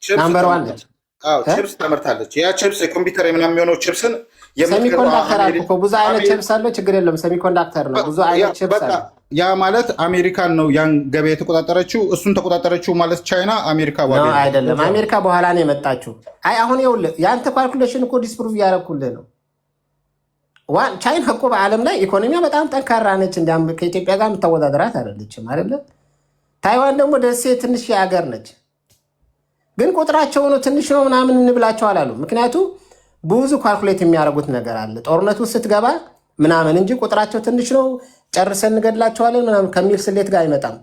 ናምበር ዋን ነች። ቺፕስ ታመርታለች። ያ ቺፕስ የኮምፒውተር ምናምን የሚሆነው ቺፕስን ሴሚኮንዳክተር አልኩ እኮ ብዙ አይነት ቺፕስ አለ። ችግር የለም ሴሚኮንዳክተር ነው። ብዙ አይነት ቺፕስ አለ። ያ ማለት አሜሪካን ነው ያን ገበያ የተቆጣጠረችው። እሱን ተቆጣጠረችው ማለት ቻይና አሜሪካ ነው አይደለም። አሜሪካ በኋላ ነው የመጣችው። አይ አሁን ይኸውልህ የአንተ ካልኩሌሽን እኮ ዲስፕሩቭ እያደረኩልህ ነው። ቻይና እኮ በዓለም ላይ ኢኮኖሚያ በጣም ጠንካራ ነች። እንዲያውም ከኢትዮጵያ ጋር የምታወዳደራት አይደለችም አይደለም። ታይዋን ደግሞ ደሴ ትንሽ ሀገር ነች። ግን ቁጥራቸው ነው ትንሽ ነው ምናምን እንብላቸው አላሉ። ምክንያቱም ብዙ ካልኩሌት የሚያደርጉት ነገር አለ ጦርነቱ ስትገባ ምናምን እንጂ ቁጥራቸው ትንሽ ነው ጨርሰን እንገድላቸዋለን ምናምን ከሚል ስሌት ጋር አይመጣም።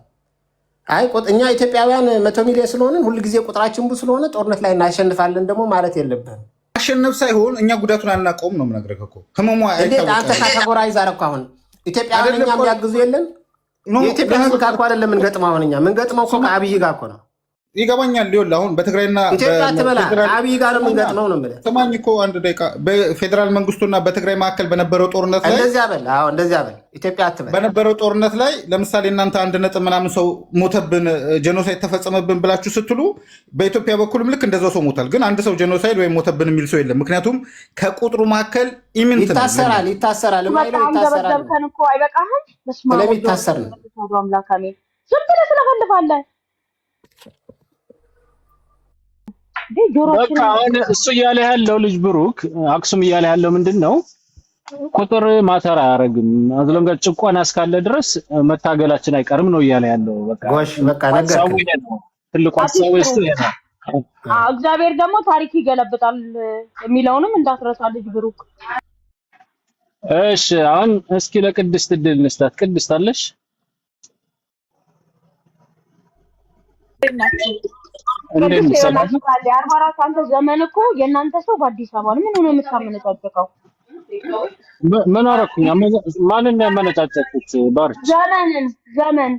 አይ እኛ ኢትዮጵያውያን 100 ሚሊዮን ስለሆንን ሁልጊዜ ቁጥራችን ብዙ ስለሆነ ጦርነት ላይ እናሸንፋለን ደግሞ ማለት የለብንም። አሸነፍ ሳይሆን እኛ ጉዳቱን አናውቀውም ነው የምነግርህ እኮ ህመሙ አይታወቅም። አንተ ካተጎራይዝ አደረኩ። አሁን ኢትዮጵያውያን እኛ የሚያግዙ የለን። የኢትዮጵያ ህዝብ ጋር እኮ አይደለም የምንገጥመው። አሁን እኛ የምንገጥመው እኮ ከአብይ ጋር እኮ ነው። ይገባኛል። ሊሆን አሁን በትግራይና ኢትዮጵያ ትበላ አብይ ጋር የምንገጥመው ነው የምልህ። ስማኝ እኮ አንድ ደቂቃ። በፌዴራል መንግስቱና በትግራይ መካከል በነበረው ጦርነት ላይ እንደዚያ በል። አዎ እንደዚያ በል። ኢትዮጵያ አትበል። በነበረው ጦርነት ላይ ለምሳሌ እናንተ 1 ምናምን ሰው ሞተብን፣ ጄኖሳይድ ተፈጸመብን ብላችሁ ስትሉ በኢትዮጵያ በኩልም ልክ እንደዛው ሰው ሞታል። ግን አንድ ሰው ጄኖሳይድ ወይም ሞተብን የሚል ሰው የለም። ምክንያቱም ከቁጥሩ መካከል ኢሚንት ይታሰራል። ማይለው ይታሰራል እኮ አይበቃህም። ስለሚታሰር ነው። አምላካኔ ዝም ብለህ ስለፈልፋለህ። በቃ አሁን እሱ እያለ ያለው ልጅ ብሩክ አክሱም እያለ ያለው ምንድነው? ቁጥር ማተር አያረግም። አዝሎም ጋር ጭቆና እስካለ ድረስ መታገላችን አይቀርም ነው እያለ ያለው። በቃ ጎሽ በቃ ነገርክ። ትልቁ ሐሳቡ እሱ ነው። እግዚአብሔር ደግሞ ታሪክ ይገለብጣል የሚለውንም እንዳትረሳ ልጅ ብሩክ። እሺ አሁን እስኪ ለቅድስት እድል እንስጣት። ቅድስት አለሽ? ቅድስት ይሆናል። 44 አንተ ዘመን እኮ የእናንተ ሰው በአዲስ አበባ ነው። ምን ሆነ የምታመነጫጨቀው? ምን አደረኩኝ? ማንን ነው ያመነጫጨኩት? ባርች ዘመን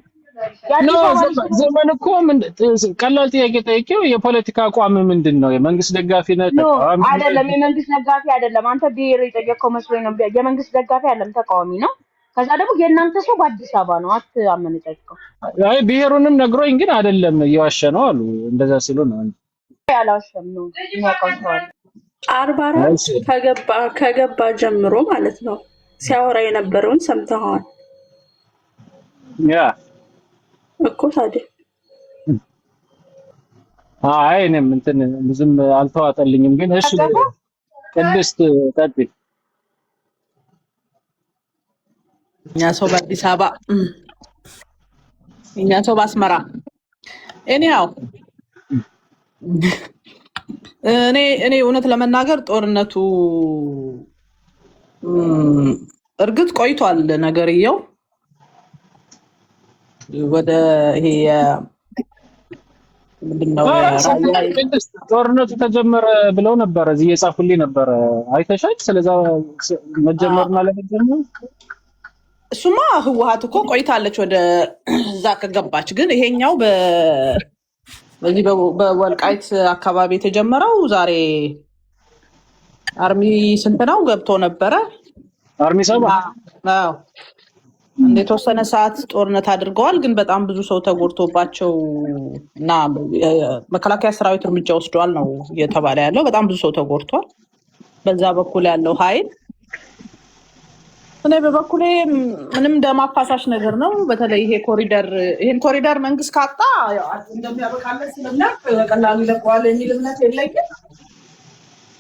ዘመን እኮ ቀላል ጥያቄ ጠይቄው የፖለቲካ አቋም ምንድን ነው? የመንግስት ደጋፊ ነህ? ተቃዋሚ አይደለም። የመንግስት ደጋፊ አይደለም። አንተ ብሔር የጠየቀው መስሎኝ ነው። የመንግስት ደጋፊ አይደለም፣ ተቃዋሚ ነው። ከዛ ደግሞ የእናንተ ሰው በአዲስ አበባ ነው። አትአመነጫጭቀው። አይ ብሔሩንም ነግሮኝ ግን አይደለም እየዋሸ ነው አሉ። እንደዛ ሲሉ ነው ያላዋሸም ነው የሚያውቀው ሰው አለ። 44 ከገባ ጀምሮ ማለት ነው ሲያወራ የነበረውን ሰምተዋል ያ እኮ ታዲያ። አይ እኔም እንትን ብዙም አልተዋጠልኝም። ግን እሺ ቅድስት ቀጥይ። እኛ ሰው በአዲስ አበባ፣ እኛ ሰው በአስመራ። እኔው እኔ እውነት ለመናገር ጦርነቱ እርግጥ ቆይቷል ነገርየው ወደ ይሄ ምንድነው ጦርነቱ ተጀመረ ብለው ነበር እዚህ የጻፉልኝ ነበር። አይተሻል? ስለዛ መጀመርና ለመጀመር እሱማ ህወሓት እኮ ቆይታለች ወደ እዛ ከገባች። ግን ይሄኛው በዚህ በወልቃይት አካባቢ የተጀመረው ዛሬ አርሚ ስንት ነው ገብቶ ነበረ? አርሚ 7 አዎ የተወሰነ ሰዓት ጦርነት አድርገዋል። ግን በጣም ብዙ ሰው ተጎድቶባቸው እና መከላከያ ሰራዊት እርምጃ ወስደዋል ነው እየተባለ ያለው። በጣም ብዙ ሰው ተጎድቷል በዛ በኩል ያለው ኃይል። እኔ በበኩሌ ምንም ደም አፋሳሽ ነገር ነው። በተለይ ይሄን ኮሪደር መንግስት ካጣ እንደሚያበቃለት ስለሚያውቅ በቀላሉ ይለቀዋል የሚል እምነት የለኝም።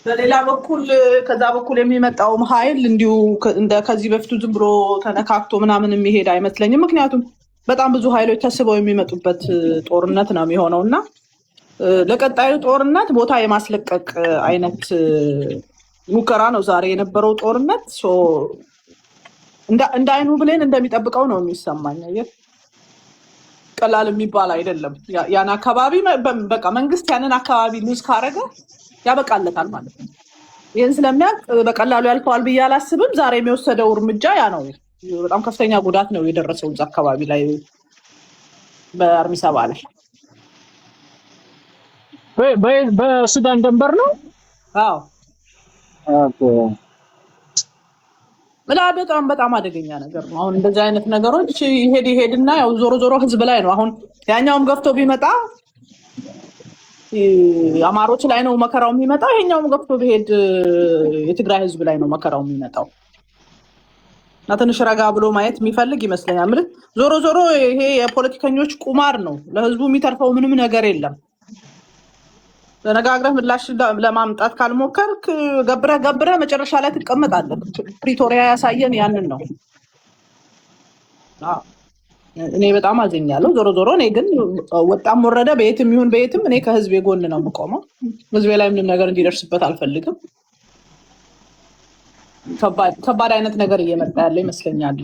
በሌላ በኩል ከዛ በኩል የሚመጣውም ኃይል እንዲሁ ከዚህ በፊቱ ዝም ብሎ ተነካክቶ ምናምን የሚሄድ አይመስለኝም። ምክንያቱም በጣም ብዙ ኃይሎች ተስበው የሚመጡበት ጦርነት ነው የሚሆነው እና ለቀጣዩ ጦርነት ቦታ የማስለቀቅ አይነት ሙከራ ነው ዛሬ የነበረው ጦርነት። እንደ አይኑ ብሌን እንደሚጠብቀው ነው የሚሰማኝ። ቀላል የሚባል አይደለም። ያን አካባቢ በቃ መንግስት ያንን አካባቢ ሉዝ ካረገ ያበቃለታል ማለት ነው። ይህን ስለሚያውቅ በቀላሉ ያልፈዋል ብዬ አላስብም። ዛሬ የሚወሰደው እርምጃ ያ ነው። በጣም ከፍተኛ ጉዳት ነው የደረሰው እዛ አካባቢ ላይ በአርሚ 7 ላይ። በሱዳን ድንበር ነው። አዎ በጣም አደገኛ ነገር ነው። አሁን እንደዚህ አይነት ነገሮች ይሄድና ያው ዞሮ ህዝብ ላይ ነው። አሁን ያኛውም ገፍቶ ቢመጣ አማሮች ላይ ነው መከራው የሚመጣው። ይሄኛውም ገፍቶ ቢሄድ የትግራይ ህዝብ ላይ ነው መከራው የሚመጣው። እና ትንሽ ረጋ ብሎ ማየት የሚፈልግ ይመስለኛል። ማለት ዞሮ ይሄ የፖለቲከኞች ቁማር ነው። ለህዝቡ የሚተርፈው ምንም ነገር የለም። ተነጋግረህ ምላሽ ለማምጣት ካልሞከርክ ገብረህ መጨረሻ ላይ ትቀመጣለህ። ፕሪቶሪያ ያሳየን ያንን ነው። እኔ በጣም አዘኛለሁ። ዞሮ እኔ ግን ወጣም ወረደ በየትም ይሁን በየትም እኔ ከህዝቤ ጎን ነው የምቆመው። ህዝቤ ላይ ምንም ነገር እንዲደርስበት አልፈልግም። ከባድ አይነት ነገር እየመጣ ያለ ይመስለኛል።